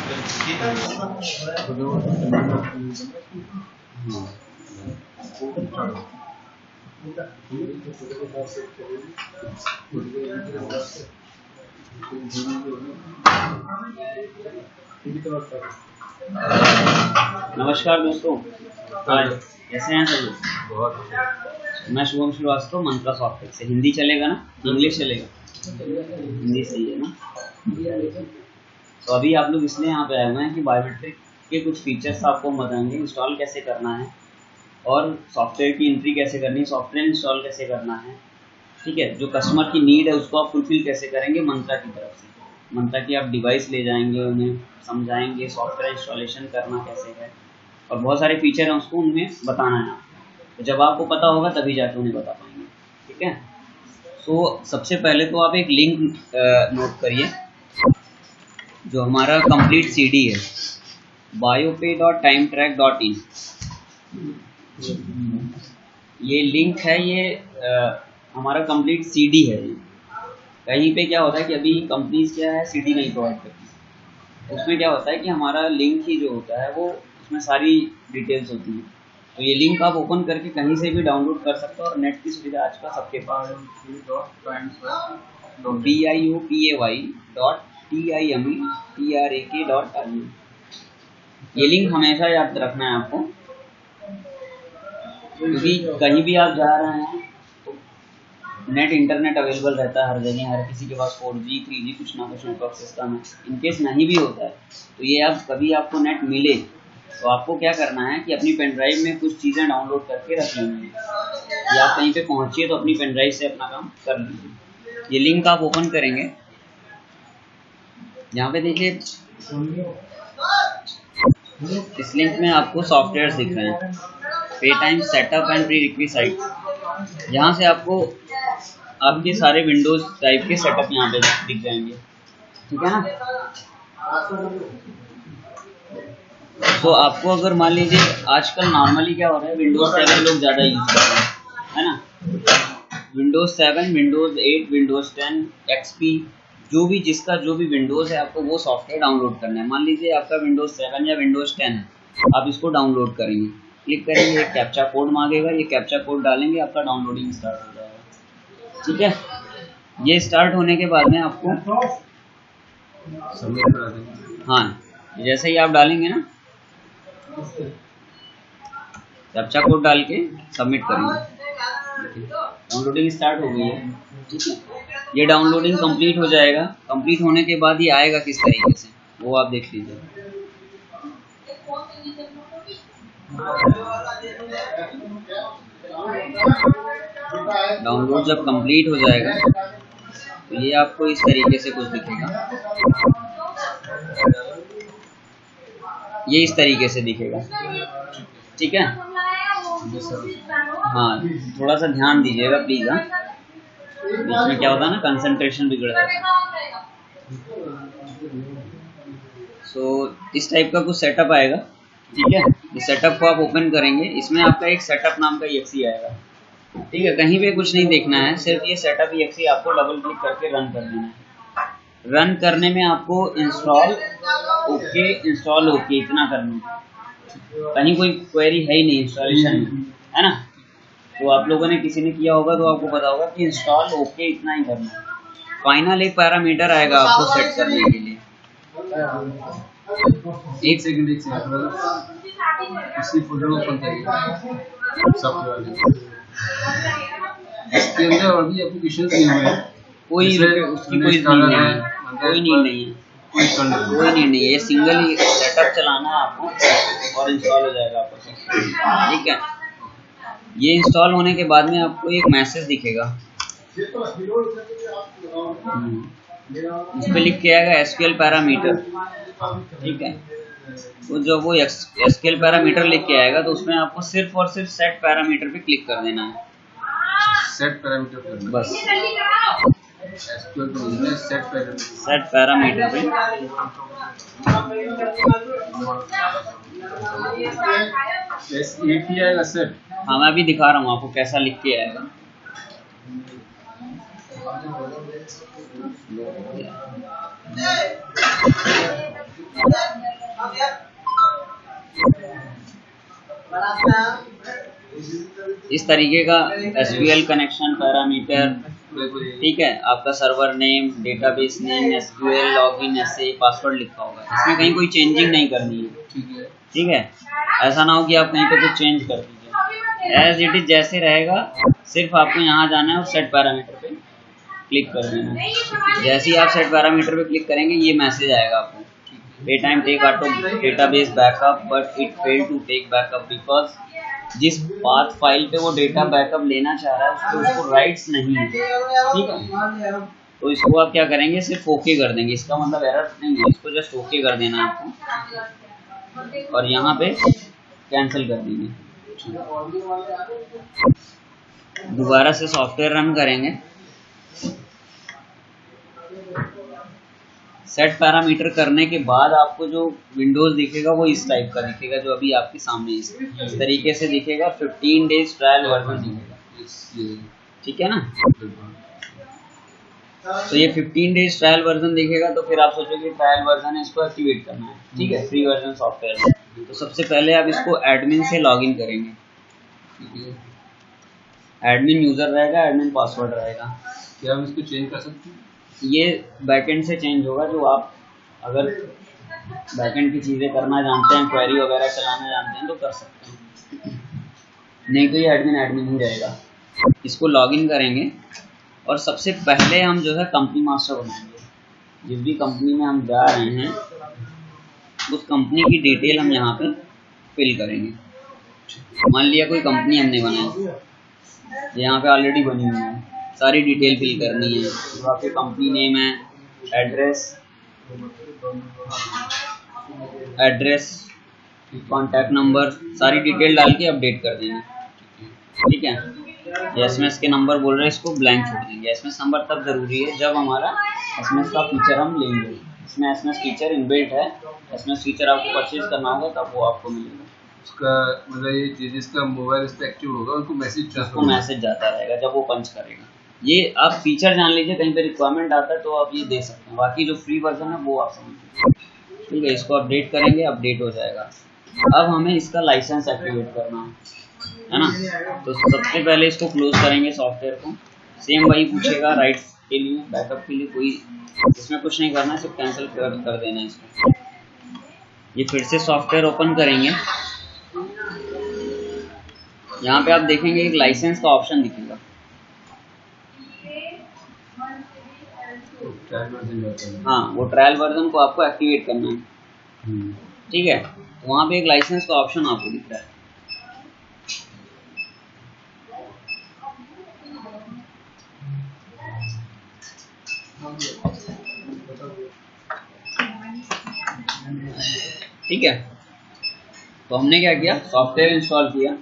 नमस्कार दोस्तों, कैसे हैं सब लोग? मैं शुभम श्रीवास्तव, मंत्रा सॉफ्टवेयर से। हिंदी चलेगा ना? इंग्लिश चलेगा? हिंदी सही है ना? तो अभी आप लोग इसलिए यहाँ पे आए हुए हैं कि बायोमेट्रिक के कुछ फीचर्स आपको बताएंगे, इंस्टॉल कैसे करना है और सॉफ्टवेयर की एंट्री कैसे करनी है, सॉफ्टवेयर इंस्टॉल कैसे करना है। ठीक है, जो कस्टमर की नीड है उसको आप फुलफिल कैसे करेंगे मंत्रा की तरफ से। मंत्रा की आप डिवाइस ले जाएंगे, उन्हें समझाएंगे सॉफ्टवेयर इंस्टॉलेशन करना कैसे है और बहुत सारे फीचर हैं उसको उनमें बताना है। तो जब आपको पता होगा तभी जाके उन्हें बता पाएंगे। ठीक है, तो सबसे पहले तो आप एक लिंक नोट करिए, जो हमारा कंप्लीट सीडी है, biopay.timetrack.in। ये लिंक है, ये हमारा कंप्लीट सीडी है। कहीं पे क्या होता है कि अभी कंपनीज क्या है, सीडी नहीं प्रोवाइड करती। उसमें क्या होता है कि हमारा लिंक ही जो होता है वो उसमें सारी डिटेल्स होती है। तो ये लिंक आप ओपन करके कहीं से भी डाउनलोड कर सकते हो और नेट की सुविधा आजकल सबके पास है। biopay.timetrack.in। ये लिंक हमेशा याद रखना है आपको, क्योंकि कहीं भी आप जा रहे हैं तो नेट इंटरनेट अवेलेबल रहता है हर जगह, हर किसी के पास 4G 3G कुछ ना कुछ नेटवर्क सिस्टम है। इनकेस नहीं भी होता है तो ये आप कभी आपको नेट मिले तो आपको क्या करना है कि अपनी पेन ड्राइव में कुछ चीज़ें डाउनलोड करके रख लेंगे, या आप कहीं पे पहुंचिए तो अपनी पेन ड्राइव से अपना काम कर लीजिए। ये लिंक आप ओपन करेंगे, यहाँ पे देखिए इस लिंक में आपको सॉफ्टवेयर दिख रहे हैं, पे time, setup and pre requisite. यहाँ से आपको आपके सारे विंडोज टाइप के सेटअप यहाँ पे दिख जाएंगे। ठीक है ना? तो आपको अगर मान लीजिए आजकल नॉर्मली क्या हो रहा है, विंडोज 7 लोग ज़्यादा यूज कर रहे हैं, है ना? विंडोज 7, विंडोज 8, विंडोज 10, XP, जो भी जिसका जो भी विंडोज है आपको वो सॉफ्टवेयर डाउनलोड करना है। मान लीजिए आपका विंडोज 7 या विंडोज 10 है, आप इसको डाउनलोड करेंगे, क्लिक करेंगे, एक कैप्चा कोड मांगेगा, ये कैप्चा कोड डालेंगे, आपका डाउनलोडिंग स्टार्ट हो जाएगा। ठीक है, ये स्टार्ट होने के बाद में आपको सबमिट करा देंगे। हाँ, जैसे ही आप डालेंगे ना, कैप्चा कोड डाल के सबमिट करेंगे, डाउनलोडिंग स्टार्ट हो गई है। ठीक है, ये डाउनलोडिंग कंप्लीट हो जाएगा। कंप्लीट होने के बाद ये आएगा किस तरीके से वो आप देख लीजिए। डाउनलोड जब कंप्लीट हो जाएगा तो ये आपको इस तरीके से कुछ दिखेगा, ये इस तरीके से दिखेगा। ठीक है, हाँ, थोड़ा सा ध्यान दीजिएगा प्लीज। हाँ, बीच में क्या होता है ना, कंसंट्रेशन बिगड़ जाता है। सो इस टाइप का कुछ सेटअप आएगा। ठीक है, इस सेटअप को आप ओपन करेंगे, इसमें आपका एक सेटअप नाम का exe आएगा। ठीक है, कहीं पे कुछ नहीं देखना है, सिर्फ ये सेटअप exe आपको डबल क्लिक करके रन कर देना है। रन करने में आपको इंस्टॉल ओके इतना करना है, कहीं कोई क्वेरी है ही नहीं इंस्टॉलेशन में, है ना? तो आप लोगों ने किसी ने किया होगा तो आपको पता होगा कि इंस्टॉल ओके इतना ही करना है। फाइनल एक पैरामीटर आएगा आपको सेट करने के लिए। एक सेकंड इसी फोल्डर को ओपन करिए, इसके अंदर और भी एप्लीकेशंस नहीं हुए, कोई उसकी कोई नीड नहीं है, कोई नीड नहीं है, कोई नीड नहीं है। ये सिंगल ही सेटअप चलाना है आपको और इंस्टॉल हो जाएगा आपको। ठीक है, ये इंस्टॉल होने के बाद में आपको एक मैसेज दिखेगा, इस पे लिख के आएगा SQL पैरामीटर। ठीक है, तो जब वो SQL पैरामीटर लिख के आएगा तो उसमें आपको सिर्फ और सिर्फ सेट पैरामीटर पे क्लिक कर देना है। सेट पैरामीटर बस, सेट पैरामीटर पे एक ही आएगा सेट। हाँ, मैं अभी दिखा रहा हूँ आपको कैसा लिख के आएगा। इस तरीके का SQL कनेक्शन पैरामीटर, ठीक है, आपका server name, database name, SQL login, ऐसे पासवर्ड लिखा होगा। इसमें कहीं कोई चेंजिंग नहीं करनी है, ठीक है। ऐसा ना हो कि आप कहीं पे कुछ चेंज कर दीजिए, एज इट इज जैसे रहेगा। सिर्फ आपको यहाँ जाना है और सेट पैरामीटर पे क्लिक कर देना है। जैसे ही आप सेट पैरामीटर पे क्लिक करेंगे ये मैसेज आएगा आपको, pay time take auto database backup but it fail to take backup because जिस पाथ फाइल पे वो डेटा बैकअप लेना चाह रहा है उसको राइट्स नहीं है, ठीक है। तो इसको आप क्या करेंगे, सिर्फ ओके कर देंगे। इसका मतलब एरर नहीं है, इसको जस्ट ओके कर देना है आपको और यहाँ पे कैंसिल कर देंगे। दोबारा से सॉफ्टवेयर रन करेंगे। सेट पैरामीटर करने के बाद आपको जो विंडोज दिखेगा वो इस टाइप का दिखेगा, जो अभी आपके सामने इस तरीके से दिखेगा। 15 डेज ट्रायल वर्जन दिखेगा, ठीक है ना। तो ये 15 डेज ट्रायल वर्जन दिखेगा। तो फिर आप सोचोगे ट्रायल वर्जन है, इसको एक्टिवेट करना है, ठीक है, फ्री वर्जन सॉफ्टवेयर में। तो सबसे पहले आप इसको एडमिन से लॉगिन करेंगे। एडमिन यूजर रहेगा, एडमिन पासवर्ड रहेगा। क्या हम इसको चेंज कर सकते हैं? ये बैकएंड से चेंज होगा। जो आप अगर बैकएंड की चीज़ें करना जानते हैं, क्वेरी वगैरह चलाना जानते हैं तो कर सकते हैं, नहीं तो ये एडमिन ही रहेगा। इसको लॉगिन करेंगे और सबसे पहले हम जो है कंपनी मास्टर बनाएंगे। जिस भी कंपनी में हम जा रहे हैं उस कंपनी की डिटेल हम यहाँ पे फिल करेंगे। मान लिया कोई कंपनी हमने बनाई, यहाँ पे ऑलरेडी बनी हुई है, सारी डिटेल फिल करनी है। तो आपके कंपनी नेम है, एड्रेस, कॉन्टैक्ट नंबर, सारी डिटेल डाल के अपडेट कर देंगे, ठीक है। एसएमएस के नंबर बोल रहे हैं, इसको ब्लैंक छोड़ देंगे। एसएमएस नंबर तब जरूरी है जब हमारा एसएमएस का फीचर हम लेंगे। इसमें एसएमएस फीचर इनबिल्ट है, एसएमएस फीचर आपको परचेज करना होगा तब वो आपको मिलेगा। उसका मतलब ये जिसका मोबाइल इस पे एक्टिव होगा उनको मैसेज जाता रहेगा जब वो पंच करेगा। ये आप फीचर जान लीजिए, कहीं पे रिक्वायरमेंट आता है तो आप ये दे सकते हैं। बाकी जो फ्री वर्जन है वो आप समझिए, ठीक है। इसको अपडेट करेंगे, अपडेट हो जाएगा। अब हमें इसका लाइसेंस एक्टिवेट करना है ना। तो सबसे पहले इसको क्लोज करेंगे सॉफ्टवेयर को। सेम वही पूछेगा राइट्स के लिए, बैकअप के लिए, कोई इसमें कुछ नहीं करना है, सिर्फ कैंसिल कर देना है इसको। ये फिर से सॉफ्टवेयर ओपन करेंगे। यहाँ पे आप देखेंगे एक लाइसेंस का ऑप्शन दिखेगा, हाँ, वो ट्रायल वर्जन को आपको एक्टिवेट करना है, ठीक है। तो वहाँ पे एक लाइसेंस का ऑप्शन आपको दिख रहा है। ठीक है, तो हमने क्या किया, सॉफ्टवेयर इंस्टॉल किया।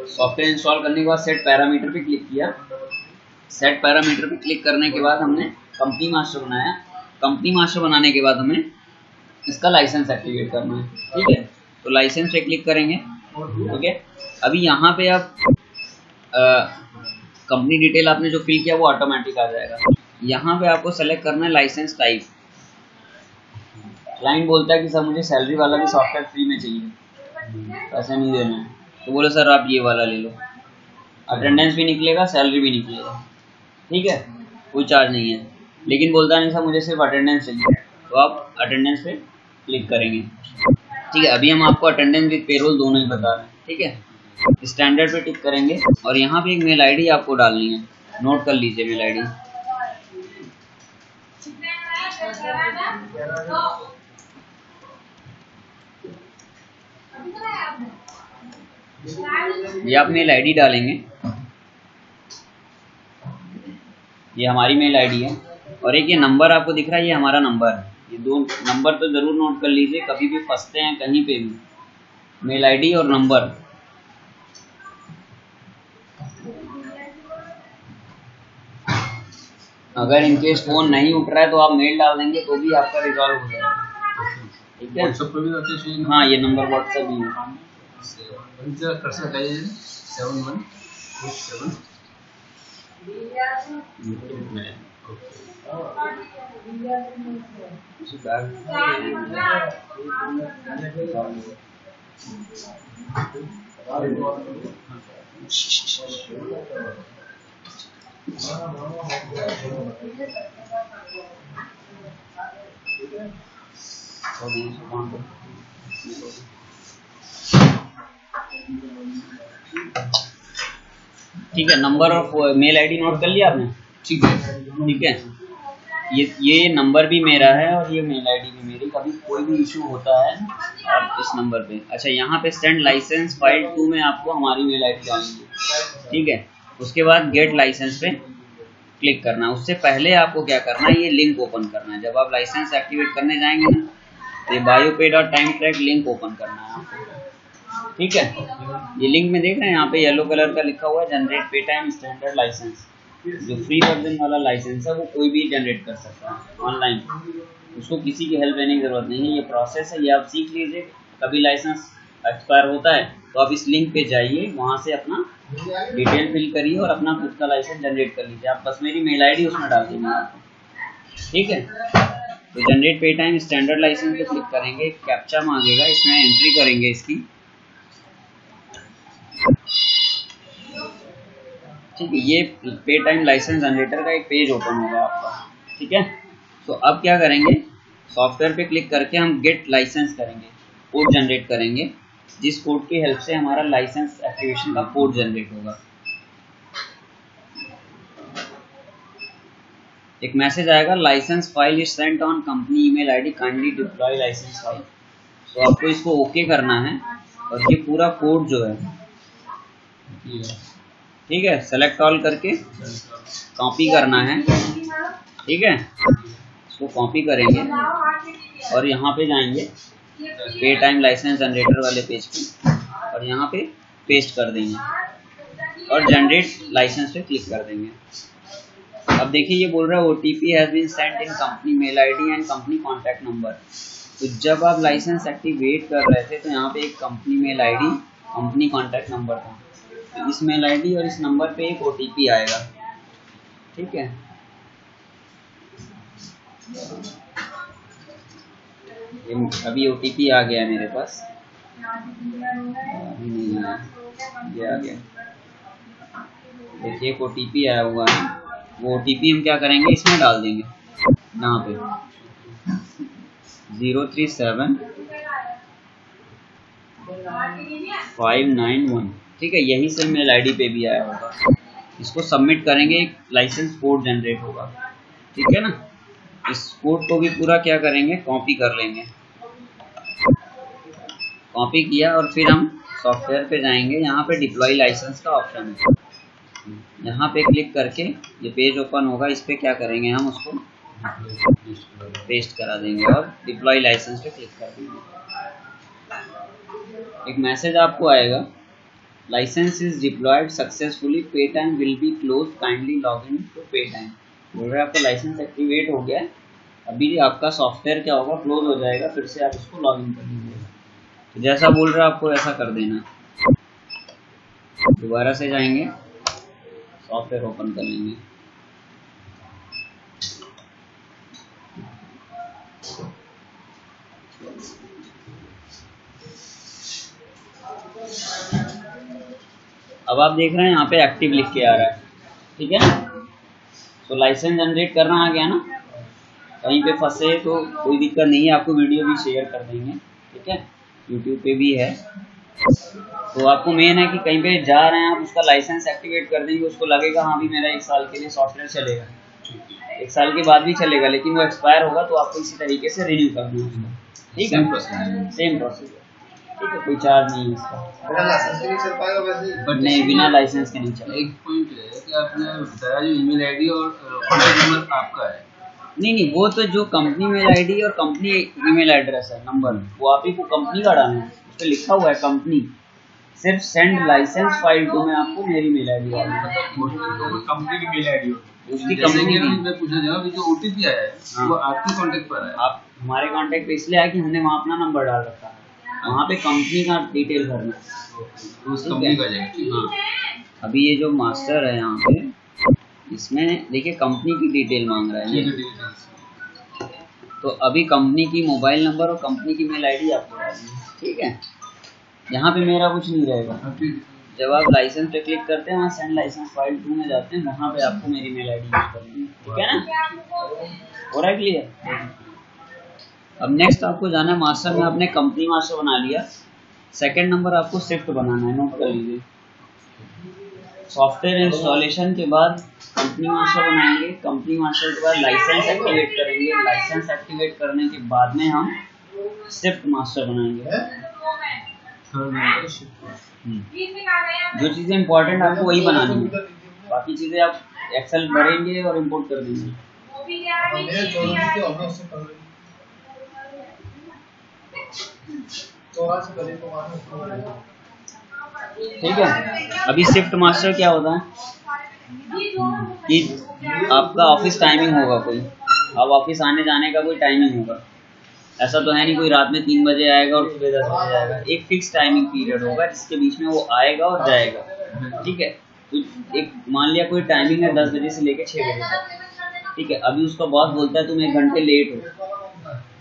सॉफ्टवेयर इंस्टॉल करने के बाद सेट पैरामीटर पे क्लिक किया। सेट पैरामीटर पे क्लिक करने के बाद हमने कंपनी मास्टर बनाया। कंपनी मास्टर बनाने के बाद हमें इसका लाइसेंस एक्टिवेट करना है, ठीक है। तो लाइसेंस पे क्लिक करेंगे, ठीक है। अभी यहाँ पे आप कंपनी डिटेल आपने जो फिल किया वो ऑटोमेटिक आ जाएगा। यहाँ पे आपको सेलेक्ट करना है लाइसेंस टाइप। क्लाइंट बोलता है कि सर मुझे सैलरी वाला भी सॉफ्टवेयर फ्री में चाहिए, पैसे नहीं देना है, तो बोले सर आप ये वाला ले लो, अटेंडेंस भी निकलेगा, सैलरी भी निकलेगा, ठीक है, कोई चार्ज नहीं है। लेकिन बोलता नहीं सर मुझे सिर्फ अटेंडेंस चाहिए, तो आप अटेंडेंस पे क्लिक करेंगे, ठीक है। अभी हम आपको अटेंडेंस विद पेरोल दोनों ही बता रहे हैं, ठीक है। स्टैंडर्ड पे टिक करेंगे और यहाँ पे एक मेल आईडी आपको डालनी है, नोट कर लीजिए मेल आईडी। ये आप मेल आईडी डालेंगे, ये हमारी मेल आईडी है। और एक ये नंबर आपको दिख रहा है, ये हमारा नंबर है। ये दो नंबर तो जरूर नोट कर लीजिए, कभी भी फंसते हैं कहीं पे भी, मेल आईडी और नंबर। अगर इनकेस फोन नहीं उठ रहा है तो आप मेल डाल देंगे तो भी आपका रिजॉल्व हो जाएगा, ठीक है। व्हाट्सएप पे भी आते हैं? हाँ, ये नंबर व्हाट्सएप भी है। 7187 ठीक है, नंबर और मेल आईडी नोट कर लिया आपने? ठीक है। ठीक है, ये नंबर भी मेरा है और ये मेल आईडी भी मेरी। कभी कोई भी इशू होता है आप इस नंबर पे, अच्छा यहाँ पे सेंड लाइसेंस फाइल टू में आपको हमारी मेल आईडी डालनी है। ठीक है, उसके बाद गेट लाइसेंस पे क्लिक करना है। उससे पहले आपको क्या करना है, ये लिंक ओपन करना है। जब आप लाइसेंस एक्टिवेट करने जाएंगे ना, तो ये biopay.time-track लिंक ओपन करना है आपको। ठीक है, ये लिंक में देख रहे हैं यहाँ पे येलो कलर का लिखा हुआ है जनरेट पे टाइम स्टैंडर्ड लाइसेंस। जो फ्री वर्जन वाला लाइसेंस है वो कोई भी जनरेट कर सकता है ऑनलाइन, उसको किसी की हेल्प लेने की जरूरत नहीं है। ये प्रोसेस है, ये आप सीख लीजिए। कभी लाइसेंस एक्सपायर होता है तो आप इस लिंक पे जाइए, वहाँ से अपना डिटेल फिल करिए और अपना खुद का लाइसेंस जनरेट कर लीजिए। आप बस मेरी मेल आईडी उसमें डाल देंगे आपको। ठीक है, तो जनरेट पे टाइम स्टैंडर्ड लाइसेंस पे क्लिक करेंगे, कैप्चा मांगेगा, इसमें एंट्री करेंगे इसकी। ठीक है, ये पे टाइम लाइसेंस जनरेटर का एक पेज ओपन होगा आपका। ठीक है, तो अब क्या करेंगे, सॉफ्टवेयर पे क्लिक करके हम गेट लाइसेंस करेंगे, कोड जनरेट करेंगे, जिस कोड की हेल्प से हमारा लाइसेंस एक्टिवेशन का कोड जनरेट होगा। एक मैसेज आएगा, license file is sent on company email ID, kindly deploy license file. तो आपको इसको ओके करना है और ये पूरा कोड जो है, ठीक है, सेलेक्ट ऑल करके कॉपी करना है। ठीक है, इसको कॉपी करेंगे और यहाँ पे जाएंगे पे टाइम लाइसेंस जनरेटर वाले पेज पे और यहाँ पे पेस्ट कर देंगे और जनरेट लाइसेंस पे क्लिक कर देंगे। अब देखिए ये बोल रहा है OTP has been sent in company mail ID and company contact number. तो जब आप लाइसेंस एक्टिवेट कर रहे थे तो यहाँ पे एक company mail ID, company contact number था। तो इस मेल आईडी और इस नंबर पे एक OTP आएगा। ठीक है, अभी OTP आ गया है मेरे पास, नहीं आया, ये आ गया। देखिए एक OTP आया हुआ है, वो OTP हम क्या करेंगे, इसमें डाल देंगे, यहाँ पे 037591। ठीक है, यही से मेल आईडी पे भी आया होगा। इसको सबमिट करेंगे, एक लाइसेंस कोड जनरेट होगा। ठीक है ना, इस कोड को भी पूरा क्या करेंगे, कॉपी कर लेंगे। कॉपी किया और फिर हम सॉफ्टवेयर पे जाएंगे, यहाँ पे डिप्लॉय लाइसेंस का ऑप्शन है, यहाँ पे क्लिक करके ये पेज ओपन होगा। इस पे क्या करेंगे, हम उसको पेस्ट करा देंगे और डिप्लॉय लाइसेंस पे क्लिक कर देंगे। एक मैसेज आपको आएगा, license is deployed successfully, pay time will be close, kindly log in to pay time. बोल रहे आपका लाइसेंस एक्टिवेट हो गया है, अभी आपका सॉफ्टवेयर क्या होगा, क्लोज हो जाएगा, फिर से आप इसको लॉग इन कर लीजिएगा। तो जैसा बोल रहा है आपको ऐसा कर देना। दोबारा से जाएंगे, सॉफ्टवेयर ओपन कर लेंगे। अब आप देख रहे हैं यहाँ पे एक्टिव लिख के आ रहा है। ठीक है, तो लाइसेंस जनरेट करना आ गया ना। कहीं पे फंसे तो कोई दिक्कत नहीं है, आपको वीडियो भी शेयर कर देंगे। ठीक है, यूट्यूब पे भी है। तो आपको मेन है कि कहीं पे जा रहे हैं आप, उसका लाइसेंस एक्टिवेट कर देंगे, उसको लगेगा हाँ भी मेरा 1 साल के लिए सॉफ्टवेयर चलेगा, 1 साल के बाद भी चलेगा, लेकिन वो एक्सपायर होगा तो आपको इसी तरीके से रिन्यू करना है। ठीक है, सेम प्रोसेस। ठीक है, कोई चार्ज नहीं है इसका, बिना लाइसेंस के नहीं चल पाएगा वैसे। बट नहीं, बिना लाइसेंस के नहीं चलेगा। एक पॉइंट है कि आपने बताया जो ईमेल आईडी और कॉन्टैक्ट नंबर आपका है। नहीं, वो तो जो कंपनी मेल आईडी और कंपनी ईमेल एड्रेस है, नंबर, वो आप ही को कंपनी का डालना है। उस पर लिखा हुआ है कंपनी, सिर्फ सेंड लाइसेंस फाइल टू में आपको मेरी मेल आईडी डालनी है। कंपनी की मेल आईडी उसकी कंपनी की। मैं पूछना चाहूँगा कि जो OTP आया है वो आपके कॉन्टैक्ट पर है। आप हमारे कॉन्टैक्ट पे इसलिए आया कि हमने वहाँ अपना नंबर डाल रखा है, वहाँ पे कंपनी का डिटेल भरना है, तो उस कंपनी का जाएगा। हाँ, अभी ये जो मास्टर है यहाँ पे, इसमें देखिए कंपनी की डिटेल मांग रहा है ये। तो अभी कंपनी की मोबाइल नंबर और कंपनी की मेल आईडी आपको डालनी है। ठीक है, यहाँ पे मेरा कुछ नहीं रहेगा। हाँ, ठीक जब आप लाइसेंस पे क्लिक करते हैं, वहाँ सेंड लाइसेंस फाइल 2 में जाते हैं, वहाँ पे आपको मेरी मेल आईडी यूज करनी है, ठीक है ना? हो रहा है क्लियर? अब नेक्स्ट आपको जाना है मास्टर में, आपने कंपनी मास्टर बना लिया। सेकंड नंबर आपको शिफ्ट बनाना है, नोट कर लीजिए। सॉफ्टवेयर इंस्टॉलेशन के बाद कंपनी मास्टर बनाएंगे, कंपनी मास्टर के बाद लाइसेंस एक्टिवेट करेंगे, लाइसेंस एक्टिवेट करने के बाद में हम शिफ्ट मास्टर बनाएंगे। जो चीज़ें इंपॉर्टेंट आपको वही बनानी है, बाकी चीज़ें आप एक्सेल भरेंगे और इंपोर्ट कर देंगे। ठीक है। अभी शिफ्ट मास्टर क्या होता है कि आपका ऑफिस टाइमिंग होगा कोई, अब ऑफिस आने जाने का कोई टाइमिंग होगा। ऐसा तो है नहीं कोई रात में 3 बजे आएगा और सुबह 10 बजे जाएगा। एक फिक्स टाइमिंग पीरियड होगा जिसके बीच में वो आएगा और जाएगा, ठीक है। तो एक मान लिया कोई टाइमिंग है 10 बजे से लेकर 6 बजे तक, ठीक है। अभी उसका बॉस बोलता है तुम 1 घंटे लेट हो,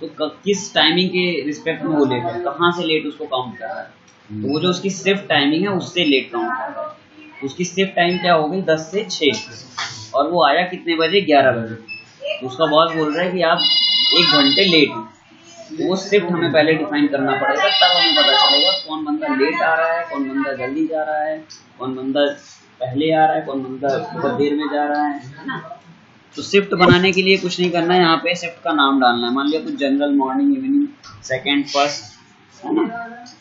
तो किस टाइमिंग के रिस्पेक्ट में वो लेट है, कहाँ से लेट उसको काउंट कर रहा है? तो वो जो उसकी शिफ्ट टाइमिंग है उससे लेट काउंट कर रहा है। उसकी शिफ्ट टाइम क्या हो गई 10 से 6 और वो आया कितने बजे? 11 बजे। तो उसका बॉस बोल रहा है कि आप 1 घंटे लेट हो। तो वो शिफ्ट हमें पहले डिफाइन करना पड़ेगा, तब हमें पता चलेगा कौन बंदा लेट आ रहा है, कौन बंदा जल्दी जा रहा है, कौन बंदा पहले आ रहा है, कौन बंदा बहुत देर में जा रहा है ना। तो शिफ्ट बनाने के लिए कुछ नहीं करना है, यहाँ पे शिफ्ट का नाम डालना है। मान लिया कुछ general, morning, evening, second, first, है ना,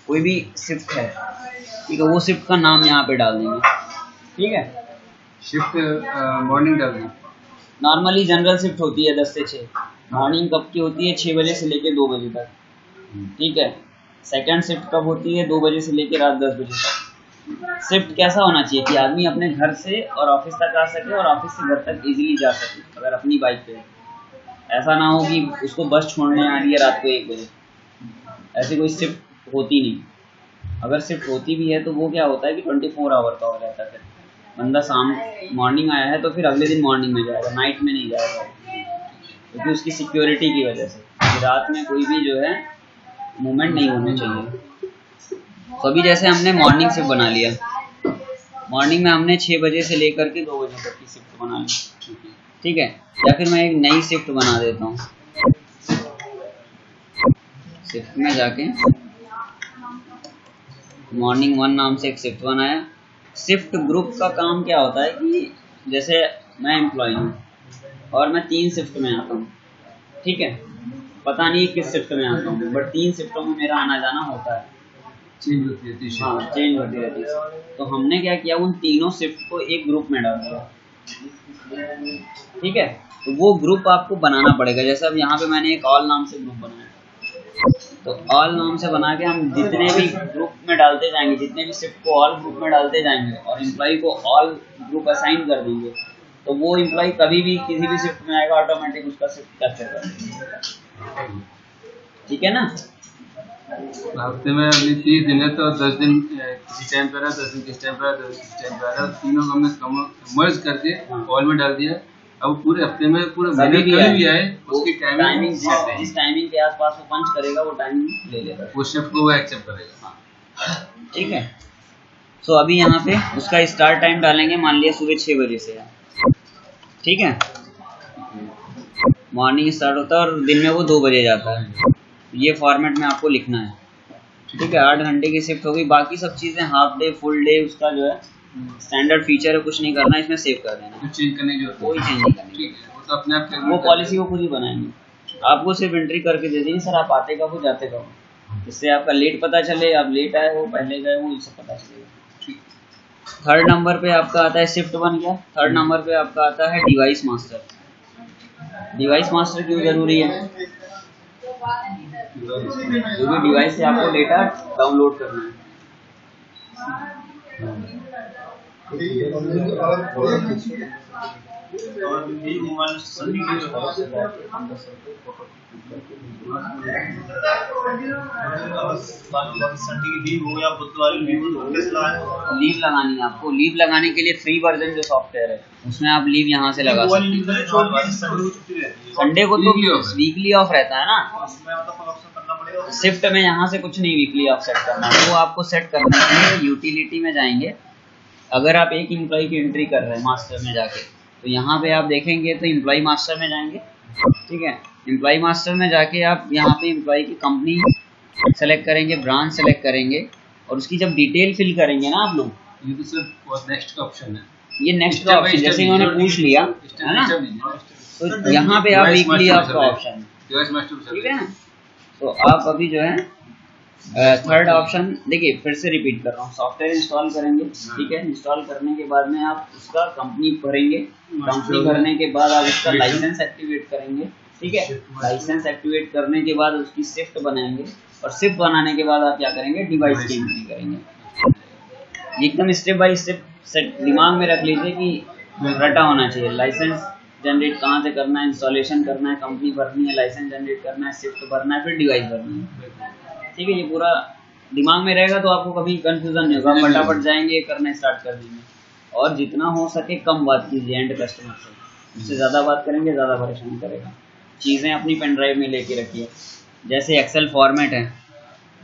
कोई भी शिफ्ट है, ठीक है। वो शिफ्ट का नाम यहाँ पे डाल देंगे, ठीक है। शिफ्ट मॉर्निंग डाल दें। नॉर्मली जनरल शिफ्ट होती है 10 से 6। मॉर्निंग कब की होती है? 6 बजे से लेकर 2 बजे तक, ठीक है। सेकंड शिफ्ट कब होती है? 2 बजे से लेकर रात 10 बजे तक। शिफ्ट कैसा होना चाहिए कि आदमी अपने घर से और ऑफिस तक आ सके और ऑफिस से घर तक इजीली जा सके, अगर अपनी बाइक पे। ऐसा ना हो कि उसको बस छोड़ने आ रही है रात को 1 बजे, ऐसी कोई शिफ्ट होती नहीं। अगर शिफ्ट होती भी है तो वो क्या होता है कि 24 आवर का हो जाता है। फिर बंदा शाम मॉर्निंग आया है तो फिर अगले दिन मॉर्निंग में जाएगा, नाइट में नहीं जाएगा, क्योंकि उसकी सिक्योरिटी की वजह से कि रात में कोई भी जो है मूवमेंट नहीं होना चाहिए। तो अभी जैसे हमने मॉर्निंग शिफ्ट बना लिया, मॉर्निंग में हमने 6 बजे से लेकर के 2 बजे तक की शिफ्ट बना ली, ठीक है। या फिर मैं एक नई शिफ्ट बना देता हूँ। शिफ्ट में जाके मॉर्निंग 1 नाम से एक शिफ्ट बनाया। शिफ्ट ग्रुप का काम क्या होता है कि जैसे मैं एम्प्लॉय हूँ और मैं 3 शिफ्ट में आता हूँ, ठीक है। पता नहीं किस शिफ्ट में आता हूँ, बट 3 शिफ्टों में मेरा आना जाना होता है, चेंज होती रहती है। हाँ, चेंज होती रहती है। तो हमने क्या किया, उन तीनों शिफ्ट को एक ग्रुप में डाल दिया, ठीक है। तो वो ग्रुप आपको बनाना पड़ेगा। जैसे अब यहाँ पे मैंने एक ऑल नाम से ग्रुप बनाया, तो ऑल नाम से बना के हम जितने भी ग्रुप में डालते जाएंगे, जितने भी शिफ्ट को ऑल ग्रुप में डालते जाएंगे और एम्प्लॉय को ऑल ग्रुप असाइन कर देंगे, तो वो एम्प्लॉय कभी भी किसी भी शिफ्ट में आएगा, ऑटोमेटिक उसका शिफ्ट कैप्चर कर देंगे, ठीक है ना। हफ्ते में अभी 30 दिन है तो 10 दिन किसी टाइम पर है, 10 दिन किस टाइम पर है, 10 दिन किस टाइम पर है, तीनों को हमने मर्ज करके ऑल में डाल दिया। अब पूरे हफ्ते में पूरे महीने कभी भी आए उसकी टाइमिंग जिस टाइमिंग के आसपास वो पंच करेगा वो टाइमिंग ले लेगा, वो शिफ्ट को वो एक्सेप्ट करेगा, ठीक है। सो अभी यहाँ पे उसका स्टार्ट टाइम डालेंगे, मान लिया सुबह 6 बजे से है, ठीक है। मॉर्निंग स्टार्ट होता है और दिन में वो 2 बजे जाता है। ये फॉर्मेट में आपको लिखना है, ठीक है। 8 घंटे की शिफ्ट होगी। बाकी सब चीज़ें हाफ डे, फुल डे, उसका जो है स्टैंडर्ड फीचर है, कुछ नहीं करना, इसमें सेव कर देना, कुछ चेंज करने की जरूरत कोई चेंज नहीं करनी, ठीक है। वो तो अपने आप वो पॉलिसी वो खुद ही बनाएंगे। आपको सिर्फ एंट्री करके दे देंगे, सर आप आते कब हो, जाते कब हो, इससे आपका लेट पता चले, आप लेट आए हो, पहले गए हो, इससे पता चलेगा। थर्ड नंबर पे आपका आता है शिफ्ट बन गया। थर्ड नंबर पे आपका आता है डिवाइस मास्टर। डिवाइस मास्टर क्यों जरूरी है? क्योंकि डिवाइस से आपको डेटा डाउनलोड करना है। लीव लगानी है आपको। लीव लगाने के लिए फ्री वर्जन जो सॉफ्टवेयर है उसमें आप लीव यहाँ से लगा सकते हैं। संडे को तो वीकली ऑफ रहता है ना, शिफ्ट में यहाँ से कुछ नहीं वीकली ऑफ सेट करना है, वो आपको सेट करने के लिए यूटिलिटी में जाएंगे। अगर आप एक एम्प्लॉय की एंट्री कर रहे हैं मास्टर में जाके, तो यहाँ पे आप देखेंगे तो एम्प्लॉय मास्टर में जाएंगे, ठीक है। एम्प्लॉय मास्टर में जाके आप यहाँ पे एम्प्लॉय की कंपनी सेलेक्ट करेंगे, ब्रांच सेलेक्ट करेंगे, और उसकी जब डिटेल फिल करेंगे ना आप लोग, ये तो सिर्फ नेक्स्ट का ऑप्शन है, ये नेक्स्ट का ऑप्शन जैसे इन्होंने पूछ लिया है ना, तो यहाँ पे आप वीकली ऑफ का ऑप्शन है, ठीक है ना। तो आप अभी जो है थर्ड ऑप्शन देखिए, फिर से रिपीट कर रहा हूँ, सॉफ्टवेयर इंस्टॉल करेंगे, ठीक है। इंस्टॉल करने के बाद में आप उसका कंपनी भरेंगे, कंपनी भरने के बाद आप उसका लाइसेंस एक्टिवेट करेंगे, ठीक है। लाइसेंस एक्टिवेट करने के बाद उसकी शिफ्ट बनाएंगे, और शिफ्ट बनाने के बाद आप क्या करेंगे, डिवाइस की एंट्री करेंगे। एकदम स्टेप बाय स्टेप सेट दिमाग में रख लीजिए कि रटा होना चाहिए। लाइसेंस जनरेट कहाँ से करना है, इंस्टॉलेशन करना है, कंपनी भरनी है, लाइसेंस जनरेट करना है, शिफ्ट भरना है, फिर डिवाइस भरनी है, ठीक है। ये पूरा दिमाग में रहेगा तो आपको कभी कंफ्यूजन नहीं होगा, आप फटाफट जाएंगे करना स्टार्ट कर देंगे। और जितना हो सके कम बात कीजिए एंड कस्टमर से, उससे ज़्यादा बात करेंगे ज़्यादा परेशान करेगा। चीज़ें अपनी पेन ड्राइव में लेके रखिए, जैसे एक्सेल फॉर्मेट है,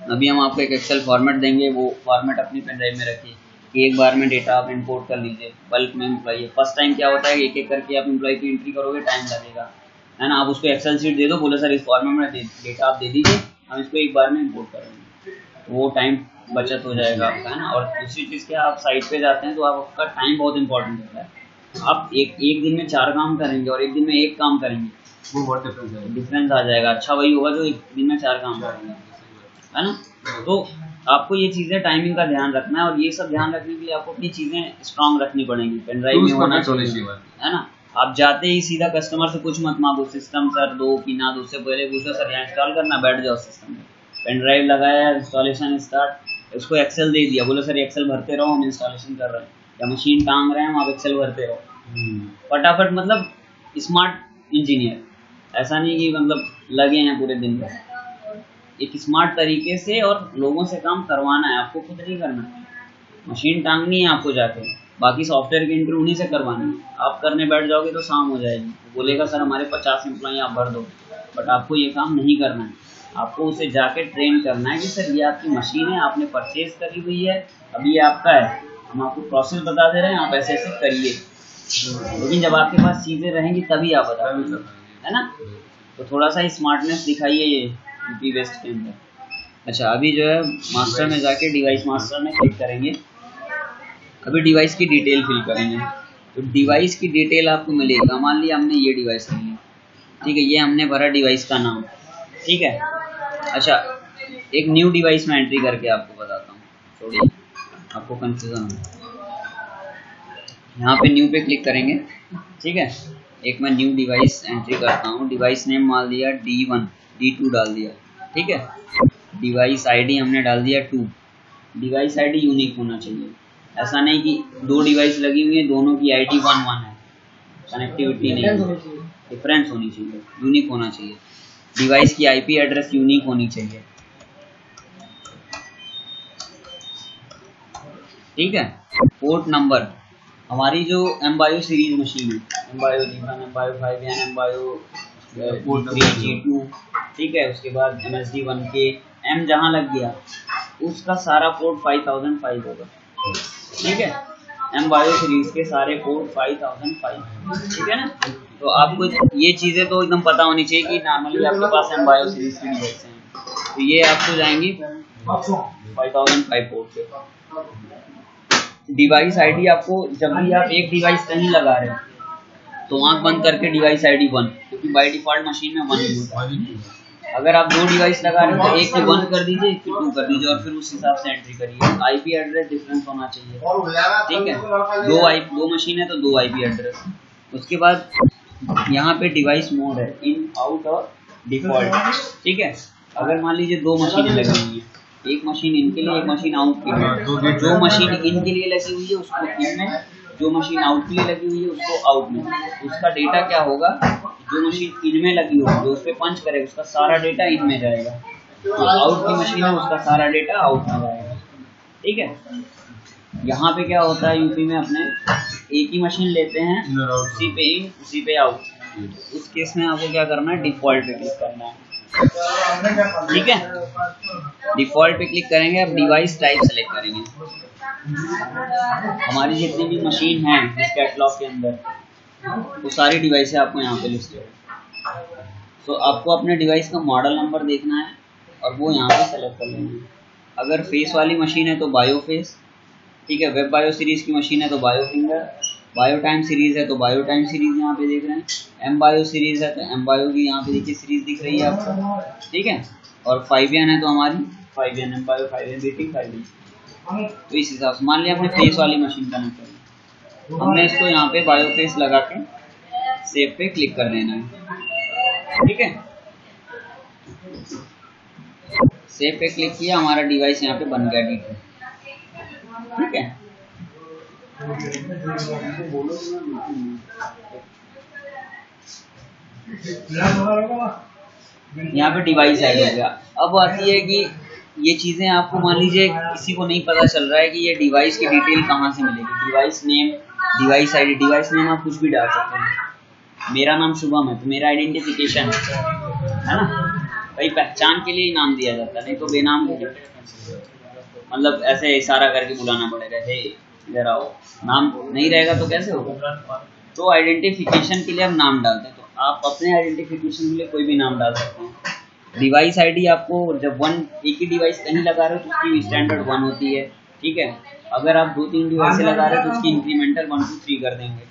अभी हम आपको एक एक्सेल फॉर्मेट देंगे, वो फॉर्मेट अपनी पेन ड्राइव में रखिए कि एक बार में डेटा आप इंपोर्ट कर लीजिए। बल्क में एम्प्लॉय फर्स्ट टाइम क्या होता है, एक एक करके आप एम्प्लॉय की एंट्री करोगे, टाइम लगेगा, है ना। आप उसको एक्सेल शीट दे दो, बोले सर इस फॉर्मेट में डेटा आप दे दीजिए, हम इसको एक बार में इंपोर्ट करेंगे, तो वो टाइम बचत हो जाएगा आपका, है ना। और दूसरी चीज़ क्या, आप साइट पे जाते हैं तो आपका टाइम बहुत इंपॉर्टेंट होता है। आप एक दिन में 4 काम करेंगे और एक दिन में 1 काम करेंगे, वो बहुत डिफरेंस आ जाएगा। अच्छा वही होगा जो एक दिन में 4 काम करेंगे, है ना। तो आपको ये चीज़ें टाइमिंग का ध्यान रखना है, और ये सब ध्यान रखने के लिए आपको अपनी चीज़ें स्ट्रांग रखनी पड़ेंगी, पेन ड्राइव में होना चाहिए, है ना। आप जाते ही सीधा कस्टमर से कुछ मत मांगो, सिस्टम सर दो कि ना दो, उससे पहले पूछो सर यहाँ इंस्टॉल करना, बैठ जाओ सिस्टम में, पेन ड्राइव लगाया, इंस्टॉलेशन स्टार्ट, उसको एक्सेल दे दिया, बोलो सर एक्सेल भरते रहो, हम इंस्टॉलेशन कर रहे हैं, या मशीन टांग रहे हैं हम, आप एक्सेल भरते रहो फटाफट। मतलब स्मार्ट इंजीनियर, ऐसा नहीं कि मतलब लगे हैं पूरे दिन में, एक स्मार्ट तरीके से और लोगों से काम करवाना है, आपको खुद नहीं करना है। मशीन टांगनी है आपको जाके, बाकी सॉफ्टवेयर की एंट्री उन्हीं से करवानी है। आप करने बैठ जाओगे तो शाम हो जाएगी, बोलेगा सर हमारे 50 एम्प्लॉय आप भर दो, बट आपको ये काम नहीं करना है। आपको उसे जाके ट्रेन करना है कि सर ये आपकी मशीन है, आपने परचेज करी हुई है, अभी ये आपका है, हम आपको प्रोसेस बता दे रहे हैं, आप ऐसे ऐसे करिए। लेकिन जब आपके पास चीज़ें रहेंगी तभी आप बता पाएंगे, है ना। तो थोड़ा सा स्मार्टनेस दिखाइए ये यूपी वेस्ट के अंदर। अच्छा अभी जो है मास्टर में जाके डिवाइस मास्टर में क्लिक करेंगे, अभी डिवाइस की डिटेल फिल करेंगे। तो डिवाइस की डिटेल आपको मिलेगा, मान लिया हमने ये डिवाइस ले ली, ठीक है, ये हमने भरा डिवाइस का नाम, ठीक है। अच्छा एक न्यू डिवाइस में एंट्री करके आपको बताता हूँ, छोड़िए आपको कंफ्यूजन हो। यहाँ पे न्यू पे क्लिक करेंगे, ठीक है। एक मैं न्यू डिवाइस एंट्री करता हूँ, डिवाइस नेम मान लिया D1 D2 डाल दिया, ठीक है। डिवाइस आईडी हमने डाल दिया 2, डिवाइस आईडी यूनिक होना चाहिए, ऐसा नहीं कि 2 डिवाइस लगी हुई है दोनों की आईडी 1 है, कनेक्टिविटी नहीं है, डिफरेंस होनी चाहिए, यूनिक होना चाहिए। डिवाइस की आईपी एड्रेस यूनिक होनी चाहिए, ठीक है। पोर्ट नंबर, हमारी जो एम्बायो सीरीज मशीन है, एम्बायो G1, एम्बायो 5N, एम्बायो 3 G2, ठीक है। उसके बाद MSD1K M जहाँ लग गया उसका सारा पोर्ट 5005 होगा, ठीक है। एम्बायो सीरीज के सारे पोर्ट 5005, ठीक है ना। तो आपको ये चीज़ें तो एकदम पता होनी चाहिए कि नॉर्मली आपके पास एम्बायो सीरीज की डिवाइस हैं, तो ये आपको जाएंगी 5005 पोर्ट पे। डिवाइस आईडी आपको जब भी आप एक डिवाइस कहीं लगा रहे हो तो आंख बंद करके डिवाइस आईडी 1, क्योंकि बाय डिफॉल्ट मशीन में 1 होता है। अगर आप 2 डिवाइस लगा रहे हो तो एक को 1 कर दीजिए, एक को 2 कर दीजिए, और फिर उस हिसाब से एंट्री करिए। आईपी एड्रेस डिफरेंस होना चाहिए, ठीक है। 2 मशीन है तो 2 आईपी एड्रेस। उसके बाद यहाँ पे डिवाइस मोड है, इन आउट और डिफॉल्ट, ठीक है। अगर मान लीजिए 2 मशीनें लगी हुई है, एक मशीन इन के लिए, एक मशीन आउट के लिए, जो मशीन इन के लिए लगी हुई है उसको इन में, जो मशीन आउट के लिए लगी हुई है उसको आउट में। उसका डेटा क्या होगा, जो मशीन इन में लगी होगी जो उस पर पंच करेगा उसका सारा डेटा इन में जाएगा, जो आउट की मशीन है उसका सारा डेटा आउट में जाएगा, ठीक है। यहाँ पे क्या होता है यूपी में, अपने एक ही मशीन लेते हैं, उसी पे इन उसी पे आउट। उस केस में आपको क्या करना है, डिफॉल्ट पे क्लिक करना है, ठीक है, डिफॉल्ट पे क्लिक करेंगे, अब डिवाइस टाइप सेलेक्ट करेंगे। हमारी जितनी भी मशीन है इस कैटलॉग के अंदर वो सारी डिवाइस आपको यहाँ पे लिस्टेड है। तो आपको अपने डिवाइस का मॉडल नंबर देखना है और वो यहाँ पे सेलेक्ट कर लेना है। अगर फेस वाली मशीन है तो बायो फेस, ठीक है। वेब बायो सीरीज की मशीन है तो bio finger, bio time series है तो बायो टाइम सीरीज यहाँ पे देख रहे हैं, एम बायो सीरीज है तो एम बायो की यहाँ पे देखिए सीरीज दिख रही है आपको, ठीक है। और 5N है तो हमारी 5N M bio 5N BT 5N। तो इस हिसाब से मान लिया अपने फेस वाली मशीन का नंबर, हमने इसको यहाँ पे बायो फेस लगा के सेव पे क्लिक कर देना है, ठीक है। सेव पे क्लिक किया, हमारा डिवाइस यहाँ पे बन गया डिटेल, ठीक है। यहाँ पे डिवाइस ऐड हो गया। अब आती है कि ये चीजें आपको मान लीजिए किसी को नहीं पता चल रहा है कि ये डिवाइस की डिटेल कहाँ से मिलेगी। Device name, device ID, device name आप कुछ भी डाल सकते हैं। मेरा नाम शुभम है तो मेरा आइडेंटिफिकेशन है ना, भाई पहचान के लिए ही नाम दिया जाता है, नहीं तो बेनाम मतलब ऐसे इशारा करके बुलाना पड़ेगा, हे इधर आओ, नाम नहीं रहेगा तो कैसे होगा। तो आइडेंटिफिकेशन के लिए हम नाम डालते हैं, तो आप अपने आइडेंटिफिकेशन के लिए कोई भी नाम डाल सकते हैं। डिवाइस आईडी आपको जब एक ही डिवाइस कहीं लगा रहे हो तो उसकी स्टैंडर्ड 1 होती है, ठीक है। अगर आप 2-3 डिवाइस लगा रहे हो तो उसकी इंक्रीमेंटल 1 2 3 कर देंगे।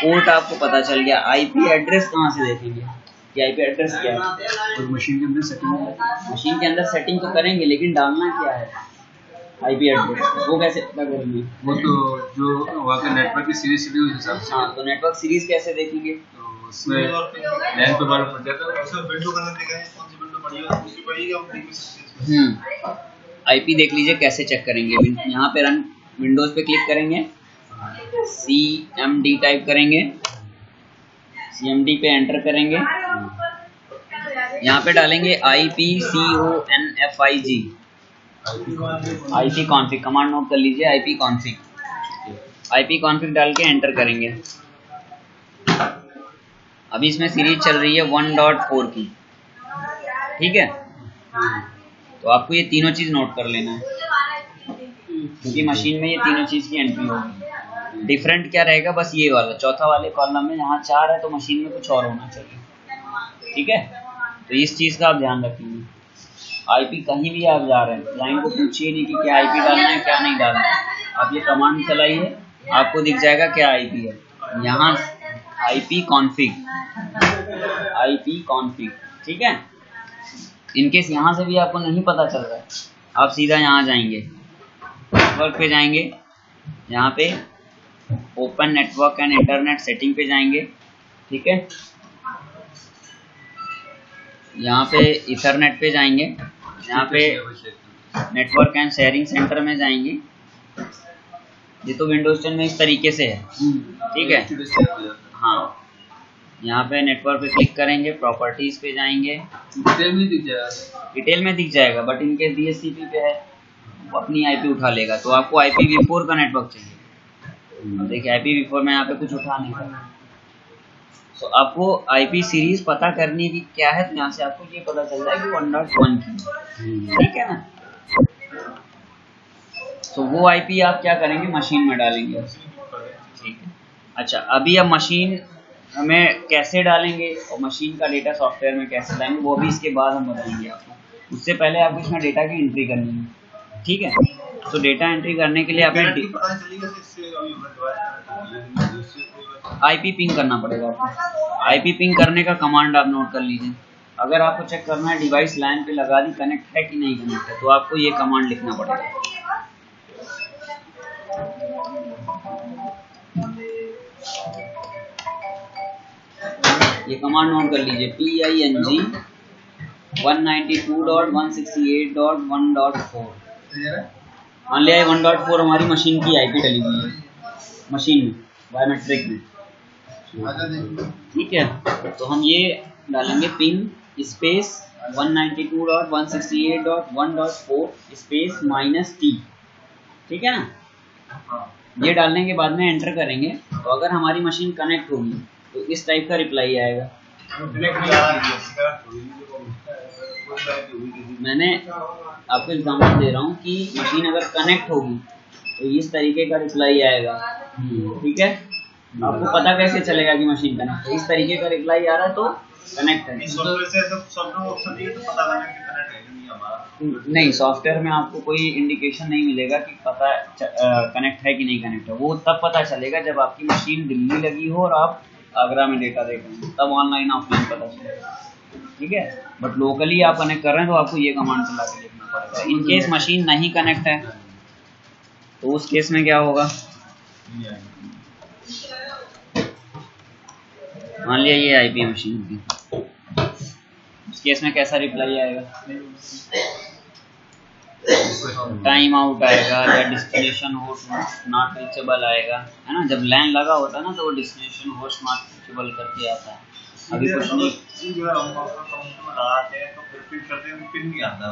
पोर्ट आपको पता चल गया। आईपी एड्रेस कहाँ से देखेंगे कि आईपी एड्रेस क्या है, तो मशीन के अंदर सेटिंग, मशीन के अंदर सेटिंग तो करेंगे लेकिन डालना क्या है आईपी एड्रेस, वो कैसे पता करेंगे। वो तो जो वहाँ के नेटवर्क की सीरीज शेड्यूल उस हिसाब से। हाँ, तो नेटवर्क सीरीज कैसे देखेंगे, तो उसमें लैन पर मालूम पड़ जाता है। आईपी देख लीजिए कैसे चेक करेंगे। यहाँ पे रन विंडोज पे क्लिक करेंगे, CMD टाइप करेंगे, CMD पे एंटर करेंगे, यहाँ पे डालेंगे IPCONFIG, IP config, command not कर लीजिए IP कॉन्फिग डाल के एंटर करेंगे। अभी इसमें सीरीज चल रही है 1.4 की, ठीक है। तो आपको ये तीनों चीज नोट कर लेना है क्योंकि मशीन में ये तीनों चीज की एंट्री होगी। डिफरेंट क्या रहेगा, बस ये वाला चौथा वाले कॉलम में यहाँ 4 है तो मशीन में कुछ और होना चाहिए, ठीक है। तो इस चीज का आप ध्यान रखेंगे। आईपी कहीं भी आप जा रहे हैं, क्लाइंट को पूछिए नहीं कि क्या आईपी डालना है क्या नहीं डालना है, आप ये कमांड चलाइए, आपको दिख जाएगा क्या आईपी है। यहाँ IP कॉन्फिग, ठीक है। इनकेस यहाँ से भी आपको नहीं पता चल रहा है, आप सीधा यहाँ जाएंगे, नेटवर्क पे जाएंगे, यहाँ पे open network and internet setting पे जाएंगे, ठीक है। यहाँ पे इथरनेट पे जाएंगे, यहाँ पे नेटवर्क एंड शेयरिंग सेंटर में जाएंगे। ये तो विंडोज 10 में इस तरीके से है, ठीक है। हाँ, यहाँ पे नेटवर्क पे क्लिक करेंगे, प्रॉपर्टीज पे जाएंगे, डिटेल में दिख जाएगा, बट इनके DHCP पे है वो अपनी आईपी उठा लेगा। तो आपको IPv4 का नेटवर्क चाहिए। देखिए IPv4 में यहाँ पे कुछ उठा नहीं सकता। तो आपको IP सीरीज पता करनी है कि क्या है, तो यहाँ से आपको ये पता चल जाएगा 1.1 की, ठीक है ना। तो वो IP आप क्या करेंगे, मशीन में डालेंगे, ठीक है। अच्छा, अभी अब मशीन में कैसे डालेंगे और मशीन का डेटा सॉफ्टवेयर में कैसे लाएंगे वो भी इसके बाद हम बताएंगे आपको। उससे पहले आपको इसमें डेटा की एंट्री करनी है, ठीक है। तो डेटा एंट्री करने के लिए आपने IP पिंग करना पड़ेगा आपको। IP पिंग करने का कमांड आप नोट कर लीजिए। अगर आपको चेक करना है डिवाइस लाइन पे लगा दी, कनेक्ट है कि नहीं कनेक्ट है, तो आपको ये कमांड लिखना पड़ेगा। ये कमांड नोट कर लीजिए, PING 192.168.1.4। मान लिया 1.4 हमारी मशीन की IP डली हुई है, मशीन में बायोमेट्रिक में, ठीक है। तो हम ये डालेंगे पिंग स्पेस 192.168.1.4 स्पेस -T, ठीक है ना। ये डालने के बाद में एंटर करेंगे, तो अगर हमारी मशीन कनेक्ट होगी तो इस टाइप का रिप्लाई आएगा। मैंने आपको एग्जांपल दे रहा हूँ कि मशीन अगर कनेक्ट होगी तो इस तरीके का रिप्लाई आएगा, ठीक है। आपको पता कैसे चलेगा कि मशीन कनेक्ट है? इस तरीके का रिप्लाई आ रहा है तो कनेक्ट है। नहीं, सॉफ्टवेयर में आपको कोई इंडिकेशन नहीं मिलेगा कि पता कनेक्ट है कि नहीं कनेक्ट है। वो तब पता चलेगा जब आपकी मशीन दिल्ली लगी हो और आप आगरा में डेटा देख रहे हैं, तब ऑनलाइन ऑफलाइन पता चलेगा, ठीक है। बट लोकली आप कनेक्ट कर रहे हैं तो आपको ये कमांड चला के देखना पड़ेगा। इन केस मशीन नहीं कनेक्ट है तो उस केस में क्या होगा, मान लिया ये आईपी मशीन की, उस केस में कैसा रिप्लाई आएगा? टाइम आउट आएगा या डेस्टिनेशन होस्ट नॉट रीचेबल आएगा, है ना। जब लैन लगा होता है ना तो वो डेस्टिनेशन होस्ट नॉट रीचेबल करके आता है। अभी कुछ नहीं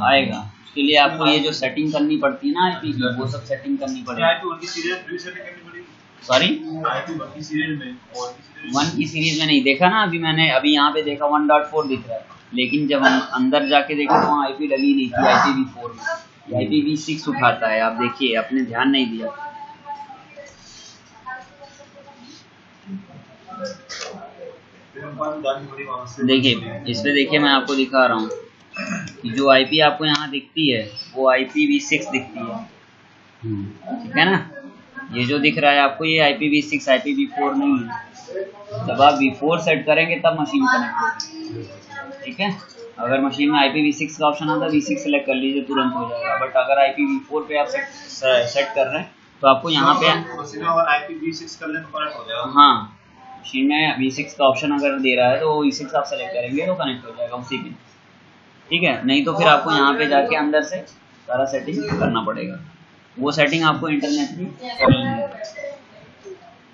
आएगा। उसके लिए आपको ये जो सेटिंग करनी पड़ती है ना आईपी की, वो सब सेटिंग करनी पड़ेगी। सॉरी, 1 की सीरीज में नहीं देखा ना। अभी यहाँ पे देखा 1.4 दिख रहा है, लेकिन जब हम अंदर जाके देखे तो वहाँ आईपी डली नहीं थी IPv4 में। IPv6 उठाता है, आप देखिए, आपने ध्यान नहीं दिया। देखिए इस पे, देखिए मैं आपको दिखा रहा हूँ कि जो आईपी आपको यहाँ दिखती है वो IPv6 दिखती है, ठीक है ना। ये जो दिख रहा है आपको ये IPv6 IPv4 नहीं है। जब आप v4 सेट करेंगे तब मशीन कनेक्ट होगी, ठीक है। अगर मशीन में IPv6 का ऑप्शन आता है v6 सेलेक्ट कर लीजिए, तुरंत हो जाएगा। बट अगर IPv4 पे आप सेट कर रहे हैं तो आपको यहाँ पे IPv6 कर ले तो कनेक्ट हो जाएगा। हाँ, मशीन में v6 का ऑप्शन अगर दे रहा है तो v6 आप सेलेक्ट करेंगे तो कनेक्ट हो जाएगा उसी पे, ठीक है। नहीं तो फिर आपको यहाँ पे जाके अंदर से सारा सेटिंग करना पड़ेगा। वो सेटिंग आपको इंटरनेट में कर लेनी है।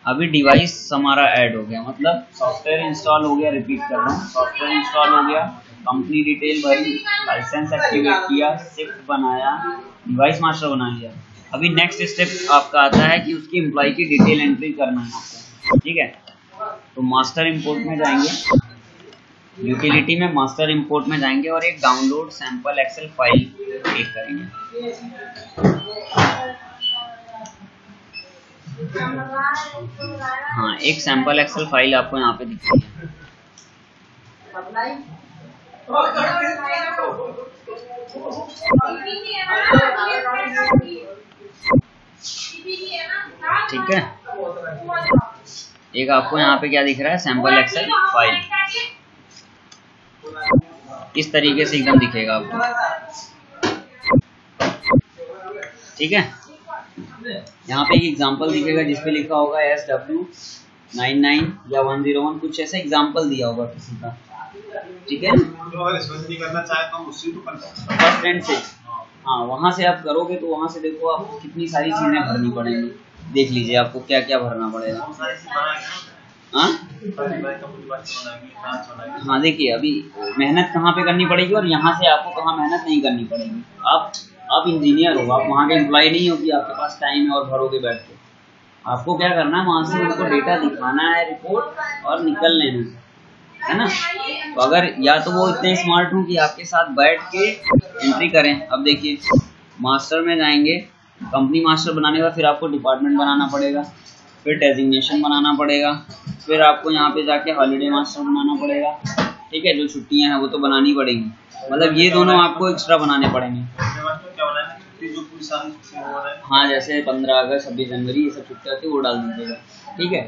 अभी डिवाइस हमारा ऐड हो गया, मतलब सॉफ्टवेयर इंस्टॉल हो गया। रिपीट कर रहा हूँ, सॉफ्टवेयर इंस्टॉल हो गया, कंपनी डिटेल भरी, लाइसेंस एक्टिवेट किया, शिफ्ट बनाया, डिवाइस मास्टर बना लिया। अभी नेक्स्ट स्टेप आपका आता है कि उसकी एम्प्लॉय की डिटेल एंट्री करना है आपको, ठीक है। तो मास्टर इंपोर्ट में जाएंगे, यूटिलिटी में मास्टर इंपोर्ट में जाएंगे और एक download sample Excel file click करेंगे। हाँ, एक सैंपल एक्सेल फाइल आपको यहाँ पे दिखती है। ठीक है, एक आपको यहाँ पे क्या दिख रहा है, सैंपल एक्सेल फाइल। इस तरीके से एकदम दिखेगा आपको, ठीक है। यहाँ पे एक एग्जांपल दिखेगा जिसपे लिखा होगा SW99 या 101, कुछ ऐसा एग्जांपल दिया होगा किसी का, ठीक है। फर्स्ट एंड से, हाँ, वहाँ से आप करोगे तो वहाँ से देखो आपको कितनी सारी चीजें भरनी पड़ेंगी। देख लीजिए आपको क्या क्या भरना पड़ेगा। हाँ, देखिए अभी मेहनत कहाँ पे करनी पड़ेगी और यहाँ से आपको कहाँ मेहनत नहीं करनी पड़ेगी। आप इंजीनियर हो, आप वहाँ के एम्प्लॉय नहीं हो कि आपके पास टाइम है और भरोगे बैठ के। आपको क्या करना है, वहाँ से उनको डेटा दिखाना है, रिपोर्ट, और निकल लेना है ना। तो अगर या तो वो इतने स्मार्ट हों कि आपके साथ बैठ के एंट्री करें। अब देखिए मास्टर में जाएंगे, कंपनी मास्टर बनाने के बाद फिर आपको डिपार्टमेंट बनाना पड़ेगा, फिर डेजिग्नेशन बनाना पड़ेगा, फिर आपको यहाँ पे जाके हॉलीडे मास्टर बनाना पड़ेगा, ठीक है। जो छुट्टियाँ हैं वो तो बनानी पड़ेंगी, मतलब ये दोनों आपको एक्स्ट्रा बनाने पड़ेंगे। हाँ, जैसे 15 अगस्त 26 जनवरी ये सब छुट्टी आती है वो डाल दीजिएगा, ठीक है।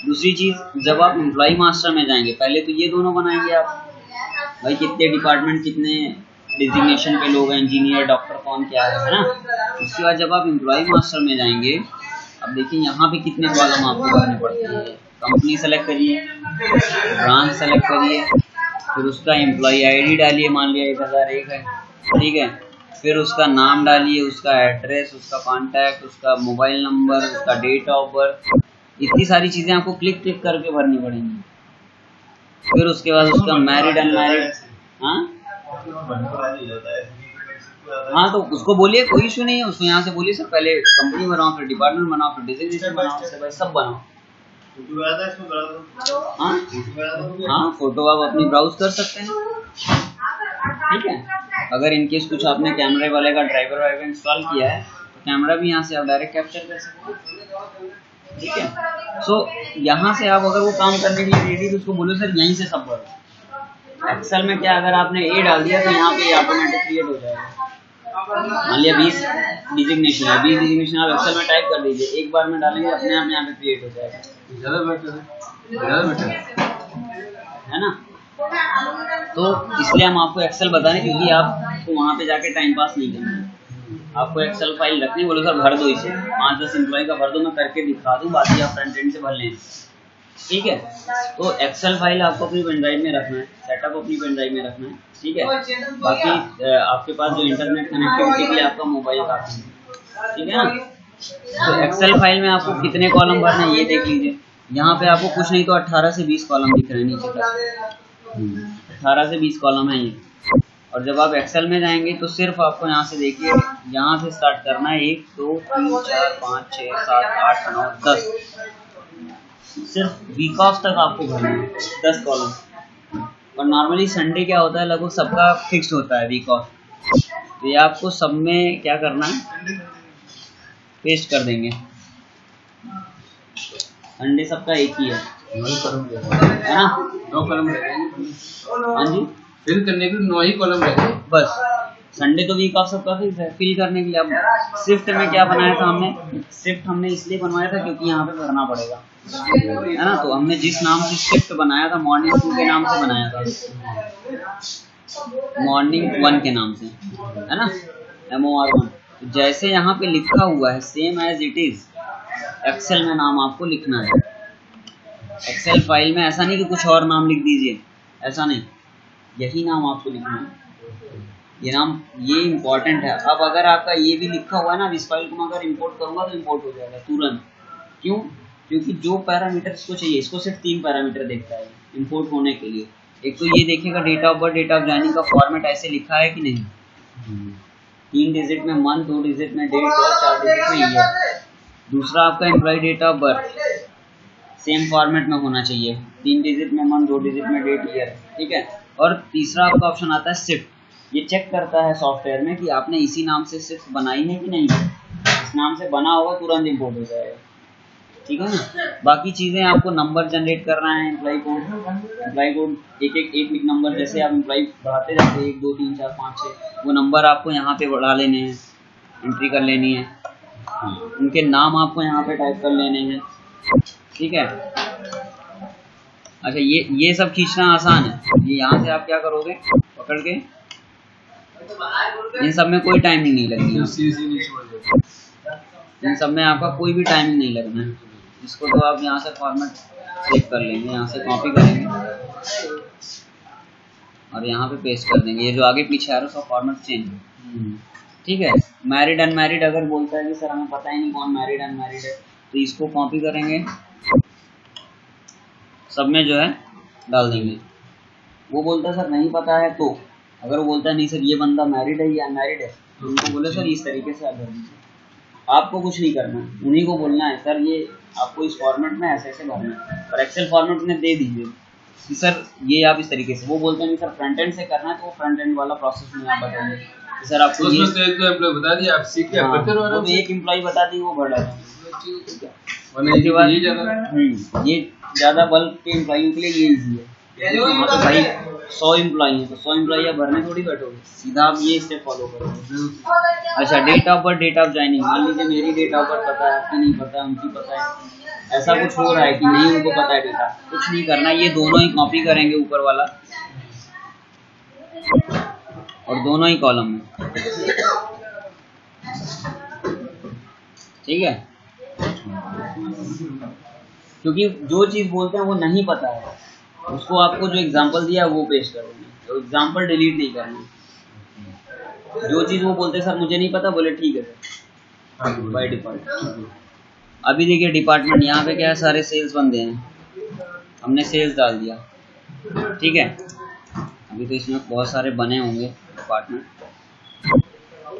दूसरी चीज़, जब आप एम्प्लॉय मास्टर में जाएंगे पहले तो ये दोनों बनाएंगे आप, भाई कितने डिपार्टमेंट, कितने डिजिग्नेशन पे लोग हैं, इंजीनियर, डॉक्टर, कौन क्या है ना। उसके बाद जब आप एम्प्लॉय मास्टर में जाएंगे, अब देखिए यहाँ पे कितने कॉलम आपको भरने पड़ते हैं। कंपनी सेलेक्ट करिए, ब्रांच सेलेक्ट करिए, फिर उसका एम्प्लॉय ID डालिए, मान लिया 1001 है, ठीक है। फिर उसका नाम डालिए, उसका एड्रेस, उसका कॉन्टैक्ट, उसका मोबाइल नंबर, उसका डेट ऑफ बर्थ, इतनी सारी चीज़ें आपको क्लिक क्लिक करके भरनी पड़ेंगी। फिर उसके बाद उसका मैरिड अनमैरिड, हाँ तो उसको बोलिए, कोई इशू नहीं है। उसको यहाँ से बोलिए सर पहले कंपनी बनाओ, फिर डिपार्टमेंट बनाओ, फिर डेजिग्नेशन बनाओ, सब बनाओ। हाँ, फोटो आप अपनी ब्राउज कर सकते हैं। ठीक है। अगर इनकेस कुछ आपने कैमरे वाले का ड्राइवर वाइवर इंस्टॉल किया है तो कैमरा भी यहाँ से आप डायरेक्ट कैप्चर कर सकते हैं, ठीक है। सो यहाँ से आप अगर वो काम करने के लिए रेडी तो उसको बोलो सर यहीं से सब भरो। एक्सेल में क्या, अगर आपने ए डाल दिया तो यहाँ पे ऑटोमेटिक क्रिएट हो जाएगा। मान लिया 20 डिजिग्नेशन है, 20 डिजिग्नेशन आप एक्सेल में टाइप कर दीजिए, एक बार में डालेंगे अपने आप यहाँ पे क्रिएट हो जाएगा। ज़्यादा बेटर है ना। तो इसलिए हम आपको एक्सेल बता रहे हैं क्योंकि आपको वहाँ पे जाके टाइम पास नहीं करना है, आपको एक्सेल फाइल रखनी, बोलो सर भर दो इसे, 5-10 एम्प्लॉय का भर दो, मैं करके दिखा दूँ, बाकी आप फ्रंट एंड से भर लें, ठीक है। तो एक्सेल फाइल आपको अपनी पेन ड्राइव में रखना है, सेटअप अपनी पेन ड्राइव में रखना है, ठीक है। बाकी आपके पास जो इंटरनेट कनेक्टिविटी के लिए आपका मोबाइल काफी है, ठीक है ना। तो एक्सेल फाइल में आपको कितने कॉलम भरना है ये देख लीजिए। यहाँ पे आपको कुछ नहीं तो 18 से 20 कॉलम दिख रहे हैं नीचे तक, 18 से 20 कॉलम है ये। और जब आप एक्सेल में जाएंगे तो सिर्फ आपको यहाँ से देखिए, यहाँ से स्टार्ट करना है 1 2 3 4 5 6 7 8 9 10, सिर्फ वीक ऑफ तक आपको भरना है 10 कॉलम। और नॉर्मली संडे क्या होता है, लगभग सबका फिक्स्ड होता है वीक ऑफ, तो ये आपको सब में क्या करना है, पेस्ट कर देंगे। संडे सबका एक ही है ना, 9 कॉलम रहेंगे। हाँ जी, फिल करने के लिए 9 ही कॉलम रहेंगे बस। संडे तो वीक ऑफ सबका फिक्स है। फिल करने के लिए अब शिफ्ट में क्या बनाया था हमने, शिफ्ट हमने इसलिए बनवाया था क्योंकि यहाँ पे भरना पड़ेगा, है ना। तो हमने जिस नाम से शिफ्ट बनाया था, मॉर्निंग 2 के नाम से बनाया था, मॉर्निंग 1 के नाम से, है ना, MOR1। तो जैसे यहाँ पे लिखा हुआ है same as it is Excel में नाम आपको लिखना है। एक्सेल फाइल में ऐसा नहीं कि कुछ और नाम लिख दीजिए, ऐसा नहीं, यही नाम आपको लिखना है। ये नाम, ये इम्पोर्टेंट है। अब अगर आपका ये भी लिखा हुआ है ना, इस फाइल को मैं अगर इंपोर्ट करूंगा तो इंपोर्ट हो जाएगा तुरंत। क्यों? क्योंकि जो पैरामीटर इसको चाहिए, इसको सिर्फ 3 पैरामीटर देखता है इंपोर्ट होने के लिए। एक तो ये देखेगा date of birth, date of joining का फॉर्मेट ऐसे लिखा है कि नहीं, 3 डिजिट में मंथ, 2 डिजिट में डेट और 4 डिजिट में ईयर। दूसरा आपका employ date of birth same format में होना चाहिए, 3 डिजिट में मंथ, 2 डिजिट में डेट, ईयर, ठीक है। और तीसरा आपका ऑप्शन आता है शिफ्ट। ये चेक करता है सॉफ्टवेयर में कि आपने इसी नाम से शिफ्ट बनाई है कि नहीं। इस नाम से बना होगा तुरंत इंपोर्ट हो जाएगा, ठीक है ना। बाकी चीज़ें आपको नंबर जनरेट करना है, एम्प्लॉय कोड एक नंबर, जैसे आप एम्प्लॉय बढ़ाते जाते 1 2 3 4 5 6, वो नंबर आपको यहाँ पे बढ़ा लेने हैं, एंट्री कर लेनी है, उनके नाम आपको यहाँ पे टाइप कर लेने हैं, ठीक है। अच्छा, ये सब खींचना आसान है। ये यहाँ से आप क्या करोगे, पकड़ के, इन सब में कोई टाइमिंग नहीं लगनी है, इन सब में आपका कोई भी टाइमिंग नहीं लगना है। इसको तो आप यहाँ से फॉर्मेट सेव कर लेंगे, यहाँ से कॉपी करेंगे और यहाँ पे पेस्ट कर देंगे। ये जो आगे पीछे आ रहा है उसका फॉर्मेट चेंज, ठीक है। मैरिड अनमैरिड अगर बोलता है कि सर हमें पता ही नहीं कौन मैरिड अनमैरिड है, तो इसको कॉपी करेंगे, सब में जो है डाल देंगे। वो बोलता है सर नहीं पता है, तो अगर वो बोलता है नहीं सर ये बंदा मैरिड है या अनमैरिड है, तो उनको बोले सर इस तरीके से आप भर दीजिए। आपको कुछ नहीं करना है, उन्हीं को बोलना है सर ये आपको इस फॉर्मेट में ऐसे ऐसे भरना है, और एक्सेल फॉर्मेट में दे दीजिए कि सर ये आप इस तरीके से। वो बोलते हैं कि सर फ्रंट एंड से करना है, तो वो फ्रंट एंड वाला प्रोसेस में आप बताएंगे कि सर आपको ये एम्प्लॉय बता दिया, आप सीख के करते रहो। तो एक एम्प्लॉय बता दी, वो भर डालेंगे। ये ज़्यादा बल्क के एम्प्लॉइयों के लिए ये ईजी है। हाँ तो भाई 100 एम्प्लॉई है तो 100 एम्प्लॉई आप भरने थोड़ी बैठोगे, सीधा आप ये स्टेप फॉलो करोगे। अच्छा, date of birth, date of joining, मान लीजिए मेरी डेट ऑफ बर्थ पता है, आपकी नहीं पता है, उनकी पता है, ऐसा कुछ हो रहा है कि नहीं उनको पता है डेटा, कुछ नहीं करना, ये दोनों ही कॉपी करेंगे ऊपर वाला और दोनों ही कॉलम में, ठीक है। क्योंकि जो चीज़ बोलते हैं वो नहीं पता है, उसको आपको जो एग्जांपल दिया है वो पेश करोगे, तो एग्जांपल डिलीट नहीं करना। जो चीज़ वो बोलते हैं सर मुझे नहीं पता, बोले ठीक है सर बाय डिफॉल्ट। अभी देखिए डिपार्टमेंट, यहाँ पे क्या है, सारे सेल्स बंदे हैं, हमने सेल्स डाल दिया, ठीक है। अभी तो इसमें बहुत सारे बने होंगे डिपार्टमेंट,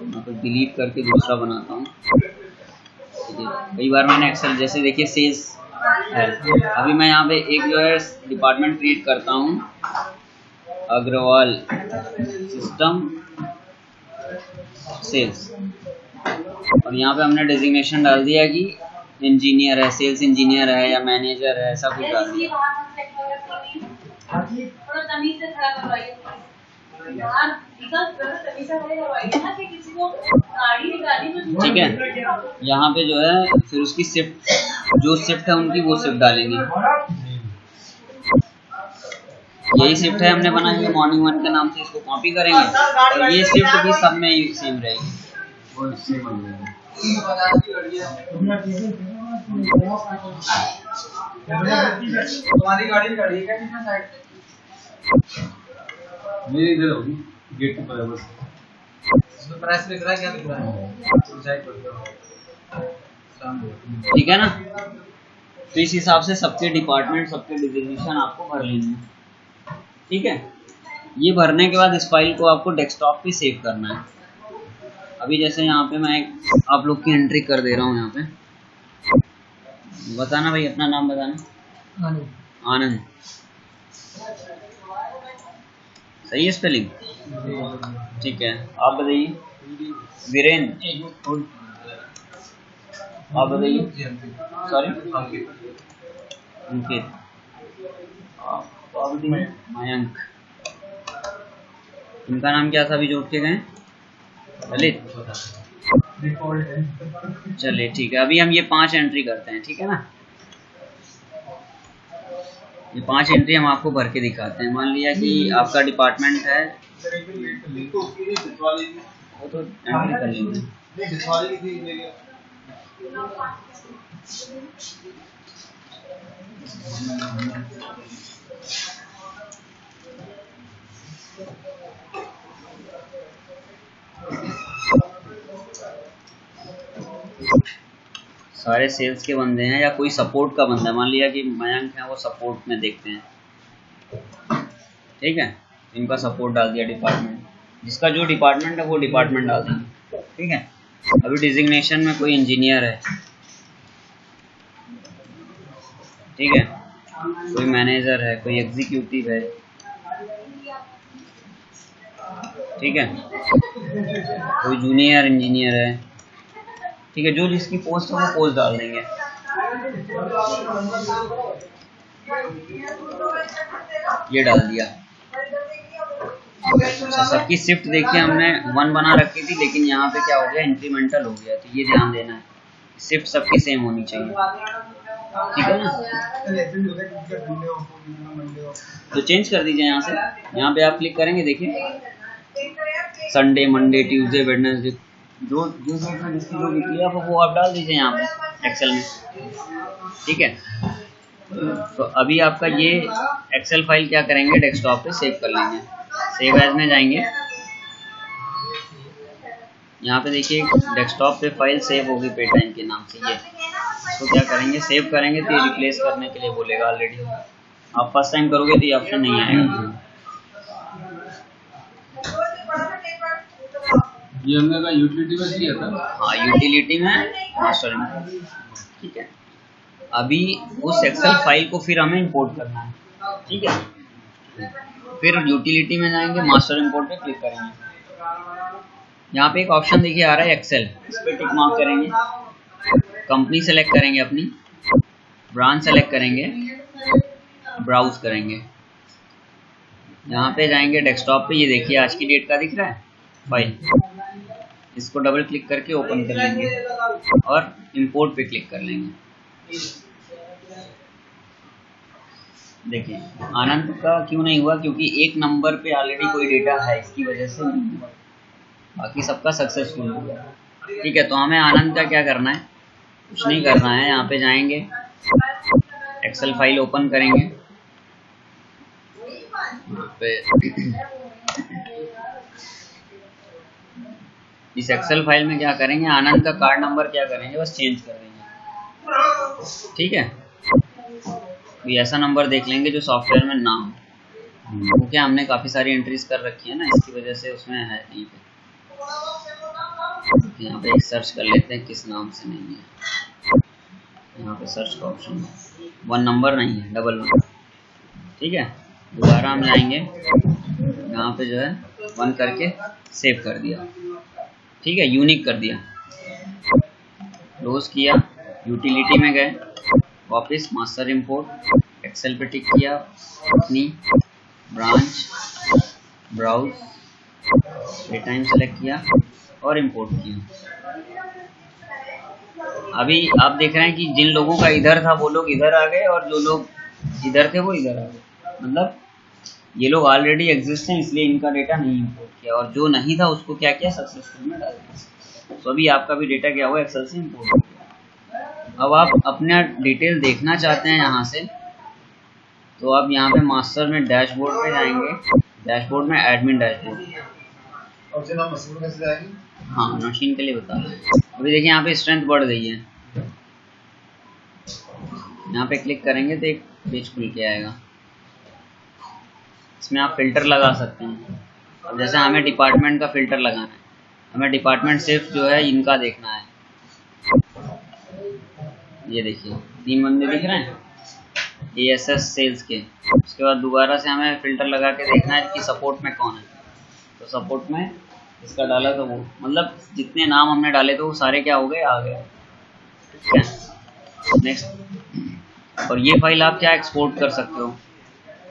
मैं तो डिलीट करके दूसरा बनाता हूँ। कई बार मैंने एक्सेल, जैसे देखिए सेल्स है, अभी मैं यहाँ पे एक जो है डिपार्टमेंट क्रिएट करता हूँ, अग्रवाल सिस्टम सेल्स, और यहाँ पे हमने डेजिग्नेशन डाल दिया कि इंजीनियर है, सेल्स इंजीनियर है या मैनेजर है, ऐसा कुछ डाल दिया। ठीक है, यहाँ पे जो है फिर उसकी शिफ्ट, जो शिफ्ट है उनकी वो शिफ्ट डालेंगे। यही शिफ्ट है हमने बनाई है मॉर्निंग 1 के नाम से, इसको कॉपी करेंगे और ये शिफ्ट भी सब में सेम रहेगी। तुम्हारी गाड़ी खड़ी है क्या कितना साइड मेरी इधर होगी गेट के बराबर। इसमें प्राइस लिख रहा है, क्या लिख रहा है? साइड पर। ठीक है ना, तो इस हिसाब से सबके डिपार्टमेंट, सबके डिजिग्नेशन आपको भर लेनी है। ठीक है, ये भरने के बाद इस फाइल को आपको डेस्कटॉप पे सेव करना है। अभी जैसे यहाँ पे मैं एक आप लोग की एंट्री कर दे रहा हूँ। यहाँ पे बताना भाई, अपना नाम बताना। आनंद, सही है स्पेलिंग? ठीक है, आप बताइए। वीरेंद्र, आप बताइए। सॉरी, अंकित, मयंक, इनका नाम क्या था अभी जोड़ के गए? ललित। चलिए ठीक है, अभी हम ये 5 एंट्री करते हैं। ठीक है ना, ये 5 एंट्री हम आपको भर के दिखाते हैं। मान लिया कि आपका डिपार्टमेंट है, वो तो एंट्री कर लेंगे। सारे सेल्स के बंदे हैं या कोई सपोर्ट का बंदा है, मान लिया कि मयंक है, वो सपोर्ट में देखते हैं। ठीक है, इनका सपोर्ट डाल दिया डिपार्टमेंट, जिसका जो डिपार्टमेंट है वो डिपार्टमेंट डाल देंगे। ठीक है, अभी डिजिग्नेशन में कोई इंजीनियर है, ठीक है, कोई मैनेजर है, कोई एग्जीक्यूटिव है, ठीक है, कोई जूनियर इंजीनियर है। ठीक है, जो जिसकी पोस्ट है वो पोस्ट डाल देंगे। ये डाल दिया। अच्छा, सबकी शिफ्ट देखिए हमने 1 बना रखी थी, लेकिन यहाँ पे क्या हो गया, इंक्रीमेंटल हो गया, तो ये ध्यान देना है, शिफ्ट सबकी सेम होनी चाहिए। ठीक है ना, तो चेंज कर दीजिए यहाँ से। यहाँ पे आप क्लिक करेंगे, देखिए संडे, मंडे, ट्यूसडे, वेडनेसडे, जो जिसकी जो वीकली है वो आप डाल दीजिए यहाँ पे एक्सेल में। ठीक है, तो अभी आपका ये एक्सेल फाइल क्या करेंगे, डेस्कटॉप पे सेव कर लेंगे। सेव एज में जाएंगे, यहाँ पे देखिए डेस्कटॉप पे फाइल सेव होगी पे टाइम के नाम से। ये तो क्या करेंगे, सेव करेंगे तो ये रिप्लेस करने के लिए बोलेगा। ऑलरेडी आप फर्स्ट टाइम करोगे तो ये ऑप्शन नहीं आएगा। ये हमने कहा यूटिलिटी में किया था। हाँ, यूटिलिटी में, मास्टर में। ठीक है, अभी उस एक्सेल फाइल को फिर हमें इंपोर्ट करना है। ठीक है, फिर यूटिलिटी में जाएंगे, मास्टर इंपोर्ट पे क्लिक करेंगे। यहाँ पे एक ऑप्शन देखिए आ रहा है एक्सेल, इस पे टिक मार्क करेंगे, कंपनी सेलेक्ट करेंगे, अपनी ब्रांच सेलेक्ट करेंगे, ब्राउज करेंगे, यहाँ पे जाएंगे डेस्कटॉप पे। ये देखिए आज की डेट का दिख रहा है फाइल, इसको डबल क्लिक करके ओपन कर लेंगे और इंपोर्ट पे क्लिक कर लेंगे। देखिए आनंद का क्यों नहीं हुआ, क्योंकि एक नंबर पे ऑलरेडी कोई डेटा है, इसकी वजह से नहीं हुआ, बाकी सबका सक्सेसफुल हो गया। ठीक है, तो हमें आनंद का क्या करना है, कुछ नहीं करना है। यहाँ पे जाएंगे, एक्सेल फाइल ओपन करेंगे, यहाँ पे इस एक्सेल फाइल में क्या करेंगे, आनंद का कार्ड नंबर क्या करेंगे, बस चेंज कर देंगे। ठीक है, तो ऐसा नंबर देख लेंगे जो सॉफ्टवेयर में ना हो, क्योंकि हमने काफ़ी सारी एंट्रीज कर रखी है ना, इसकी वजह से उसमें है नहीं पे। यहाँ पे सर्च कर लेते हैं किस नाम से नहीं है, यहाँ पे सर्च का ऑप्शन है, 1 नंबर नहीं है, 1 1। ठीक है, दोबारा हम जाएंगे यहाँ पे जो है 1 करके सेव कर दिया, ठीक है, यूनिक कर दिया। क्लोज किया, यूटिलिटी में गए, वापस मास्टर इंपोर्ट, एक्सेल पे टिक किया, अपनी ब्रांच, ब्राउज, डेटाइम सेलेक्ट किया और इंपोर्ट किया। अभी आप देख रहे हैं कि जिन लोगों का इधर था वो लोग इधर आ गए और जो लोग इधर थे वो इधर आ गए। मतलब ये लोग ऑलरेडी एग्जिस्ट हैं, इसलिए इनका डेटा नहीं इंपोर्ट किया, और जो नहीं था उसको क्या किया, सक्सेसफुल में डाल दिया। तो अभी आपका भी डेटा क्या हुआ, एक्सेल से इंपोर्ट हो गया। अब आप अपना डिटेल देखना चाहते हैं यहाँ से, तो आप यहाँ पे मास्टर में डैशबोर्ड पे जाएंगे, डैशबोर्ड में एडमिन डैशबोर्ड, और जनाब मशीन कैसे जाएगी? हाँ मशीन के लिए बता रहे हैं। अभी देखिए यहाँ पे स्ट्रेंथ बढ़ गई है, यहाँ पे क्लिक करेंगे तो एक पेज खुल के आएगा, इसमें आप फिल्टर लगा सकते हैं। अब जैसे हमें डिपार्टमेंट का फिल्टर लगाना है, हमें डिपार्टमेंट सिर्फ जो है इनका देखना है। ये देखिए 3 बंदे दिख रहे हैं ASS सेल्स के। उसके बाद दोबारा से हमें फिल्टर लगा के देखना है कि सपोर्ट में कौन है, तो सपोर्ट में इसका डाला तो वो, मतलब जितने नाम हमने डाले थे वो सारे क्या हो गए, आ गए। ठीक है, नेक्स्ट। और ये फाइल आप क्या एक्सपोर्ट कर सकते हो,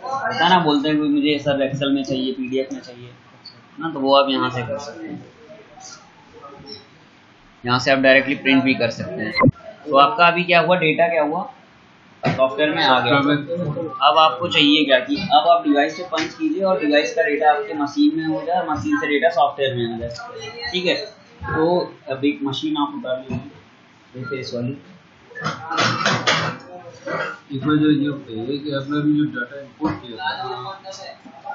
पता ना, बोलते हैं कोई मुझे सर एक्सेल में चाहिए, PDF में चाहिए ना, तो वो आप यहाँ से कर सकते हैं। यहाँ से आप डायरेक्टली प्रिंट भी कर सकते हैं। तो आपका अभी क्या हुआ, डेटा क्या हुआ, सॉफ्टवेयर में आ गया। अब आपको चाहिए क्या कि अब आप डिवाइस से पंच कीजिए और डिवाइस का डेटा आपके मशीन में हो जाए, मशीन से डेटा सॉफ्टवेयर में आ जाए। ठीक है, तो अब एक मशीन आप उतार लीजिए, इस वाली इसमें जो ये है कि आपने अभी जो डाटा इंपोर्ट किया था,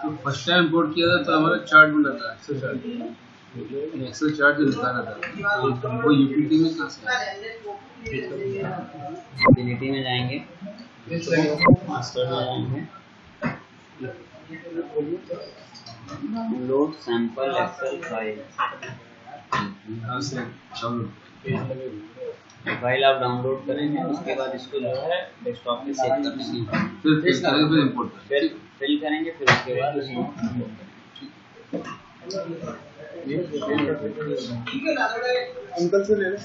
तो फर्स्ट टाइम इंपोर्ट किया था तो हमारा चार्ट मिला था, एक्सेल चार्ट जो निकाला था वो यूटिलिटी में कैसे है? यूटिलिटी में जाएंगे, मास्टर में जाएंगे, download sample Excel file, file आप डाउनलोड करेंगे। उसके बाद इसको जो है डेस्कटॉप पे सेव कर देंगे, फिर फिल करेंगे, फिर उसके बाद इसको अंकल से ले लो।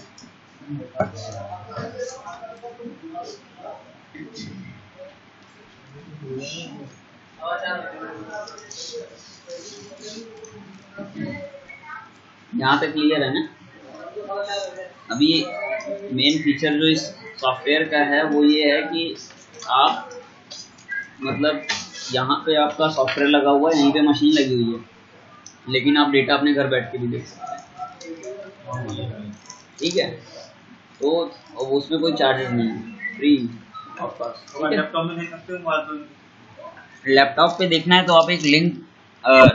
यहाँ तक क्लियर है ना। अभी मेन फीचर जो इस सॉफ्टवेयर का है वो ये है कि आप मतलब यहाँ पे आपका सॉफ्टवेयर लगा हुआ है, यहीं पे मशीन लगी हुई है, लेकिन आप डेटा अपने घर बैठ के भी देख सकते हैं। ठीक है, तो उसमें कोई चार्जेस नहीं है, फ्री ऑफ कॉस्ट। लैपटॉप में देख सकते हो, मोबाइल पे लैपटॉप पे देखना है तो आप एक लिंक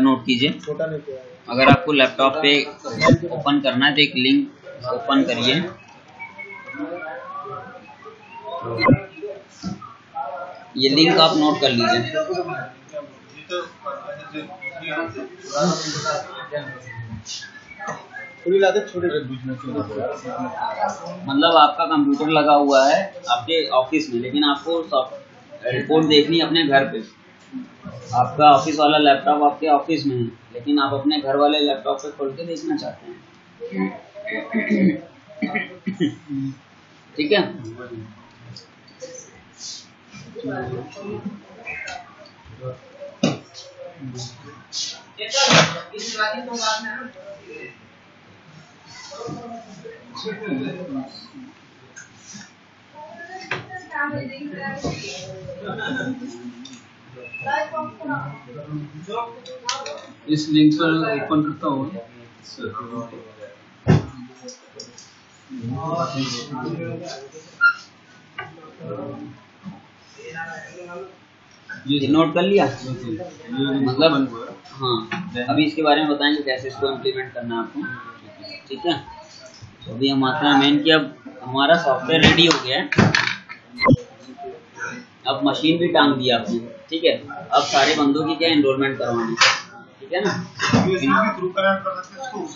नोट कीजिए। छोटा नहीं किया है। अगर आपको लैपटॉप पे ओपन करना है तो एक लिंक ओपन करिए, ये लिंक आप नोट कर लीजिए। मतलब आपका कंप्यूटर लगा हुआ है आपके ऑफिस में, लेकिन आपको रिपोर्ट देखनी है अपने घर पे। आपका ऑफिस वाला लैपटॉप आपके ऑफिस में है, लेकिन आप अपने घर वाले लैपटॉप पे खोल के देखना चाहते हैं। ठीक है, इस लिंक पर ओपन करता हूँ। ये नोट कर लिया। मतलब हाँ, अभी इसके बारे में बताएंगे कैसे इसको इम्प्लीमेंट करना है आपको। ठीक है, तो अभी हम आते हैं मेन कि अब हमारा सॉफ्टवेयर रेडी हो गया है, अब मशीन भी टांग दिया आपने। ठीक है, अब सारे बंदों की क्या एनरोलमेंट करवानी है। ठीक है ना,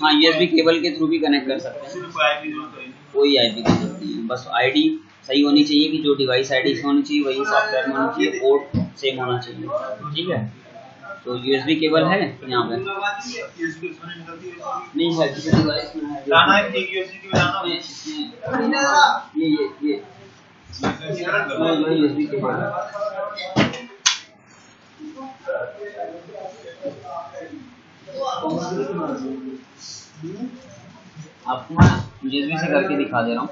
हाँ USB केबल के थ्रू भी कनेक्ट कर सकते हैं, कोई IP की जरूरत नहीं है, बस ID सही होनी चाहिए कि जो डिवाइस ID से होनी चाहिए वही सॉफ्टवेयर में होनी चाहिए, पोर्ट सेम होना चाहिए। ठीक है, तो यूएसबी केबल है यहाँ पे नहीं है, किसी डिवाइस में है ये यूएसबी केबल है। आपको मैं यूएसबी से करके दिखा दे रहा हूँ।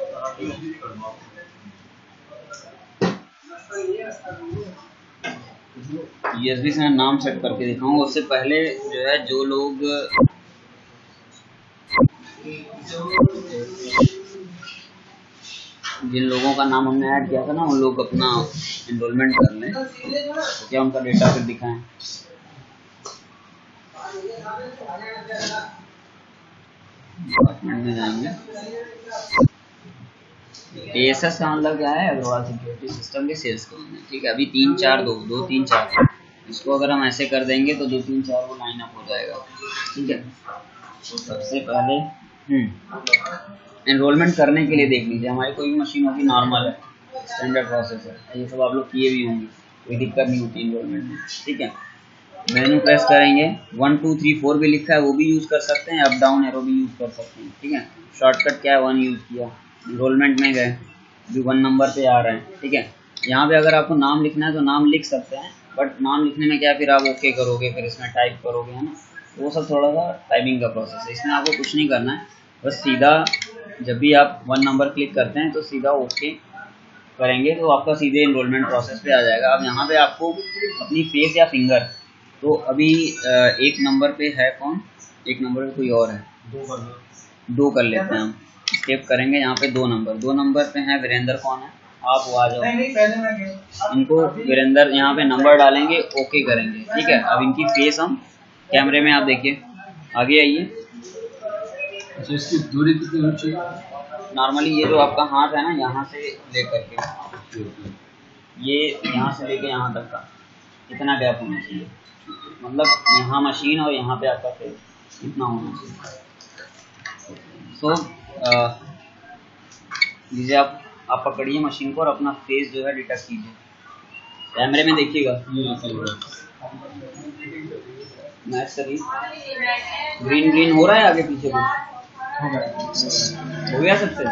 यूएसबी से मैं नाम सेट करके दिखाऊंगा। उससे पहले जो है जो लोग जिन लोगों का नाम हमने ऐड किया था ना, उन लोग अपना एनरोलमेंट कर लें। तो क्या उनका डेटा फिर दिखाएं। डिपार्टमेंट में जाएंगे। ASS का मतलब क्या है? अग्रवाल सिक्योरिटी सिस्टम के सेल्स के बंदे। ठीक है, अभी 3 4 2 2 3 4 इसको अगर हम ऐसे कर देंगे तो 2 3 4 वो लाइन अप हो जाएगा। ठीक है, तो सबसे पहले एनरोलमेंट करने के लिए देख लीजिए। हमारी कोई भी मशीन होगी नॉर्मल है, स्टैंडर्ड प्रोसेस है, ये सब आप लोग किए भी होंगे, कोई दिक्कत नहीं होती एनरोलमेंट में। ठीक है, मेनू प्रेस करेंगे, 1 2 3 4 भी लिखा है वो भी यूज़ कर सकते हैं, अप डाउन एरो भी यूज़ कर सकते हैं। ठीक है, शॉर्टकट क्या है, 1 यूज़ किया, एनरोलमेंट में गए, अभी 1 नंबर पे आ रहे हैं। ठीक है, यहाँ पे अगर आपको नाम लिखना है तो नाम लिख सकते हैं, बट नाम लिखने में क्या, फिर आप ओके करोगे, फिर इसमें टाइप करोगे, है ना, वो सब थोड़ा सा टाइपिंग का प्रोसेस है। इसमें आपको कुछ नहीं करना है, बस सीधा जब भी आप 1 नंबर क्लिक करते हैं तो सीधा ओके करेंगे तो आपका सीधे एनरोलमेंट प्रोसेस पे आ जाएगा। अब यहाँ पे आपको अपनी फेस या फिंगर, तो अभी 1 नंबर पे है कौन, 1 नंबर पे कोई और है, 2 कर लेते हैं हम, स्टेप करेंगे यहाँ पे 2 नंबर पे है वीरेंद्र, कौन है आप, वो आ जाओ। इनको वीरेंद्र यहाँ पे नंबर डालेंगे, ओके करेंगे। ठीक है, अब इनकी फेस हम कैमरे में, आप देखिए, आगे आइए। अच्छा, इसकी दूरी कितनी होनी चाहिए? नॉर्मली ये जो आपका हाथ है ना, यहाँ से लेकर के ये यहाँ से लेके यहाँ तक का इतना गैप होना चाहिए, मतलब यहाँ मशीन और यहाँ पे आपका फेस इतना होना चाहिए। तो लीजिए आप पकड़िए मशीन को और अपना फेस जो है डिटेक्ट कीजिए, कैमरे में देखिएगा। मैच करिए, ग्रीन हो रहा है आगे पीछे कुछ हो गया सबसे।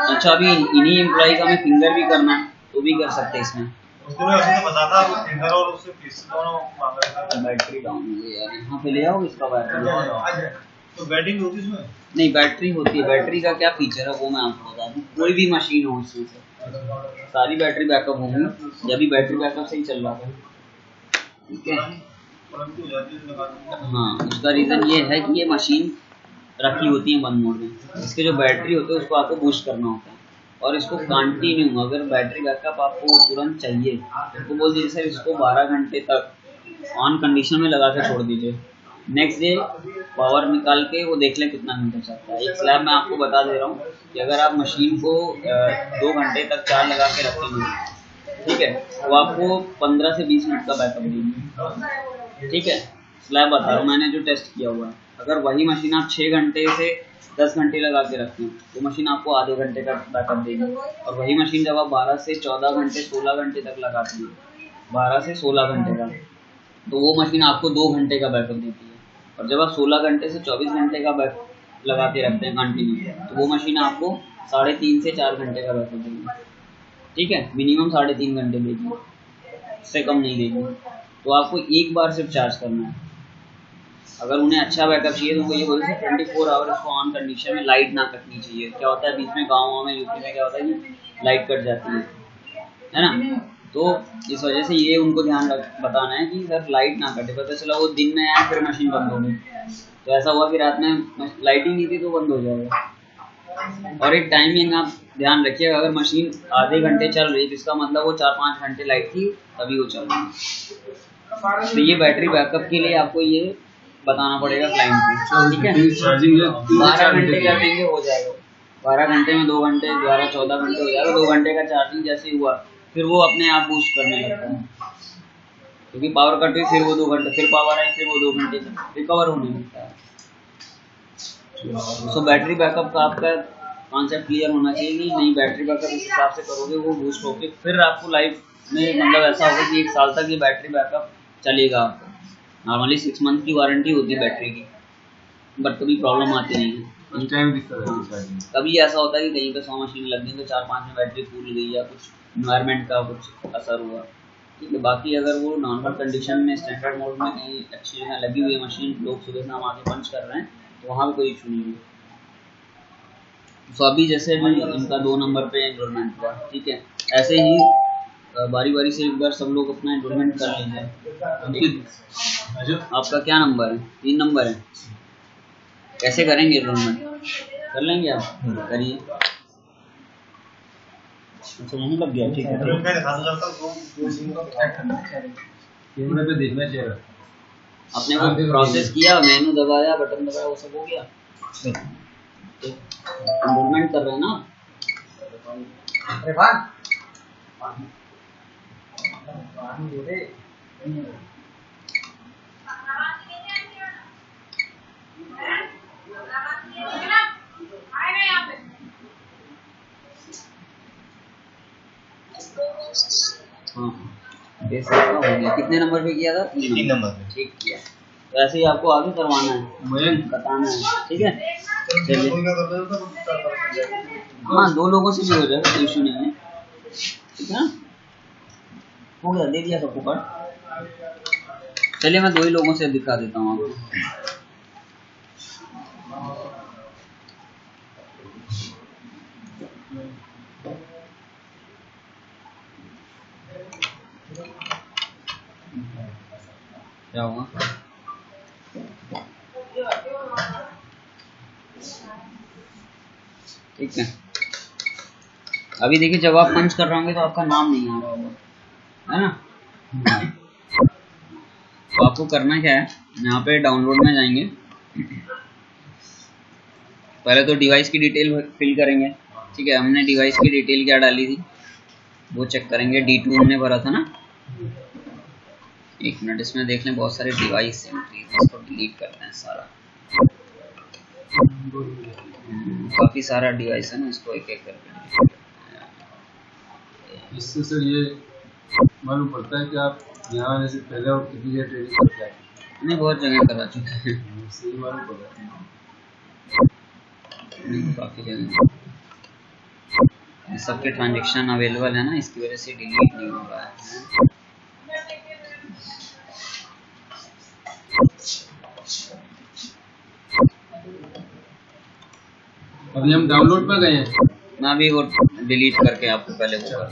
अच्छा, अभी इन्हीं एम्प्लॉय का हमें फिंगर भी करना है तो भी कर सकते हैं इसमें। बैटरी डाउन हो गई यार, यहाँ पे ले आओ इसका बैटरी। तो बैटरी होती है इसमें? नहीं, बैटरी होती है। बैटरी का क्या फीचर है वो मैं आपको बता दूँ। कोई भी मशीन हो उसमें से सारी बैटरी बैकअप होंगी, जब भी बैटरी बैकअप सही चल रहा है। ठीक है, हाँ, उसका रीज़न ये है कि ये मशीन रखी होती है बंद मोड में, इसके जो बैटरी होते हैं उसको आपको बूस्ट करना होता है, और इसको कंटिन्यू, अगर बैटरी बैकअप आपको तुरंत चाहिए तो बोल दीजिए सर इसको 12 घंटे तक ऑन कंडीशन में लगा के छोड़ दीजिए, नेक्स्ट डे पावर निकाल के वो देख लें कितना घंटे चलता है। एक स्लैब मैं आपको बता दे रहा हूँ कि अगर आप मशीन को 2 घंटे तक चार्ज लगा के रखेंगे, ठीक है, वो आपको 15 से 20 मिनट का बैकअप देंगे। ठीक है, स्लैब बता रहा हूँ, मैंने जो टेस्ट किया हुआ है। अगर वही मशीन आप 6 घंटे से 10 घंटे लगा के रखें तो मशीन आपको आधे घंटे का बैकअप देगी, और वही मशीन जब आप 12 से 14 घंटे 16 घंटे तक लगाती है, 12 से 16 घंटे का, तो वो मशीन आपको 2 घंटे का बैकअप देती है। और जब आप 16 घंटे से 24 घंटे का बैकअप लगाते रखते हैं कंटिन्यू, तो वो मशीन आपको 3.5 से 4 घंटे का बैकअप देगी। ठीक है, मिनिमम 3.5 घंटे देगी, उससे कम नहीं देगी। तो आपको एक बार सिर्फ चार्ज करना है। अगर उन्हें अच्छा बैकअप चाहिए तो वो ये बोलते हैं 24 आवर उसको ऑन कंडीशन में, लाइट ना कटनी चाहिए। क्या होता है बीच में गाँव में, यूपी में क्या होता है कि लाइट कट जाती है ना, तो इस वजह से ये उनको ध्यान बताना है कि सर लाइट ना कटे। पता चला वो दिन में आया फिर मशीन बंद हो गई, तो ऐसा हुआ कि रात में लाइट ही नहीं थी तो बंद हो जाएगा। और एक टाइमिंग आप ध्यान रखिएगा, अगर मशीन आधे घंटे चल रही है तो इसका मतलब वो 4-5 घंटे लाइट थी तभी वो चल रही है। तो ये बैटरी बैकअप के लिए आपको ये बताना पड़ेगा क्लाइंट को। ठीक है, 12 घंटे कर देंगे हो जाएगा, 12 घंटे में 2 घंटे, 12-14 घंटे हो जाएगा। 2 घंटे का चार्जिंग जैसे ही हुआ फिर वो अपने आप बूस्ट करने लगता है, क्योंकि पावर कट हुई फिर वो 2 घंटे, फिर पावर आई फिर वो 2 घंटे रिकवर होने लगता है। सो बैटरी बैकअप का आपका कॉन्सेप्ट क्लियर होना चाहिए कि नहीं, बैटरी बैकअप इस हिसाब से करोगे वो बूस्ट होके फिर आपको लाइव इसमें मतलब ऐसा होगा कि 1 साल तक ये बैटरी बैकअप चलेगा आपको। नॉर्मली 6 मंथ की वारंटी होती है बैटरी की, बट कभी प्रॉब्लम आती नहीं है। उस टाइम दिक्कत है। कभी ऐसा होता है कि कहीं पे 100 मशीन लग गई तो 4-5 में बैटरी फूल गई या कुछ इन्वायरमेंट का कुछ असर हुआ, ठीक है। बाकी अगर वो नॉर्मल कंडीशन में स्टैंडर्ड मोड में कहीं अच्छी जगह लगी हुई है मशीन, लोग सुबह शाम आके पंच कर रहे हैं, तो वहाँ पे कोई इशू नहीं है। तो अभी जैसे भी इनका 2 नंबर पे एनरोलमेंट हुआ, ठीक है, ऐसे ही बारी बारी से एक बार सब लोग अपना एनरोलमेंट कर लेंगे। आपका क्या नंबर है? 3 नंबर है। कैसे करेंगे एनरोलमेंट? कर लेंगे आप? करिए। अच्छा नहीं लग गया, ठीक है। कैमरे पे देखना चाहिए। आपने वो प्रोसेस किया, मेनू दबाया, बटन दबाया, वो सब हो गया। एनरोलमेंट कर रहे हैं ना? अरे भाग पानी दे दे। हाँ बेस हो गया। कितने नंबर पे किया था? 3 नंबर पे। ठीक किया। तो ऐसे ही आपको आगे करवाना है, बताना है, ठीक है। चलिए, हाँ 2 लोगों से भी हो जाएगा, कोई इशू नहीं है, ठीक है। हो गया, दे दिया सबको कार्ड। चलिए मैं 2 ही लोगों से दिखा देता हूँ आपको। क्या हुआ? ठीक है। अभी देखिए जब आप पंच कर रहे होंगे तो आपका नाम नहीं आ रहा होगा, है ना। तो आपको करना क्या है, यहाँ पे डाउनलोड में जाएंगे, पहले तो डिवाइस की डिटेल फिल करेंगे, ठीक है। हमने डिवाइस की डिटेल क्या डाली थी वो चेक करेंगे। D2 हमने भरा था ना। 1 मिनट, इसमें देख लें बहुत सारे डिवाइस हैं, इसको डिलीट करते हैं सारा। काफी सारा डिवाइस है ना, इसको एक एक करके। इससे सर ये मालूम पड़ता है कि आप यहाँ आने से पहले और कितनी देर ट्रेनिंग करते हैं? नहीं बहुत जगह करा चुके हैं, इससे मालूम पड़ता है। काफी जगह सबके ट्रांजेक्शन अवेलेबल है ना, इसकी वजह से डिलीट नहीं हो रहा है। अभी हम डाउनलोड पर गए हैं, मैं अभी वो डिलीट करके आपको पहले वो कर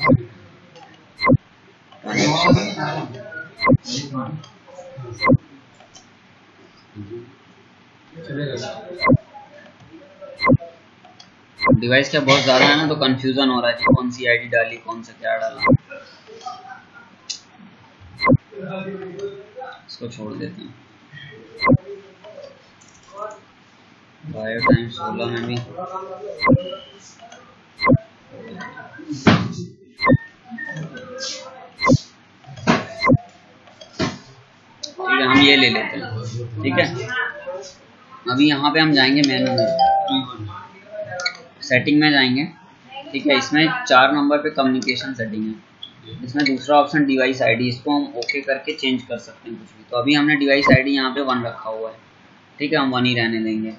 डिवाइस क्या बहुत ज़्यादा है ना, तो कंफ्यूजन हो रहा है कि कौन सी आईडी डाली, कौन सा क्या डाला। इसको छोड़ देते हैं। बायो टाइम 16 में भी ठीक है, हम ये ले लेते हैं, ठीक है। अभी यहाँ पे हम जाएंगे मेनू में, सेटिंग में जाएंगे, ठीक है। इसमें 4 नंबर पे कम्युनिकेशन सेटिंग है, इसमें दूसरा ऑप्शन डिवाइस आईडी, इसको हम ओके करके चेंज कर सकते हैं कुछ भी। तो अभी हमने डिवाइस आईडी यहाँ पे 1 रखा हुआ है, ठीक है, हम 1 ही रहने देंगे।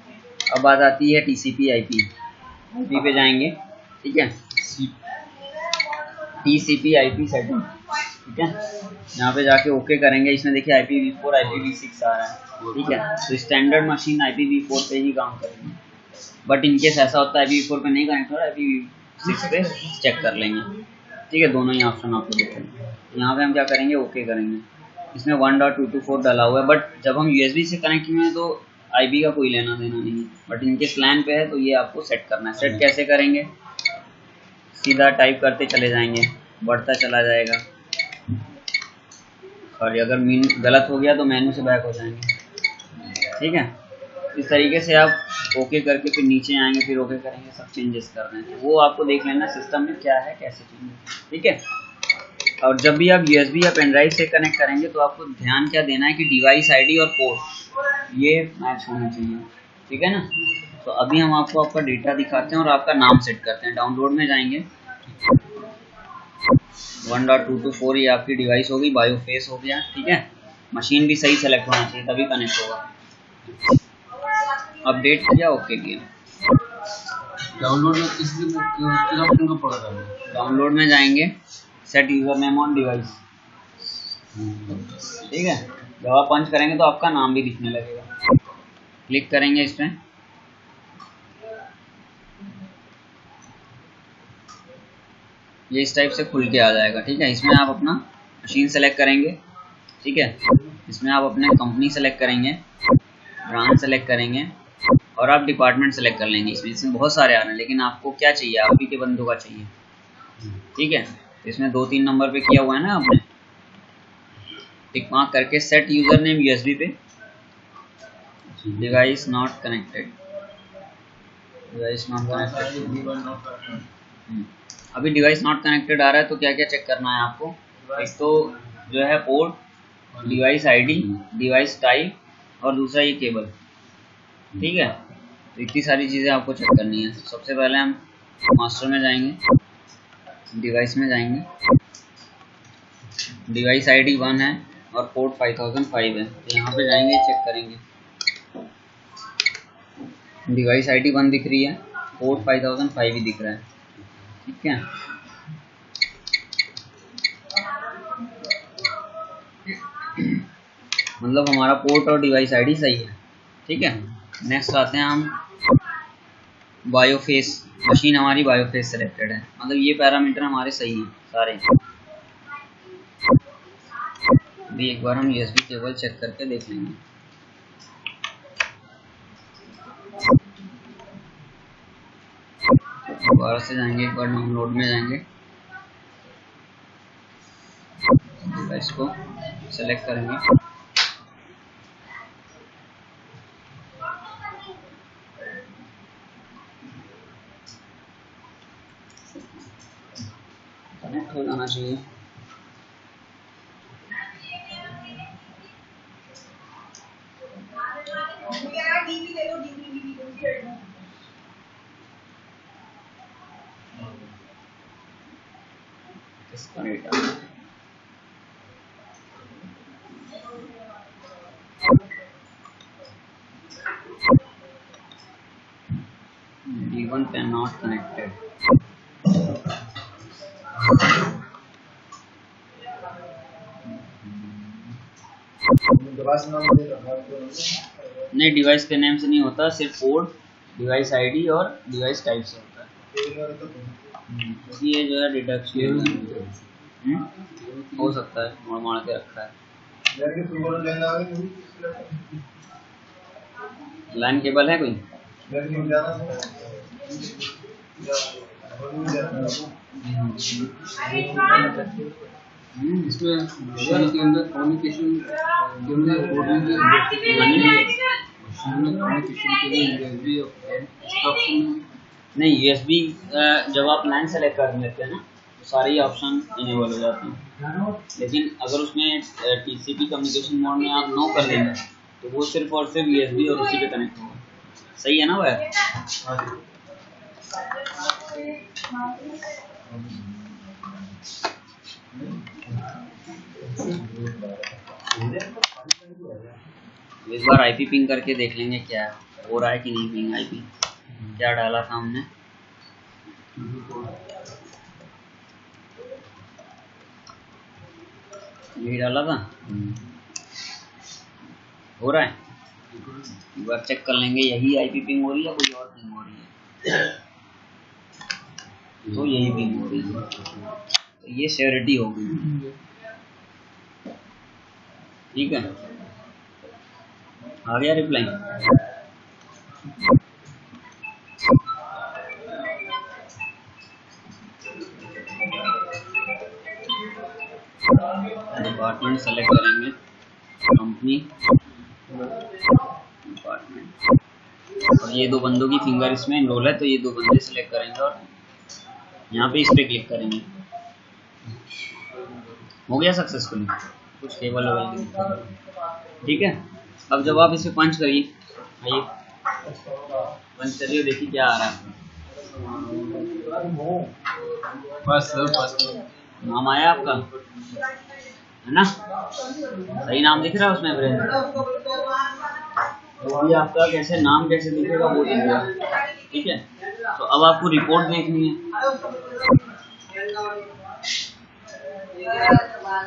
अब बात आती है TCP IP पे जाएंगे, ठीक है। TCP IP सेटिंग, ठीक है, यहाँ पे जाके ओके करेंगे। इसमें देखिए IPv4 IPv6 आ रहा है, ठीक है। तो स्टैंडर्ड मशीन IPv4 पे ही काम करेंगे, बट इनकेस ऐसा होता है IPv4 पे नहीं कनेक्ट हो रहा है, IPv6 पे चेक कर लेंगे, ठीक है। दोनों ही ऑप्शन आपको दिख रहे हैं। यहाँ पे हम क्या करेंगे, ओके करेंगे। इसमें 1.224 डाला हुआ है, बट जब हम USB से कनेक्ट किए हैं तो IP का कोई लेना देना नहीं है, बट इनकेस LAN पे है तो ये आपको सेट करना है। सेट कैसे करेंगे, सीधा टाइप करते चले जाएंगे, बढ़ता चला जाएगा, और अगर मीन गलत हो गया तो मेनू से बैक हो जाएंगे, ठीक है। इस तरीके से आप ओके करके फिर नीचे आएंगे, फिर ओके करेंगे, सब चेंजेस कर रहे हैं, वो आपको देख लेना सिस्टम में क्या है, कैसे चेंजेस, ठीक है। और जब भी आप USB या पेन ड्राइव से कनेक्ट करेंगे तो आपको ध्यान क्या देना है कि डिवाइस ID और पोर्ट ये मैच होना चाहिए, ठीक है ना। तो अभी हम आपको आपका डेटा दिखाते हैं और आपका नाम सेट करते हैं। डाउनलोड में जाएंगे, 1.224 ये आपकी डिवाइस होगी, बायोफेस हो गया, ठीक है। मशीन भी सही सेलेक्ट होना चाहिए तभी कनेक्ट होगा। अपडेट किया, ओके किया। डाउनलोड में किस ऑप्शन को पड़ा था? डाउनलोड में जाएंगे, set user name on device, ठीक है। जब आप पंच करेंगे तो आपका नाम भी दिखने लगेगा। क्लिक करेंगे इस पर, ये इस टाइप से खुल के आ जाएगा, ठीक है। इसमें आप अपना मशीन सेलेक्ट करेंगे, ठीक है। इसमें आप अपने कंपनी सेलेक्ट करेंगे, ब्रांच सेलेक्ट करेंगे और आप डिपार्टमेंट सेलेक्ट कर लेंगे। इसमें बहुत सारे आ रहे हैं, लेकिन आपको क्या चाहिए, आप ही के बंदों का चाहिए, ठीक है। इसमें 2-3 नंबर पे किया हुआ है ना आपने, टिक मार्क करके सेट यूजर नेम यूएसबी पे, device not connected, device not connected. अभी डिवाइस नॉट कनेक्टेड आ रहा है, तो क्या क्या चेक करना है आपको। एक तो जो है port, device ID, device type और दूसरा ये केबल, ठीक है। तो इतनी सारी चीज़ें आपको चेक करनी है। सबसे पहले हम मास्टर में जाएंगे, डिवाइस में जाएंगे, डिवाइस आईडी 1 है और पोर्ट 5005 है, तो यहाँ पे जाएंगे, चेक करेंगे। डिवाइस आईडी 1 दिख रही है, पोर्ट 5005 ही दिख रहा है, ठीक है। मतलब हमारा पोर्ट और डिवाइस आईडी सही है, ठीक है। नेक्स्ट आते हैं हम बायोफेस, मशीन हमारी बायोफेस सेलेक्टेड है, मतलब ये पैरामीटर हमारे सही हैं सारे। अभी एक बार हम यूएसबी केबल चेक करके देख लेंगे। दोबारा से जाएंगे, एक बार डाउनलोड में जाएंगे, डिवाइस को सेलेक्ट करेंगे, कनेक्ट हो जाना चाहिए। इसका डेटा D1 cannot connected। नहीं, डिवाइस के नेम से नहीं होता, सिर्फ पोर्ट, डिवाइस आईडी और डिवाइस टाइप से होता है। ये जो है डिडक्शन हो सकता है, मोड़ मार के रखा है। लाइन केबल है कोई? इसमें मशीन के अंदर कम्युनिकेशन के अंदर नहीं, यूएसबी जब आप लाइन सेलेक्ट कर लेते हैं ना, तो सारे ही ऑप्शन इनेबल हो जाते हैं। लेकिन अगर उसमें टीसीपी कम्युनिकेशन मोड में आप नो कर देंगे तो वो सिर्फ और सिर्फ यूएसबी और उसी पे कनेक्ट होगा। सही है ना भाई? इस बार आईपी पिंग करके देख लेंगे क्या हो रहा है कि नहीं पिंग। आईपी क्या डाला था हमने, यही डाला था, हो रहा है। एक बार चेक कर लेंगे यही आईपी पिंग हो रही है, कोई और पिंग हो रही है। तो यही पिंग हो रही है, तो ये श्योरिटी हो गई, ठीक है। आ गया रिप्लाई। डिपार्टमेंट सेलेक्ट करेंगे, कंपनी, डिपार्टमेंट, और ये दो बंदों की फिंगर इसमें इनरोल है, तो ये दो बंदे सेलेक्ट करेंगे और यहाँ पे इस पे क्लिक करेंगे। हो गया सक्सेसफुली, कुछ केबल लेवल, ठीक है। अब जब आप इसे पंच करिए, आइए पंच करिए, देखिए क्या आ रहा है। बस सर, बस नाम आया आपका, है ना? सही नाम दिख रहा है उसमें वीरेंद्र? तो अभी आपका कैसे नाम कैसे दिखेगा वो दिखेगा, ठीक है। तो अब आपको रिपोर्ट देखनी है।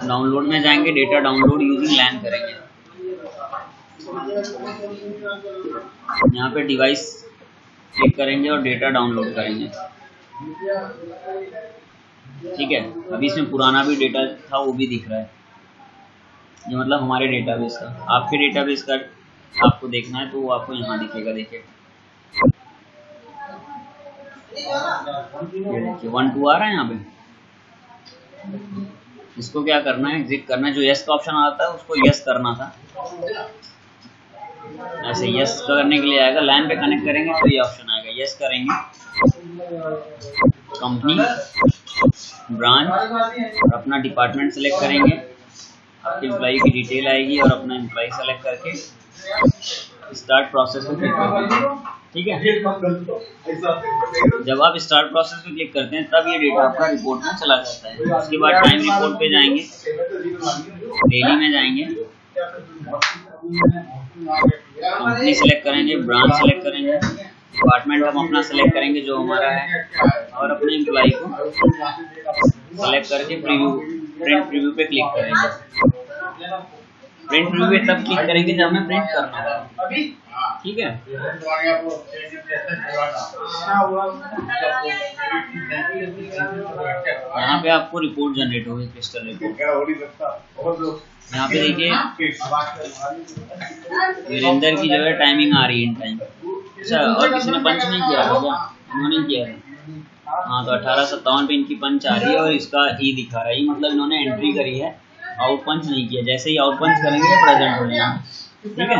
डाउनलोड में जाएंगे, डेटा डाउनलोड यूजिंग लैन करेंगे। यहाँ पे डिवाइस क्लिक करेंगे और डेटा डाउनलोड करेंगे, ठीक है। अभी इसमें पुराना भी डेटा था वो भी दिख रहा है, ये मतलब हमारे डेटाबेस का। आपके डेटाबेस का आपको देखना है तो वो आपको यहाँ दिखेगा, देखिए 1 2 आ रहा है यहाँ पे। इसको क्या करना है, एग्जिट करना है। जो यस का ऑप्शन आता है उसको यस करना था, ऐसे यस करने के लिए आएगा। लाइन पे कनेक्ट करेंगे तो ये ऑप्शन आएगा, यस करेंगे, कंपनी, ब्रांच और अपना डिपार्टमेंट सेलेक्ट करेंगे। आपके एम्प्लॉई की डिटेल आएगी और अपना एम्प्लॉई सेलेक्ट करके स्टार्ट प्रोसेस पे क्लिक कर देंगे, ठीक है। जब आप स्टार्ट प्रोसेस पे क्लिक करते हैं तब ये डेटा आपका रिपोर्ट में चला जाता है। उसके बाद टाइम रिपोर्ट पे जाएंगे, डेली में जाएंगे, कंपनी सेलेक्ट करेंगे, ब्रांच सेलेक्ट करेंगे, डिपार्टमेंट हम अपना सेलेक्ट करेंगे जो हमारा है, और अपने एम्प्लॉई को सेलेक्ट करके प्रिंट प्रीव्यू पे क्लिक करेंगे। प्रिंट प्रीव्यू पे तब क्लिक करेंगे जब हमें प्रिंट करना है, ठीक है। यहाँ पे आपको रिपोर्ट जनरेट होगी, क्रिस्टल रिपोर्ट। यहाँ पे देखिए वीरेंद्र की जो है टाइमिंग आ रही है, इन टाइम। अच्छा, और किसी ने पंच नहीं किया था क्या? इन्होंने किया है, हाँ। तो 1857 पे इनकी पंच आ रही है और इसका ई दिखा रहा है, मतलब इन्होंने एंट्री करी है, आउट पंच नहीं किया। जैसे ही आउट पंच करेंगे ये प्रेजेंट हो जाएगा, ठीक है।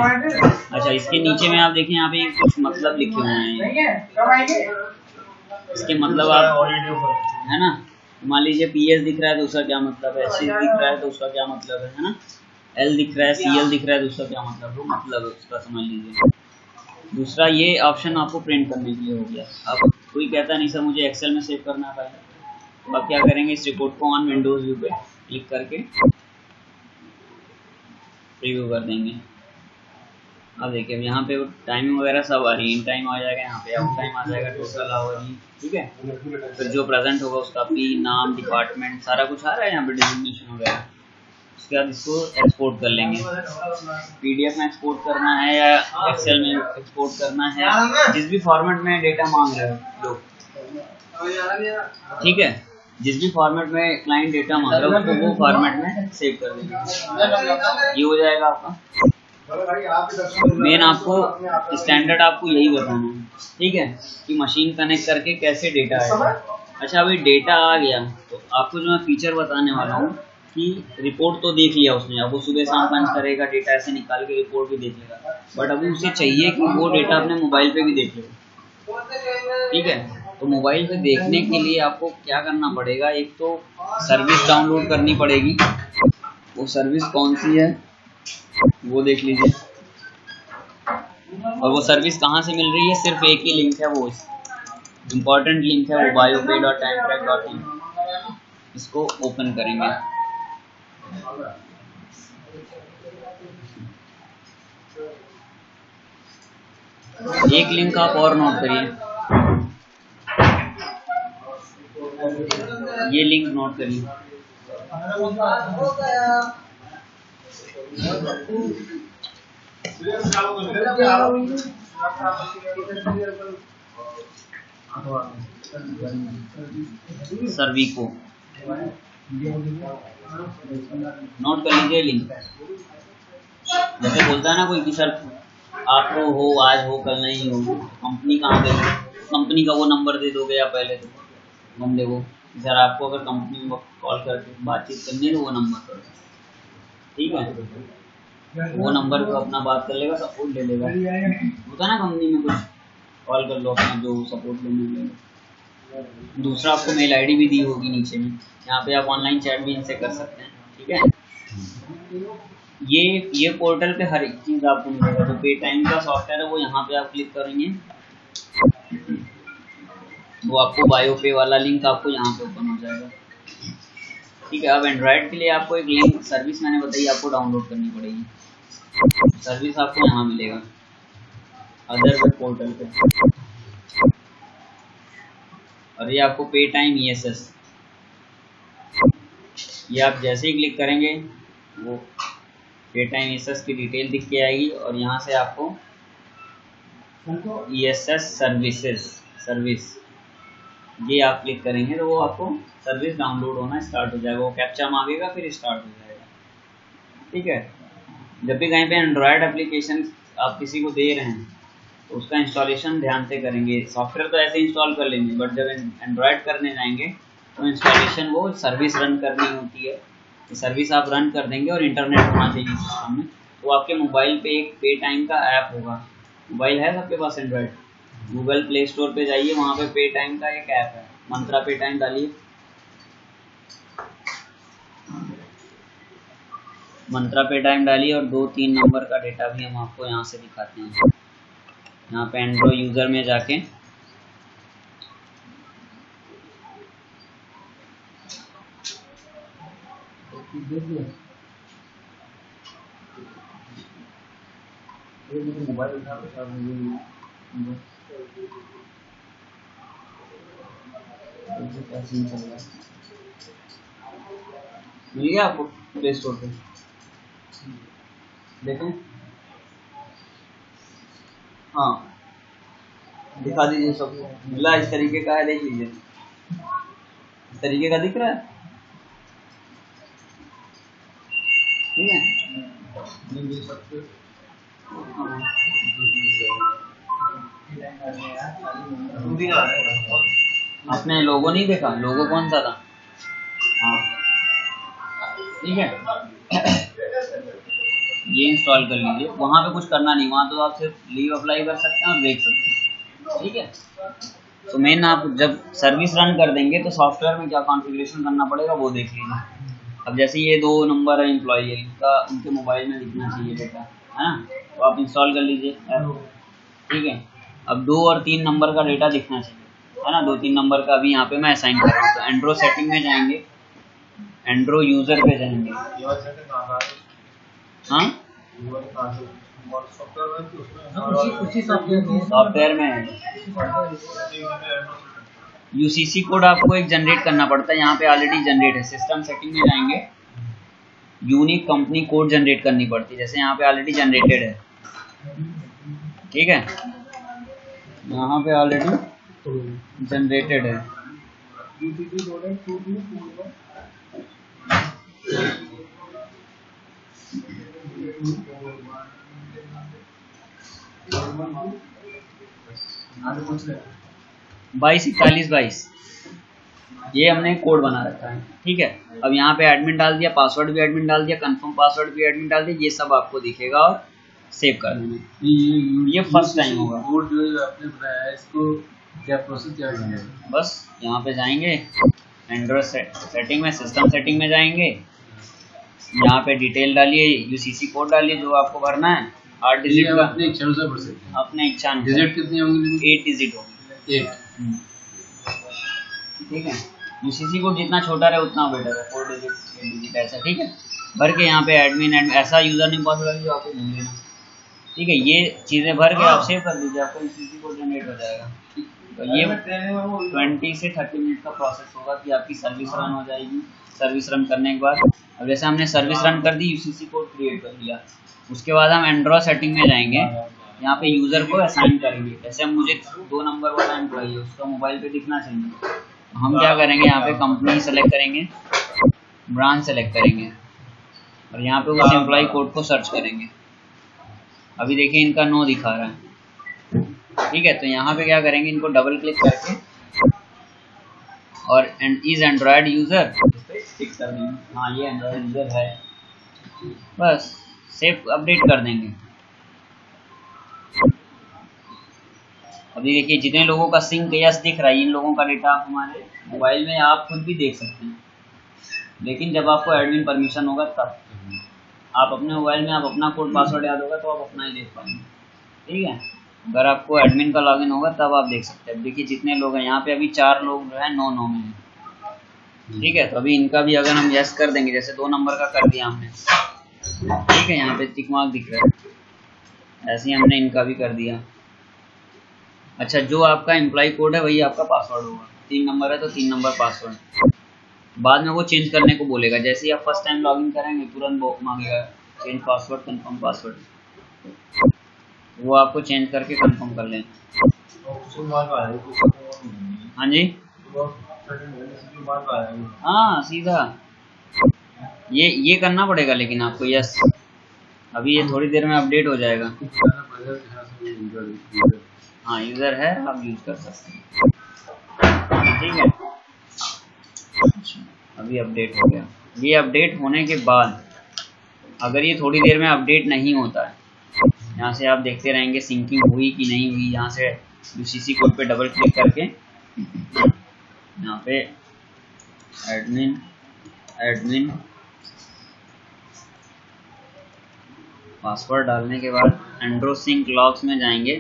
अच्छा, इसके नीचे में आप देखें यहाँ पे कुछ मतलब लिखे हुए हैं, इसके मतलब आप, है ना, मान लीजिए PS दिख रहा है तो उसका क्या मतलब है, C दिख रहा है तो उसका क्या मतलब है ना, L दिख रहा है, CL दिख रहा है तो उसका क्या मतलब है, वो मतलब है उसका, समझ लीजिए। दूसरा ये ऑप्शन आपको प्रिंट करने के लिए हो गया। अब कोई कहता नहीं सर मुझे एक्सेल में सेव करना है, तो आप क्या करेंगे, इस रिपोर्ट को ऑन विंडोज व्यू पे क्लिक करके प्रीव्यू कर देंगे। अब देखिए यहाँ पे टाइमिंग वगैरह सब आ रही है, इन टाइम आ जाएगा, यहाँ पे आउट टाइम आ जाएगा, टोटल आवर, ठीक है। फिर जो प्रेजेंट होगा उसका P, नाम, डिपार्टमेंट, सारा कुछ आ रहा है यहाँ पे, डेजिग्नेशन वगैरह। उसके बाद इसको एक्सपोर्ट कर लेंगे, PDF में एक्सपोर्ट करना है या एक्सेल में एक्सपोर्ट करना है, जिस भी फॉर्मेट में डेटा मांग रहे हो लोग, ठीक है। जिस भी फॉर्मेट में क्लाइंट डेटा मांग रहा है तो वो फॉर्मेट में सेव कर देंगे, ये हो जाएगा आपका। मेन आपको स्टैंडर्ड आपको यही बताना है, ठीक है, कि मशीन कनेक्ट करके कैसे डेटा आएगा। अच्छा, अभी डेटा आ गया तो आपको जो मैं फीचर बताने वाला हूँ कि रिपोर्ट तो देख लिया उसने, अब वो सुबह शाम पंच करेगा, डेटा ऐसे निकाल के रिपोर्ट भी देख लेगा, बट अभी उसे चाहिए कि वो डेटा अपने मोबाइल पे भी देख लेगा, ठीक है। तो मोबाइल पे देखने के लिए आपको क्या करना पड़ेगा, एक तो सर्विस डाउनलोड करनी पड़ेगी। वो सर्विस कौन सी है वो देख लीजिए, और वो सर्विस कहाँ से मिल रही है, सिर्फ एक ही लिंक है, वो इम्पोर्टेंट लिंक है, वो biopay.timetrack.in। इसको ओपन करेंगे, एक लिंक आप और नोट करिए, ये लिंक नोट करिए, सर्विको नोट कर लीजिए लिंक। जैसे बोलता है ना कोई कि सर आपको हो आज हो कल नहीं हो, कंपनी कहाँ गई, कंपनी का वो नंबर दे दोगे या पहले तो बंदे को, सर आपको अगर कंपनी में कॉल करके बातचीत करनी है तो वो नंबर कर, ठीक है। वो नंबर को अपना बात कर लेगा, सपोर्ट ले लेगा, होता है ना कंपनी में कुछ, कॉल कर लो अपना जो सपोर्ट लेने लेगा। दूसरा आपको मेल आईडी भी दी होगी नीचे में, यहाँ पे आप ऑनलाइन चैट भी इनसे कर सकते हैं, ठीक है। ये पोर्टल पे हर एक चीज़ आपको मिलेगा। जो पे टाइम का सॉफ्टवेयर है वो यहाँ पे आप क्लिक करेंगे, वो आपको बायोपे वाला लिंक आपको यहाँ पे ओपन हो जाएगा। ठीक है। अब एंड्रॉयड के लिए आपको एक लिंक सर्विस मैंने बताई आपको डाउनलोड करनी पड़ेगी। सर्विस आपको यहाँ मिलेगा अदर वेब पोर्टल पे, और ये आपको पे टाइम ESS, ये आप जैसे ही क्लिक करेंगे वो पे टाइम ESS की डिटेल दिख के आएगी, और यहाँ से आपको ESS सर्विस ये आप क्लिक करेंगे तो वो आपको सर्विस डाउनलोड होना स्टार्ट हो जाएगा। वो कैप्चा मांगेगा फिर स्टार्ट हो जाएगा। ठीक है। जब भी कहीं पे एंड्रॉयड एप्लीकेशन आप किसी को दे रहे हैं तो उसका इंस्टॉलेशन ध्यान से करेंगे। सॉफ्टवेयर तो ऐसे इंस्टॉल कर लेंगे, बट जब एंड्रॉयड करने जाएंगे तो इंस्टॉलेशन वो सर्विस रन करनी होती है। तो सर्विस आप रन कर देंगे और इंटरनेट होना चाहिए सिस्टम में, तो आपके मोबाइल पे एक पे टाइम का ऐप होगा। मोबाइल है सबके पास एंड्रॉयड? गूगल प्ले स्टोर पे जाइए, वहाँ पे टाइम का एक ऐप है, मंत्रा पे टाइम डालिए, मंत्रा पे टाइम डालिए, और 2-3 नंबर का डेटा भी हम आपको यहाँ से दिखाते हैं। यहाँ पे एंड्रॉयड यूज़र में जाके मोबाइल मिल गया आपको प्ले स्टोर पे? देखें, हाँ दिखा दीजिए सबको। मिला इस तरीके का है, देख लीजिए इस तरीके का दिख रहा है। ठीक है। आपने लोगो नहीं देखा? लोगो कौन सा था? हाँ ठीक है। ये इंस्टॉल कर लीजिए। वहाँ पे कुछ करना नहीं, वहाँ तो आप सिर्फ लीव अप्लाई कर सकते हैं और देख सकते हैं। ठीक है। तो मेन आप जब सर्विस रन कर देंगे तो सॉफ्टवेयर में क्या कॉन्फ़िगरेशन करना पड़ेगा वो देख लीजिए। अब जैसे ये 2 नंबर है एम्प्लॉई है, इनका उनके मोबाइल में दिखना चाहिए डेटा, है ना, तो आप इंस्टॉल कर लीजिए। ठीक है। अब 2 और 3 नंबर का डेटा दिखना चाहिए, है ना, 2-3 नंबर का अभी यहाँ पे मैं असाइन कर रहा हूँ। तो एंड्रो सेटिंग में जाएंगे, एंड्रो यूज़र पे जाएंगे। हाँ सॉफ्टवेयर में UCC कोड आपको एक जनरेट करना पड़ता है। यहाँ पे ऑलरेडी जनरेट है। सिस्टम सेटिंग में जाएंगे, यूनिक कंपनी कोड जनरेट करनी पड़ती है, जैसे यहाँ पे ऑलरेडी जनरेटेड है। ठीक है, यहाँ पे ऑलरेडी जनरेटेड है। बाईस 41-22 ये हमने कोड बना रखा है। ठीक है। अब यहाँ पे एडमिन डाल दिया, पासवर्ड भी एडमिन डाल दिया, कंफर्म पासवर्ड भी एडमिन डाल दिया, ये सब आपको दिखेगा और सेव कर देना। ये फर्स्ट टाइम होगा। कोड जो आपने बनाया है इसको क्या प्रोसेस क्या है? बस यहाँ पे जाएंगे, एंड्रॉइड सेटिंग में, सिस्टम सेटिंग में जाएंगे, यहाँ पे डिटेल डालिए, UCC कोड डालिए जो आपको भरना है, 8 डिजिट का। अपने इच्छा अनुसार भर सकते हैं। अपने इच्छा डिजिट कितनी होंगी? 8 डिजिट होगी। 8। ठीक है। UCC कोड जितना छोटा रहे उतना बेटर है, 4 डिजिट 8 डिजिट ऐसा। ठीक है। भर के यहाँ पे एडमिन ऐसा यूजर नेम पासवर्ड जो आपको भूल लेना। ठीक है। ये चीज़ें भर के आप सेव कर दीजिए, आपका UCC कोड जनरेट हो जाएगा। तो ये 20 से 30 मिनट का प्रोसेस होगा कि आपकी सर्विस रन हो जाएगी। सर्विस रन करने के बाद, अब जैसे हमने सर्विस रन कर दी, UCC कोड क्रिएट कर दिया, उसके बाद हम एंड्रॉयड सेटिंग में जाएंगे, यहाँ पे यूज़र को असाइन करेंगे। जैसे हम मुझे 2 नंबर वाला एम्प्लॉई है, उसका मोबाइल पे दिखना चाहिए, तो हम क्या करेंगे, यहाँ पे कंपनी सेलेक्ट करेंगे, ब्रांच सेलेक्ट करेंगे, और यहाँ पे उस एम्प्लॉई कोड को सर्च करेंगे। अभी देखिए इनका 9 दिखा रहा है। ठीक है। तो यहाँ पे क्या करेंगे, इनको डबल क्लिक करके और इज एंड्रॉयड यूज़र टिक कर देंगे। हाँ ये एंड्रॉयड यूज़र है, बस सेव अपडेट कर देंगे। अभी देखिए जितने लोगों का सिंक यस दिख रहा है, इन लोगों का डेटा आप हमारे मोबाइल में आप खुद भी देख सकते हैं, लेकिन जब आपको एडमिन परमिशन होगा तब। आप अपने मोबाइल में आप अपना कोड पासवर्ड याद होगा तो आप अपना ही देख पाएंगे। ठीक है। अगर आपको एडमिन का लॉगिन होगा तब आप देख सकते हैं। देखिए जितने लोग हैं यहाँ पे, अभी 4 लोग जो है 9 में हैं। ठीक है। तो अभी इनका भी अगर हम यस कर देंगे, जैसे 2 नंबर का कर दिया हमने, ठीक है, यहाँ पे टिक मार्क दिख रहा है, ऐसे ही हमने इनका भी कर दिया। अच्छा, जो आपका एम्प्लॉय कोड है वही आपका पासवर्ड होगा। 3 नंबर है तो 3 नंबर पासवर्ड। बाद में वो चेंज करने को बोलेगा, जैसे ही आप फर्स्ट टाइम लॉगिन करेंगे तुरंत वो मांगेगा चेंज पासवर्ड, कंफर्म पासवर्ड, वो आपको चेंज करके कंफर्म कर लेना। हाँ जी, हाँ सीधा ये करना पड़ेगा, लेकिन आपको यस। अभी ये थोड़ी देर में अपडेट हो जाएगा। हाँ यूजर है, आप यूज कर सकते हैं, ठीक है। अभी अपडेट हो गया। ये अपडेट होने के बाद अगर ये थोड़ी देर में अपडेट नहीं होता है, यहाँ से आप देखते रहेंगे सिंकिंग हुई कि नहीं हुई। यहाँ से यूसीसी कोड पे डबल क्लिक करके यहाँ पे एडमिन पासवर्ड डालने के बाद एंड्रोसिंक लॉग्स में जाएंगे,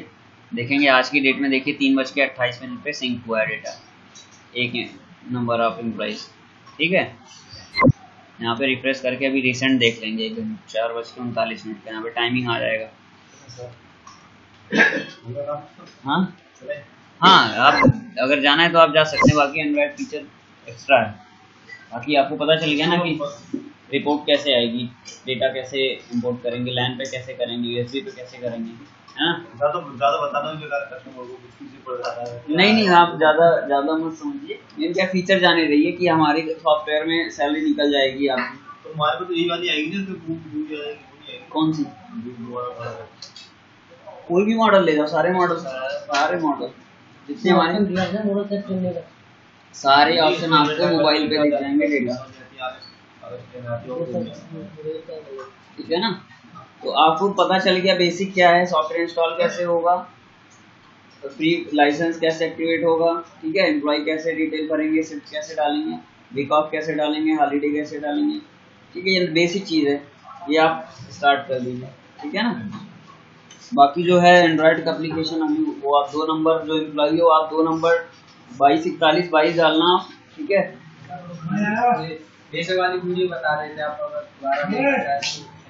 देखेंगे आज की डेट में देखिए 3:28 पे सिंक हुआ है डेटा, एक नंबर ऑफ एम्प्लॉइज, ठीक है। यहाँ पे रिफ्रेश करके अभी रिसेंट देख लेंगे, 4:39 पे यहाँ पे टाइमिंग आ जाएगा। हाँ हाँ, आप अगर जाना है तो आप जा सकते हैं, बाकी एंड्रॉइड फीचर एक्स्ट्रा है। बाकी आपको पता चल गया ना कि रिपोर्ट कैसे आएगी, डेटा कैसे इंपोर्ट करेंगे, लैन पे कैसे करेंगे, यूएसबी पे कैसे करेंगे, है ना। ज़्यादा बताना भी बेकार, कस्टमर को कुछ भी पड़ रहा है। नहीं, आप ज़्यादा मत समझिए, मेन क्या फीचर जाने रही है कि हमारे सॉफ्टवेयर में सैलरी निकल जाएगी आपकी। तो हमारे पे तो यही वाली आएगी ना, कौन सी? कोई भी मॉडल ले जाओ, सारे मॉडल जितने हमारे सारे ऑप्शन आपको मोबाइल पे दिख जाएंगे डेटा, ठीक है ना। तो आपको पता चल गया बेसिक क्या है, सॉफ्टवेयर इंस्टॉल कैसे होगा, फ्री लाइसेंस कैसे एक्टिवेट होगा, ठीक है, एम्प्लॉय कैसे डिटेल भरेंगे, शिफ्ट कैसे डालेंगे, वीक ऑफ कैसे डालेंगे, हॉलीडे कैसे डालेंगे, ठीक है। ये बेसिक चीज़ है, ये आप स्टार्ट कर दीजिए, ठीक है ना। बाकी जो है एंड्रॉयड का एप्लीकेशन अभी वो आप 2 नंबर जो एम्प्लॉय हो, आप 2 नंबर 224122 डालना, ठीक है। जैसे वाली वीडियो बता रहे थे आप, अगर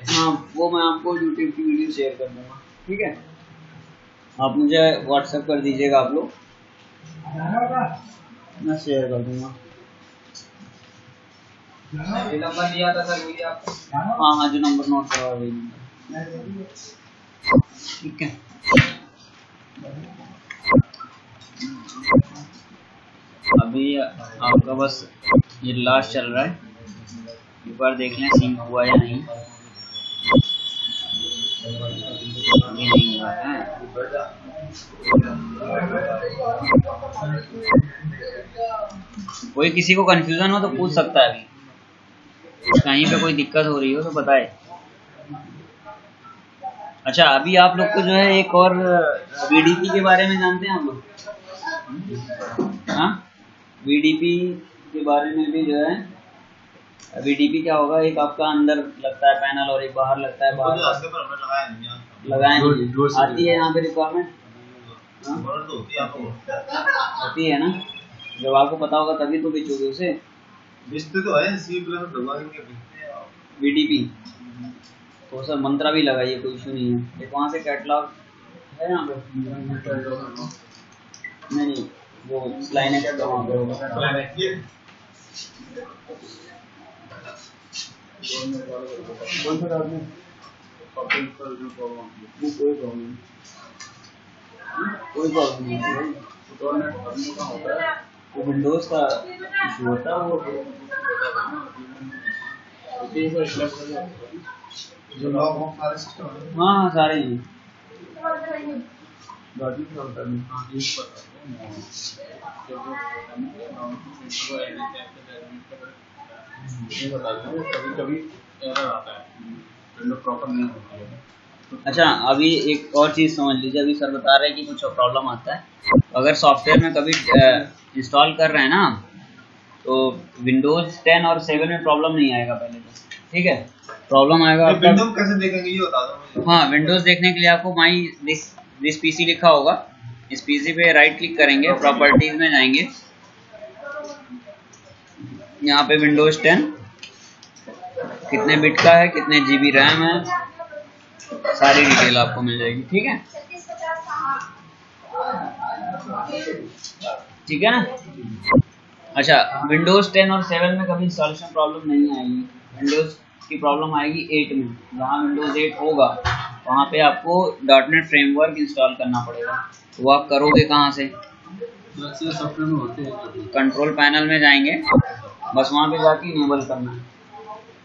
हाँ वो मैं आपको यूट्यूब की वीडियो शेयर कर दूंगा, ठीक है। आप मुझे व्हाट्सएप कर दीजिएगा आप लोग, मैं शेयर कर दूंगा। ये नंबर दिया था सर, वही आपको? हाँ, जो नंबर नोट करवा वही नंबर, ठीक है। अभी आपका बस ये लास्ट चल रहा है, एक बार देख लें सिंक हुआ या नहीं। अभी नहीं हुआ है। कोई किसी को कंफ्यूजन हो तो पूछ सकता है, अभी कहीं पे कोई दिक्कत हो रही हो तो बताए। अच्छा, अभी आप लोग को जो है एक और वीडीपी के बारे में जानते हैं आप लोग? हाँ, वीडीपी के बारे में भी जो है, वीडीपी क्या होगा, एक आपका अंदर लगता है पैनल और एक बाहर लगता है, बाहर लगाए आती है यहाँ पे रिक्वायरमेंट होती है ना। जब आपको पता होगा तभी तो बेचोगे उसे। तो है वीडीपी तो सर मंत्रा भी लगाइए, कोई इशू नहीं है। एक वहाँ से कैटलॉग है यहाँ पे, नहीं वो लाइनें क्या वहाँ पे होगा। कोई प्रॉब्लम नहीं, वो विंडोज का इशू होता है वो। हाँ सारे ही अच्छा, अभी एक और चीज़ समझ लीजिए। अभी सर बता रहे हैं कि कुछ प्रॉब्लम आता है, अगर सॉफ्टवेयर में कभी इंस्टॉल कर रहे हैं ना, तो विंडोज 10 और 7 में प्रॉब्लम नहीं आएगा पहले तो, ठीक है। प्रॉब्लम आएगा विंडोज कैसे देखेंगे ये बता दो मुझे। हाँ, विंडोज देखने के लिए आपको माई दिस पीसी लिखा होगा, इस पीसी पे राइट क्लिक करेंगे, प्रॉपर्टीज में जाएंगे, यहाँ पे विंडोज 10 कितने बिट का है, कितने जीबी रैम है, सारी डिटेल आपको मिल जाएगी। ठीक है, ठीक है ना। अच्छा, विंडोज 10 और 7 में कभी इंस्टॉलेशन प्रॉब्लम नहीं आएगी। विंडोज की प्रॉब्लम आएगी 8 में। जहाँ विंडोज 8 होगा वहाँ पे आपको .NET फ्रेमवर्क इंस्टॉल करना पड़ेगा। तो वो आप करोगे कहाँ से? सॉफ्टवेयर में होते हैं, कंट्रोल पैनल में जाएंगे, बस वहाँ पे जाके इनेबल करना है।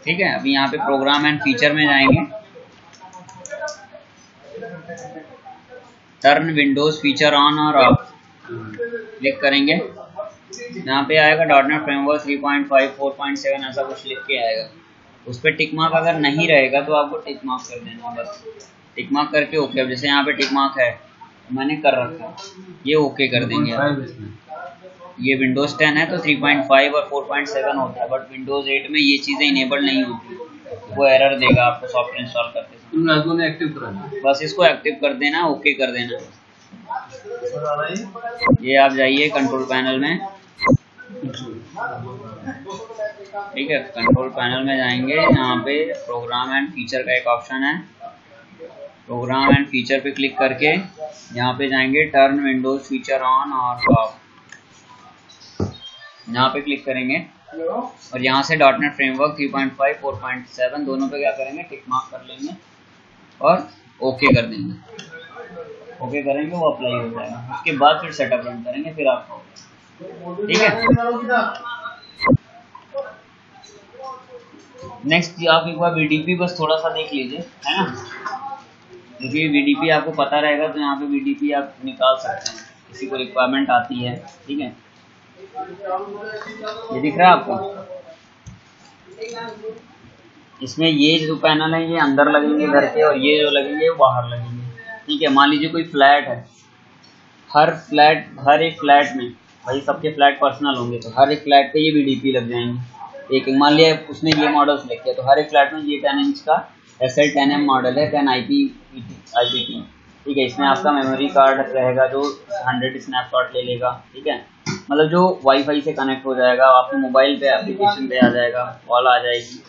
ठीक है, अभी यहाँ पे प्रोग्राम एंड फीचर में जाएंगे, टर्न विंडोज फीचर ऑन और ऑफ क्लिक करेंगे। यहाँ पे आएगा .NET फ्रेमवर्क 3.5 4.7 ऐसा कुछ लिख के आएगा। उस पर टिक मार्क अगर नहीं रहेगा तो आपको टिक मार्क कर देना है, बस टिक मार्क करके ओके। अब जैसे यहाँ पे टिक मार्क है, मैंने कर रखा है, ये ओके कर देंगे आप। ये विंडोज 10 है तो 3.5 और 4.7 होता है, बट विंडोज 8 में ये चीज़ें इनेबल नहीं होती, वो एरर देगा आपको सॉफ्टवेयर इंस्टॉल करते समय। एक्टिव कराना, बस इसको एक्टिव कर देना, ओके कर देना। ये आप जाइए कंट्रोल पैनल में, ठीक है, कंट्रोल पैनल में जाएंगे, यहाँ पे प्रोग्राम एंड फीचर का एक ऑप्शन है, प्रोग्राम एंड फीचर पे क्लिक करके यहाँ पे जाएंगे टर्न विंडोज फीचर ऑन और ऑफ, यहाँ पे क्लिक करेंगे और यहाँ से .NET फ्रेमवर्क 3.5 4.7 दोनों पे क्या करेंगे, टिक मार्क कर लेंगे और ओके कर देंगे। ओके करेंगे, वो अप्लाई हो जाएगा। उसके बाद फिर सेटअप रन करेंगे, फिर आपको, ठीक है। नेक्स्ट आप एक बार VDP बस थोड़ा सा देख लीजिए, है ना, क्योंकि VDP आपको पता रहेगा तो यहाँ पे VDP आप निकाल सकते हैं, किसी को रिक्वायरमेंट आती है। ठीक है, ये दिख रहा है आपको, इसमें ये जो पैनल है ये अंदर लगेंगे घर के, और ये जो लगेंगे वो बाहर लगेंगे। ठीक है, मान लीजिए कोई फ्लैट है, हर एक फ्लैट में, भाई सबके फ्लैट पर्सनल होंगे तो हर एक फ्लैट पे ये VDP लग जाएंगे। एक मान लिया उसने ये मॉडल सेलेक्ट किया तो हर एक फ्लैट में ये 10 इंच का SL10M मॉडल है, 10 IPT। ठीक है, इसमें आपका मेमोरी कार्ड रहेगा जो 100 स्नैपशॉट ले लेगा। ठीक है, मतलब जो वाईफाई से कनेक्ट हो जाएगा, आपके मोबाइल पे एप्लीकेशन पे आ जाएगा, कॉल आ जाएगी।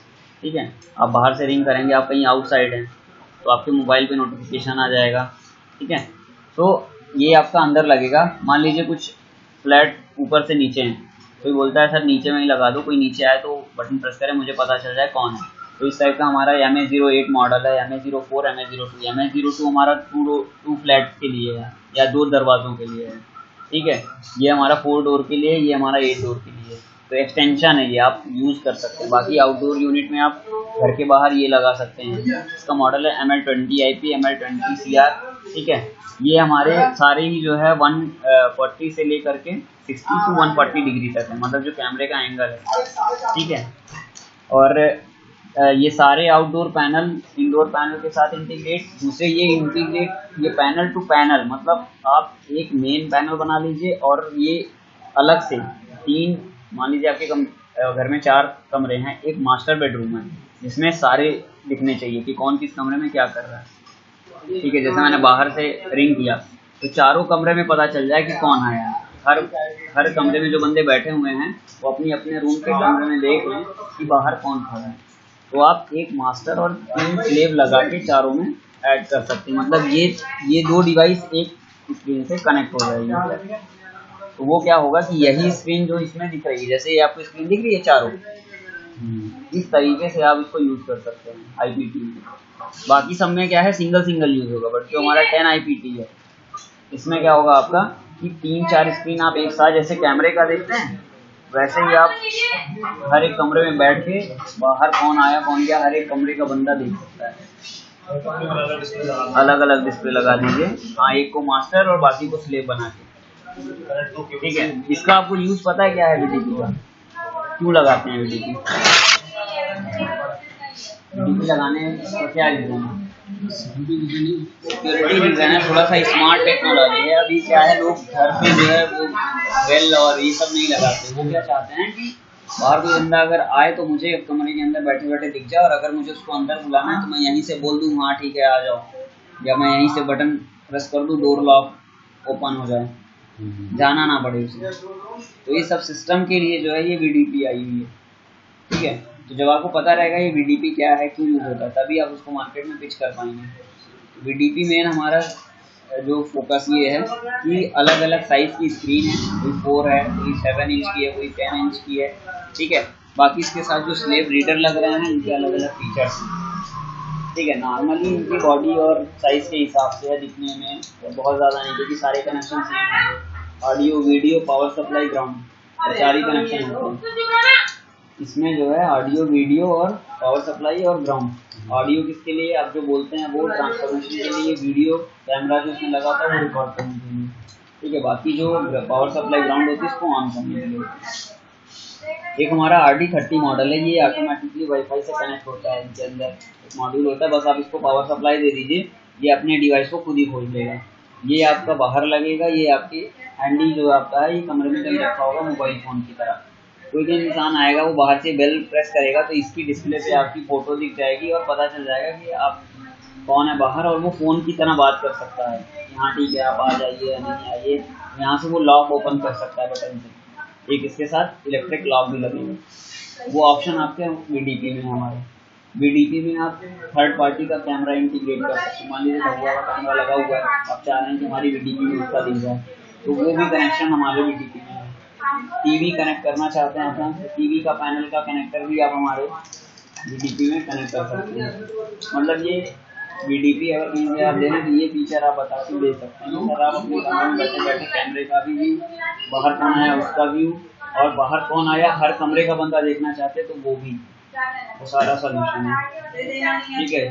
ठीक है, आप बाहर से रिंग करेंगे, आप कहीं आउटसाइड हैं तो आपके मोबाइल पे नोटिफिकेशन आ जाएगा। ठीक है, तो ये आपका अंदर लगेगा। मान लीजिए कुछ फ्लैट ऊपर से नीचे हैं, कोई बोलता है सर नीचे में ही लगा दो, कोई नीचे आए तो बटन प्रेस करें, मुझे पता चल जाए कौन है। तो इस टाइप का हमारा MA08 मॉडल है, MA04, MA02। MA02 हमारा टू फ्लैट के लिए है या 2 दरवाज़ों के लिए है। ठीक है, ये हमारा 4 डोर के लिए, ये हमारा 8 डोर के लिए। तो एक्सटेंशन है, ये आप यूज़ कर सकते हैं। बाकी आउटडोर यूनिट में आप घर के बाहर ये लगा सकते हैं। इसका मॉडल है ML20IP, ML20CR। ठीक है, ये हमारे सारे ही जो है 140 से लेकर के 60 to 140 डिग्री तक है, मतलब जो कैमरे का एंगल है। ठीक है, और ये सारे आउटडोर पैनल इंडोर पैनल के साथ इंटीग्रेट। दूसरे ये इंटीग्रेट, ये पैनल टू पैनल, मतलब आप एक मेन पैनल बना लीजिए और ये अलग से 3, मान लीजिए आपके घर में 4 कमरे हैं, एक मास्टर बेडरूम है जिसमें सारे दिखने चाहिए कि कौन किस कमरे में क्या कर रहा है। ठीक है, जैसे मैंने बाहर से रिंग किया तो चारों कमरे में पता चल जाए कि कौन आया है। हर कमरे में जो बंदे बैठे हुए हैं वो अपने अपने रूम के कमरे में देख लें कि बाहर कौन खड़ा है। तो आप एक मास्टर और 3 स्लेव लगा के चारों में ऐड कर सकते हैं, मतलब ये 2 डिवाइस एक स्क्रीन से कनेक्ट हो जाएगी। तो वो क्या होगा कि यही स्क्रीन जो इसमें दिख रही है, जैसे ये आपको स्क्रीन दिख रही है चारों, इस तरीके से आप इसको यूज़ कर सकते हैं IPT। बाकी सब में क्या है, सिंगल यूज़ होगा, बट जो हमारा 10 IPT है इसमें क्या होगा आपका कि 3-4 स्क्रीन आप एक साथ, जैसे कैमरे का देखते हैं वैसे ही आप हर एक कमरे में बैठ के बाहर कौन आया कौन गया हर एक कमरे का बंदा देख सकता है। अलग अलग डिस्प्ले लगा दीजिए, हाँ, एक को मास्टर और बाकी को स्लेव बना के। ठीक है, इसका आपको यूज पता है क्या है VDP का, क्यों लगाते हैं VDP लगाने का क्या रीजन है? सिक्योरिटी रीजन है, थोड़ा सा स्मार्ट टेक्नोलॉजी है। अभी क्या है, लोग घर पे जो है वो बेल और ये सब नहीं लगाते। वो क्या चाहते हैं कि बाहर कोई बंदा अगर आए तो मुझे कमरे के अंदर बैठे बैठे दिख जाए, और अगर मुझे उसको अंदर बुलाना है तो मैं यहीं से बोल दूँ हाँ ठीक है आ जाओ, या मैं यहीं से बटन प्रेस कर दूँ, डोर लॉक ओपन हो जाए, जाना ना पड़े उसे। तो ये सब सिस्टम के लिए जो है ये VDP आई हुई है। ठीक है। तो जब आपको पता रहेगा ये VDP क्या है, क्यों यूज होता है, तभी आप उसको मार्केट में पिच कर पाएंगे। VDP मेन हमारा जो फोकस ये है कि अलग अलग साइज की स्क्रीन है, कोई 4 है, कोई 7 इंच की है, कोई 10 इंच की है, ठीक है। बाकी इसके साथ जो स्लेव रीडर लग रहे हैं इनके अलग अलग फीचर्स हैं, ठीक है। नॉर्मली इनकी बॉडी और साइज के हिसाब से है दिखने में, तो बहुत ज़्यादा नहीं, क्योंकि सारे कनेक्शन सेम हैं, audio video power supply ground, सारी कनेक्शन होते हैं इसमें जो है, ऑडियो वीडियो और पावर सप्लाई और ग्राउंड। ऑडियो किसके लिए आप जो बोलते हैं वो ट्रांसफॉर्मेशन के लिए, वीडियो कैमरा जो उसमें लगा था वो रिकॉर्ड करने के लिए, ठीक है। बाकी जो पावर सप्लाई ग्राउंड होती है इसको ऑन करने के लिए। एक हमारा RD30 मॉडल है, ये ऑटोमेटिकली वाईफाई से कनेक्ट होता है, इनके अंदर एक मॉड्यूल होता है, बस आप इसको पावर सप्लाई दे दीजिए, ये अपने डिवाइस को खुद ही खोल लेगा। ये आपका बाहर लगेगा, ये आपकी हैंडी जो आपका है ये कमरे में कहीं रखा होगा मोबाइल फ़ोन की तरह। कोई भी इंसान आएगा वो बाहर से बेल प्रेस करेगा तो इसकी डिस्प्ले पे आपकी फ़ोटो दिख जाएगी और पता चल जाएगा कि आप कौन है बाहर, और वो फ़ोन की तरह बात कर सकता है कि हाँ ठीक है आप आ जाइए या नहीं आइए। यहाँ से वो लॉक ओपन कर सकता है बटन से। एक इसके साथ इलेक्ट्रिक लॉक भी लगेगा, वो ऑप्शन आपके VDP में है। हमारे VDP में आप थर्ड पार्टी का कैमरा इंटीग्रेट कर सकते हैं। मान लीजिए भगवा का कैमरा लगा हुआ है, आप चाह रहे हैं कि हमारी VDP में उसका दिख जाए, तो वो भी कनेक्शन हमारे VDP में है। टीवी कनेक्ट करना चाहते हैं अपन, तो टीवी का पैनल का कनेक्टर भी आप हमारे VDP में कनेक्ट कर सकते हैं। मतलब ये VDP अगर कहीं से आप लेना तो ये फीचर आप बता के ले सकते हैं। सर आप अपने कमरे में बैठे बैठे कैमरे का भी व्यू, बाहर कौन आया उसका व्यू, और बाहर कौन आया हर कमरे का बंदा देखना चाहते तो वो भी, वो सारा सोल्यूशन है, ठीक है।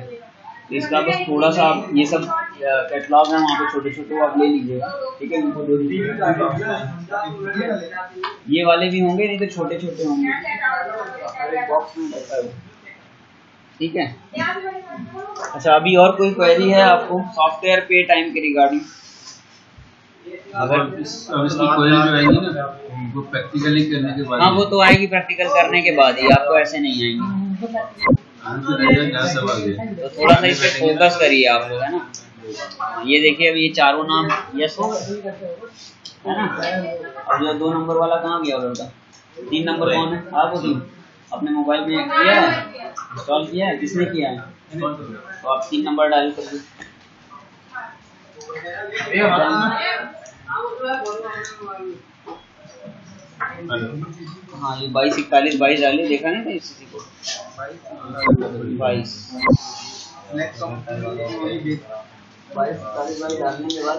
तो इसका बस थोड़ा सा आप ये सब कैटलॉग है वहाँ पे छोटे छोटे आप ले लीजिएगा, ठीक है। उनको दे दीजिए, ये वाले भी होंगे, नहीं तो छोटे छोटे होंगे बॉक्स में रहता है, ठीक है। अच्छा, अभी और कोई क्वेरी है आपको सॉफ्टवेयर पे टाइम के रिगार्डिंग? अगर इसकी क्वेरी जो आएगी ना वो प्रैक्टिकली करने के बाद, हाँ वो तो आएगी प्रैक्टिकल करने के बाद ही, आपको ऐसे नहीं आएंगी। तो थोड़ा सा इस पे फोकस करिए आप लोग, है ना। ये देखिए अभी ये चारों नाम यस हो गए, है ना। अब जो 2 नंबर वाला कहाँ गया उधर का? 3 नंबर कौन है? आप हो। अपने मोबाइल में किया है, इंस्टॉल किया है, किसने किया है? तो आप 3 नंबर डाल कर हाँ ये 2241 डालिए, देखा नहीं था इसी को 22 डालने के बाद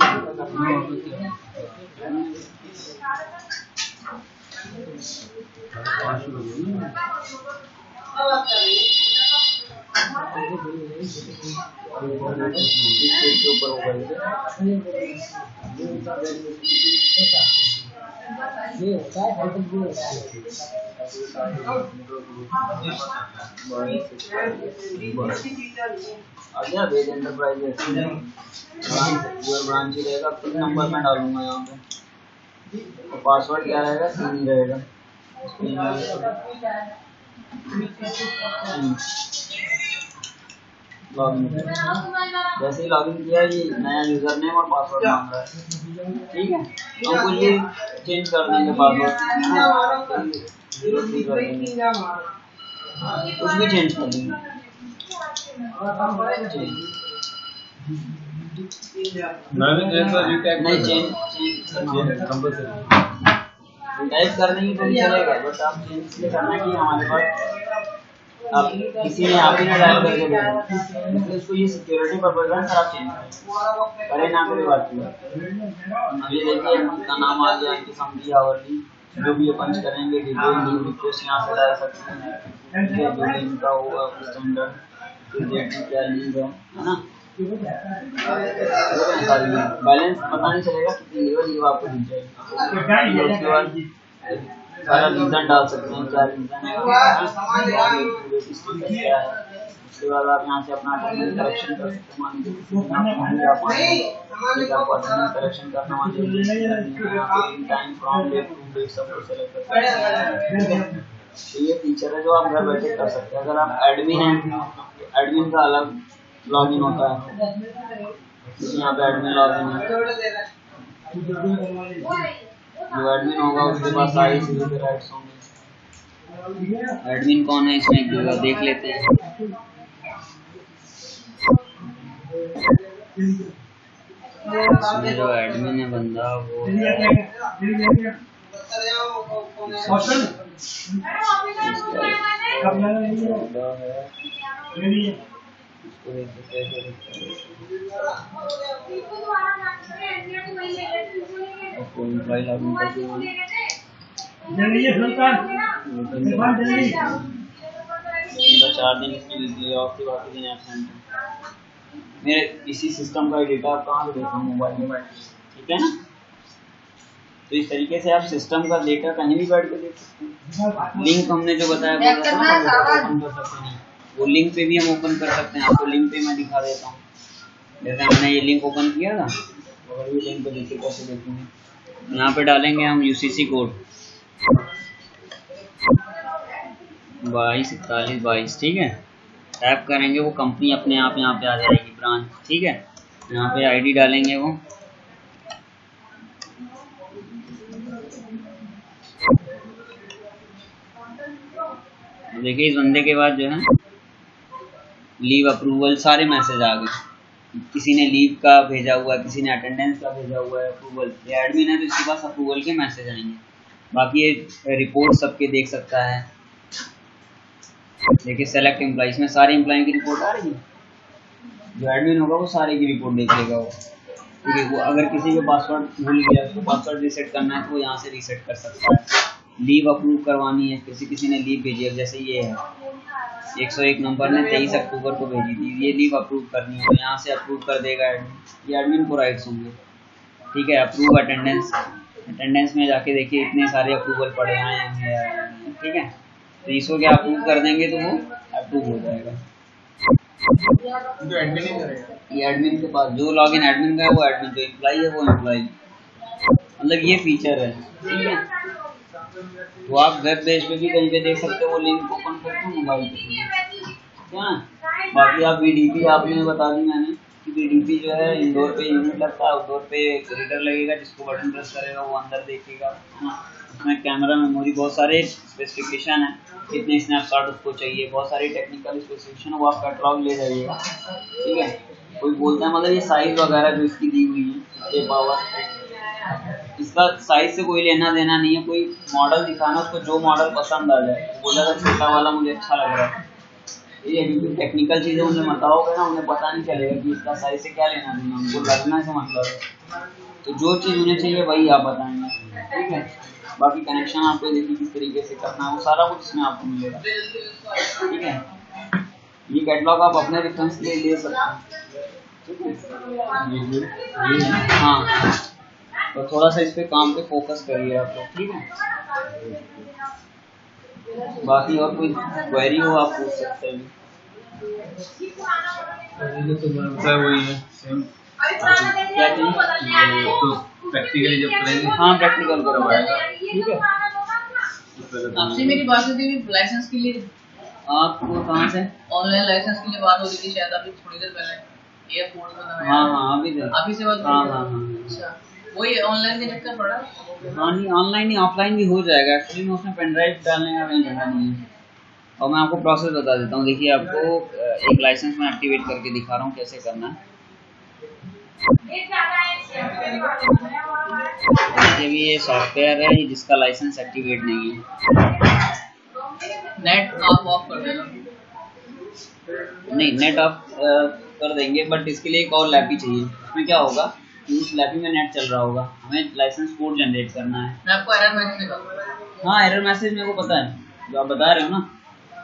वेद एंटरप्राइजेस ब्रांच ही रहेगा। 3 नंबर में डालूंगा यहाँ पे, तो पासवर्ड क्या रहेगा? 3 ही रहेगा। लॉगिन जैसे ही लॉगिन किया ये नया यूजर नेम और पासवर्ड मांग रहा है, ठीक है। तो हम कुछ ये चेंज कर देंगे पासवर्ड, कुछ भी चेंज कर देंगे। नहीं चेंज टाइप करने की कोई चलेगा, बट आप चेंज इसलिए करना कि हमारे पास आप किसी ने आप ही ने डायल करके इसलिए इसको ये सिक्योरिटी पर्पज है। सर आप चेंज करें ना करें बात की। ये देखिए उनका नाम आ गया, इनकी समझी आवरली जो भी ये पंच करेंगे, डिटेल न्यू रिक्वेस्ट यहाँ से डाल सकते हैं, जो भी इनका होगा स्टैंडर्ड डेट में क्या लीव है ना। बैलेंस पता नहीं चलेगा कितनी लीव आपको दी जाएगी। उसके बाद सारा रीजन डाल सकते हैं, क्या रीजन है, उसके बाद आप यहाँ से अपना करेक्शन कर सकते हैं। मान लीजिए करेक्शन करना, मान लीजिए time from date to date सबको सेलेक्ट कर सकते हैं। तो ये फीचर है जो आप घर बैठे कर सकते हैं। अगर आप एडमिन हैं, एडमिन का अलग लॉगिन होता है, यहाँ पे एडमिन लॉगिन है, जो एडमिन होगा उसके पास सारी चीज़ों के राइट्स होंगे। एडमिन कौन है इसमें एक जगह देख लेते हैं। इसमें जो एडमिन है बंदा वो चार दिन इसकी ऑफ के बाकी दिन एब्सेंट है। मेरे इसी सिस्टम का डेटा आप कहाँ से देखा मोबाइल में, ठीक है ना। तो इस तरीके से आप सिस्टम का डेटा कहीं भी बैठ के देख सकते हैं। लिंक हमने जो बताया ओपन कर सकते हैं, वो लिंक पे भी हम ओपन कर सकते हैं। आपको लिंक पे मैं दिखा देता हूँ। जैसे हमने ये लिंक ओपन किया था, अगर ये लिंक पे देखिए कैसे देखेंगे। यहाँ पे डालेंगे हम UCC कोड 224122, ठीक है। टैप करेंगे वो कंपनी अपने आप यहाँ पे आ जाएगी, ब्रांच, ठीक है। यहाँ पे आईडी डालेंगे वो, देखिए इस बंदे के बाद जो है लीव अप्रूवल सारे मैसेज आ गए। किसी ने लीव का भेजा हुआ है, किसी ने अटेंडेंस का भेजा हुआ है, अप्रूवल। ये एडमिन है तो इसके पास अप्रूवल के मैसेज आएंगे। बाकी ये रिपोर्ट सबके देख सकता है। देखिए सेलेक्ट एम्प्लॉइज में सारे एम्प्लॉय की रिपोर्ट आ रही है। जो एडमिन होगा वो सारे की रिपोर्ट देख लेगा वो, ठीक है। वो अगर किसी के पासवर्ड भूल गया, उसको पासवर्ड रीसेट करना है तो वो यहाँ से रीसेट कर सकता है। लीव अप्रूव करवानी है, किसी ने लीव भेजी है, जैसे ये है 101 नंबर ने 23 अक्टूबर को भेजी थी, ये लीव अप्रूव करनी है तो यहाँ से अप्रूव कर देगा एडमिन। ये एडमिन को राइट्स होंगे, ठीक है। अप्रूव अटेंडेंस, अटेंडेंस में जाके देखिए इतने सारे अप्रूवल पड़े आए हैं, ठीक है। तो इसको क्या अप्रूव कर देंगे तो वो अप्रूव हो जाएगा। जो एडमिन ही करेगा, ये एडमिन के पास जो लॉगिन एडमिन का है वो एडमिन, जो एम्प्लॉय है वो एम्प्लॉय, मतलब ये फीचर है, ठीक है। तो आप वेब पेज पे भी कहीं पे देख सकते हो, वो लिंक ओपन करके मोबाइल पे, क्या। बाकी आप VDP आपने बता दी मैंने कि VDP जो है इंडोर पे यूनिट लगता है, आउटडोर पे रीडर लगेगा, जिसको बटन प्रेस करेगा वो अंदर देखेगा, है ना। उसमें कैमरा, मेमोरी, बहुत सारे स्पेसिफिकेशन है, कितने स्नैपशॉट उसको चाहिए, बहुत सारी टेक्निकल स्पेसिफिकेशन, वो आप कैटलॉग ले जाइएगा, ठीक है। कोई बोलता है मतलब ये साइज वगैरह जो इसकी दी हुई है, ये पावर, इसका साइज से कोई लेना देना नहीं है। कोई मॉडल दिखाना, उसको जो मॉडल पसंद आ जाए, बोला था छोटा वाला मुझे अच्छा लग रहा है, ये क्योंकि टेक्निकल चीज़ें उन्हें बताओगे ना, उन्हें पता नहीं चलेगा कि इसका साइज से क्या लेना देना, उनको लगना से मतलब है। तो जो चीज़ उन्हें चाहिए वही आप बताएंगे, ठीक है। बाकी कनेक्शन आपको देखिए किस तरीके से करना है, वो सारा कुछ इसमें आपको मिलेगा, ठीक है। ये कैटलॉग आप अपने रेफरेंस के लिए ले सकते हैं, ठीक है। हाँ, तो थोड़ा सा इस पे काम पे फोकस करिए आप लोग, ठीक है। बाकी और कोई क्वेरी हो आप पूछ सकते हैं। वही है सेम, क्या चाहिए तो प्रैक्टिकली जब करेंगे, हाँ प्रैक्टिकल करवाएगा, ठीक है। आपसे मेरी बात होती थी लाइसेंस के लिए, आपको कहाँ से? ऑनलाइन लाइसेंस के लिए बात हो रही थी शायद अभी थोड़ी देर पहले, एयरपोर्ट में। हाँ अभी से बात। हाँ। अच्छा, वही ऑनलाइन में चक्कर पड़ा। हाँ नहीं, ऑनलाइन नहीं ऑफलाइन भी हो जाएगा। एक्चुअली में उसमें पेन ड्राइव डालने का कहीं जगह नहीं है। और मैं आपको प्रोसेस बता देता हूँ। देखिए आपको एक लाइसेंस में एक्टिवेट करके दिखा रहा हूँ कैसे करना है। देखिए ये सॉफ्टवेयर है जिसका लाइसेंस एक्टिवेट नहीं है। नेट आप ऑफ कर देना। नहीं, नेट ऑफ कर देंगे, बट इसके लिए एक और लैपी चाहिए। उसमें क्या होगा कि उस लैपी में नेट चल रहा होगा, हमें लाइसेंस कोड जनरेट करना है। मैं आपको एरर मैसेज दिखाऊंगा। हाँ एरर मैसेज मेरे को पता है, जो आप बता रहे हो ना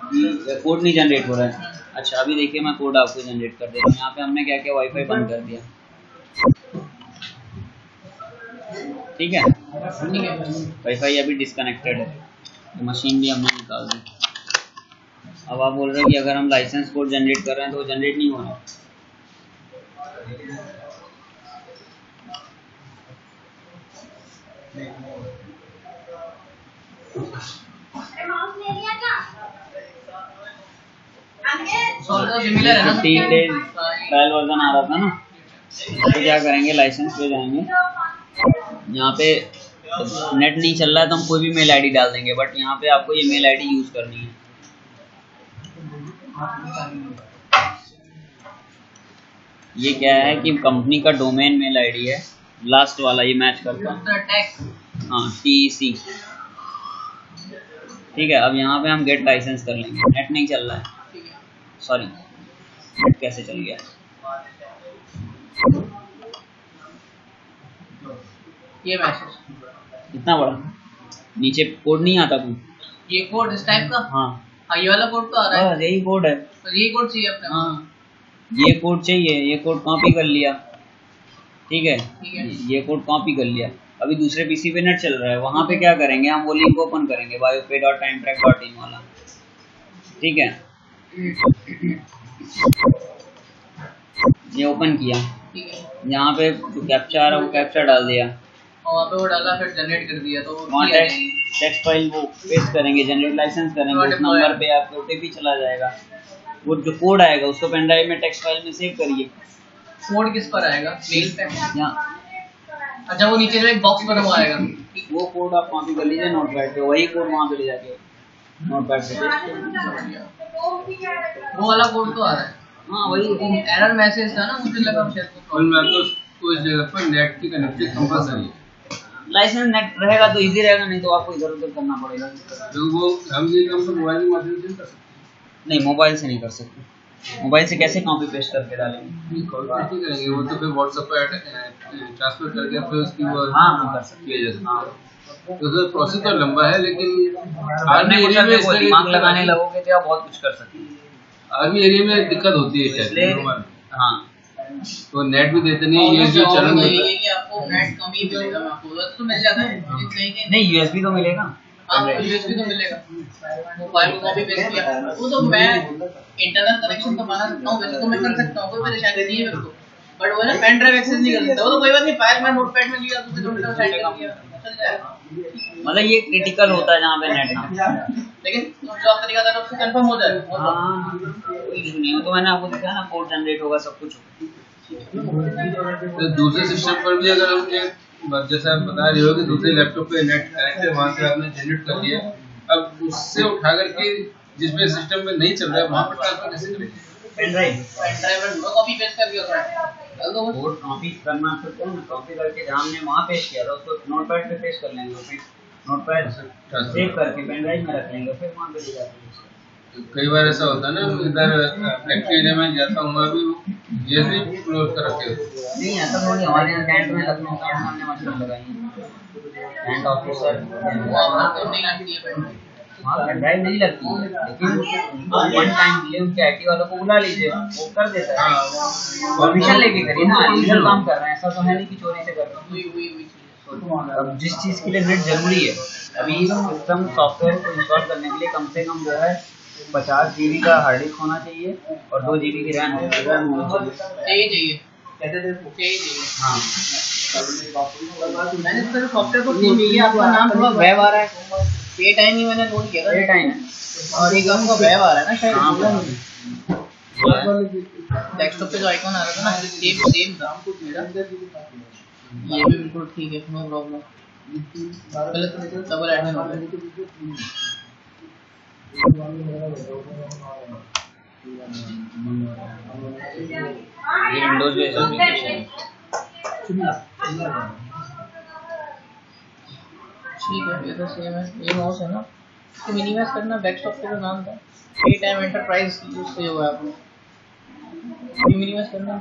कि कोड नहीं जनरेट हो रहा है। अच्छा अभी देखिए मैं कोड आपको जनरेट कर देता हूँ। यहाँ पे हमने क्या किया, वाईफाई बंद कर दिया, ठीक है। वाईफाई अभी डिस्कनेक्टेड है, तो मशीन भी हमने निकाल दी। अब आप बोल रहे हो कि अगर हम लाइसेंस कोड जनरेट कर रहे हैं तो वो जनरेट नहीं हो रहा। ट्रायल वर्जन आ रहा था ना, तो क्या करेंगे, लाइसेंस पे जाएंगे, यहाँ पे नेट नहीं चल रहा है तो हम कोई भी मेल आईडी डाल देंगे, बट यहाँ पे आपको ये मेल आईडी यूज करनी है। ये क्या है कि कंपनी का डोमेन मेल आईडी है, लास्ट वाला ये मैच करता है। हाँ TEC, ठीक है। अब यहाँ पे हम गेट लाइसेंस कर लेंगे। नेट नहीं चल रहा है, सॉरी नेट कैसे चल गया, ये मैसेज इतना बड़ा नीचे कोड नहीं आता कोई, ये कोड इस टाइप का। हाँ ये वाला कोड तो आ रहा है। बस यही कोड है। तो ये कोड चाहिए अपने। हाँ ये कोड चाहिए, ये कोड कॉपी कर लिया, ठीक है। ठीक है। ये कोड कॉपी कर लिया। अभी दूसरे पीसी पे नेट चल रहा है, वहां पे क्या करेंगे हम, वो लिंक ओपन करेंगे biopay.timetrack.in वाला, ठीक है। ये ओपन किया, ठीक है। यहाँ पे जो कैप्चा आ रहा है वो कैप्चा डाल दिया, और वहाँ पे वो डाला, फिर जनरेट कर दिया, तो वो वहाँ किया टेक्स्ट फाइल वो पेस्ट करेंगे, जनरेट लाइसेंस करेंगे, उस नंबर पे आपको OTP चला जाएगा। वो जो कोड आएगा उसको पेन ड्राइव में टेक्स्ट फाइल में सेव करिए। कोड किस पर आएगा? मेल पे। यहाँ अच्छा, वो नीचे जो एक बॉक्स बना हुआ आएगा, वो कोड आप कॉपी कर लीजिए नोटपैड पे, वही कोड वहाँ पे ले जाके नोटपैड पे पेस्ट कर दीजिए। वो वाला कोड तो आ रहा है। हाँ वही एरर मैसेज था ना, मुझे लगा शायद वो और मैं तो उस जगह पर नेट की कनेक्टिविटी कंपलसरी है। लाइसेंस नेट रहेगा तो इजी रहेगा, नहीं तो आपको इधर उधर करना पड़ेगा। तो वो हम ये काम तो मोबाइल के माध्यम से कर सकते नहीं मोबाइल से नहीं कर सकते। मोबाइल से कैसे कॉपी पेस्ट करके डालेंगे? हैं। कॉल नहीं करेंगे, वो तो फिर व्हाट्सएप पे ट्रांसफर करके फिर उसकी वो हाँ हम कर सकते किया जा सकता हाँ। है। तो उसका प्रोसेस तो लंबा है, लेकिन आर्मी एरिया में को दिमाग लगाने लगोगे तो आप बहुत कुछ कर सकते हैं। आर्मी एरिया में दिक्कत होती है इसलिए शायद। हाँ तो नेट भी देते नहीं, ये जो चलन होता है। कि आपको नेट कम ही मिलेगा, आपको तो मिल जाता है कहीं नहीं USB तो मिलेगा। आपको यूएसबी तो मिलेगा। वो फाइल को कॉपी पेस्ट किया, वो तो मैं इंटरनल कनेक्शन तो बना सकता हूँ, वैसे तो मैं कर सकता हूँ, कोई परेशानी नहीं है मेरे को। बट वो ना पेन ड्राइव एक्सेस नहीं कर सकता, वो तो कोई बात नहीं, फाइल मैं नोटपैड में लिया तो कंप्यूटर साइड कर दिया, चल जाएगा। मतलब ये क्रिटिकल होता है जहाँ पे नेट ना, लेकिन जो आप तरीका था उससे कंफर्म हो जाएगा। हाँ कोई इशू नहीं हो। तो मैंने आपको दिखाया ना कोड जनरेट होगा, सब कुछ होगा। तो दूसरे सिस्टम पर भी अगर हम जैसा आप बता रहे हो कि दूसरे लैपटॉप पे नेट कनेक्ट है, वहाँ से आपने जनरेट कर लिया, अब उससे उठा करके जिसमें सिस्टम में नहीं चल रहा है वहाँ पर ट्रांसफर कैसे करेंगे? पेन ड्राइव में कॉपी पेस्ट कर दिया तो कोड कॉपी करना सकते हैं ना, कॉपी करके जहाँ हमने वहाँ पेस्ट किया था उसको नोटपैड पे पेस्ट कर लेंगे, फिर नोटपैड सेव करके पेन ड्राइव में रख लेंगे, फिर वहाँ पे ले जाते हैं। कई बार ऐसा होता है ना, इधर फैक्ट्री एरिया में जाता हूँ, वहाँ भी USB क्लोज कर रखे होते हैं। नहीं ऐसा थोड़ी, हमारे यहाँ कैंट में लखनऊ कैंट में हमने मशीन लगाई है, कैंट ऑफिसर वो आपको नहीं लगती है पेन ड्राइव। हाँ पेन ड्राइव नहीं लगती है, लेकिन वन टाइम के लिए उनके IT वालों को बुला लीजिए, वो कर देता है। परमिशन लेके करिए ना, लीगल काम कर रहे हैं, ऐसा तो है नहीं कि चोरी से कर रहे हैं। वही अब जिस चीज़ के लिए नेट जरूरी है, अभी सिस्टम सॉफ्टवेयर को इंस्टॉल करने के लिए कम से कम जो है 50 GB का हार्ड डिस्क होना चाहिए और 2 GB की रैम होनी चाहिए। चाहिए। हाँ मैंने तो सॉफ्टवेयर को टीम ये आपका नाम थोड़ा वेब आ रहा है, पे टाइम ही मैंने नोट किया था, ये टाइम है। और एक आपका वेब आ रहा है ना शायद। हाँ डेस्कटॉप पे जो आइकॉन आ रहा था ना, सेम था मेरा, ये भी बिल्कुल ठीक है, नो प्रॉब्लम। पहले डबल एडमिन हो गया। ये विंडोज बेस्ड एप्लीकेशन है। ठीक है, ये तो सेम है, ये माउस है ना, इसको मिनिमाइज करना, डेस्कटॉप पे जो नाम था पे टाइम एंटरप्राइज यूज से हुआ है आपको, ये मिनिमाइज करना।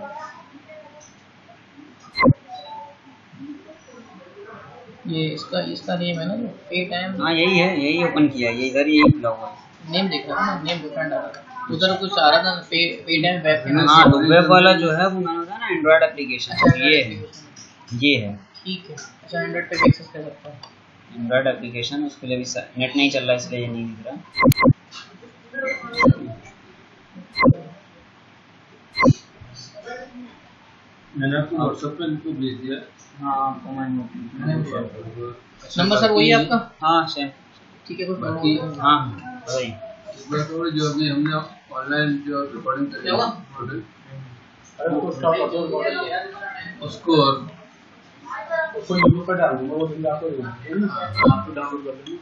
ये इसका नेम है ना, जो पे टाइम। हाँ यही है, यही ओपन किया, ये इधर यही खुला हुआ है। नेम देख रहा था ना, नेम डिफरेंट आ रहा था, उधर कुछ आ रहा था पे टाइम वेब पे। हाँ तो वेब वाला जो है वो मैंने बताया ना एंड्रॉयड एप्लीकेशन, ये है। ठीक है, अच्छा एंड्रॉइड पे एक्सेस कर सकता हूँ। एंड्रॉयड एप्लीकेशन, उसके लिए भी नेट नहीं चल रहा है इसलिए ये नहीं दिख रहा। मैंने आपको व्हाट्सएप पे इनको भेज दिया। हाँ तो मैंने नंबर सर वही है आपका? हाँ सेम। ठीक है, कोई बाकी हाँ वही। इसमें तो जो अभी हमने ऑनलाइन जो रिकॉर्डिंग करी है मॉडल, उसको उसको यूट्यूब पर डाल दूंगा, वो लिंक आपको दे दूंगा, आपको डाउनलोड कर लेना।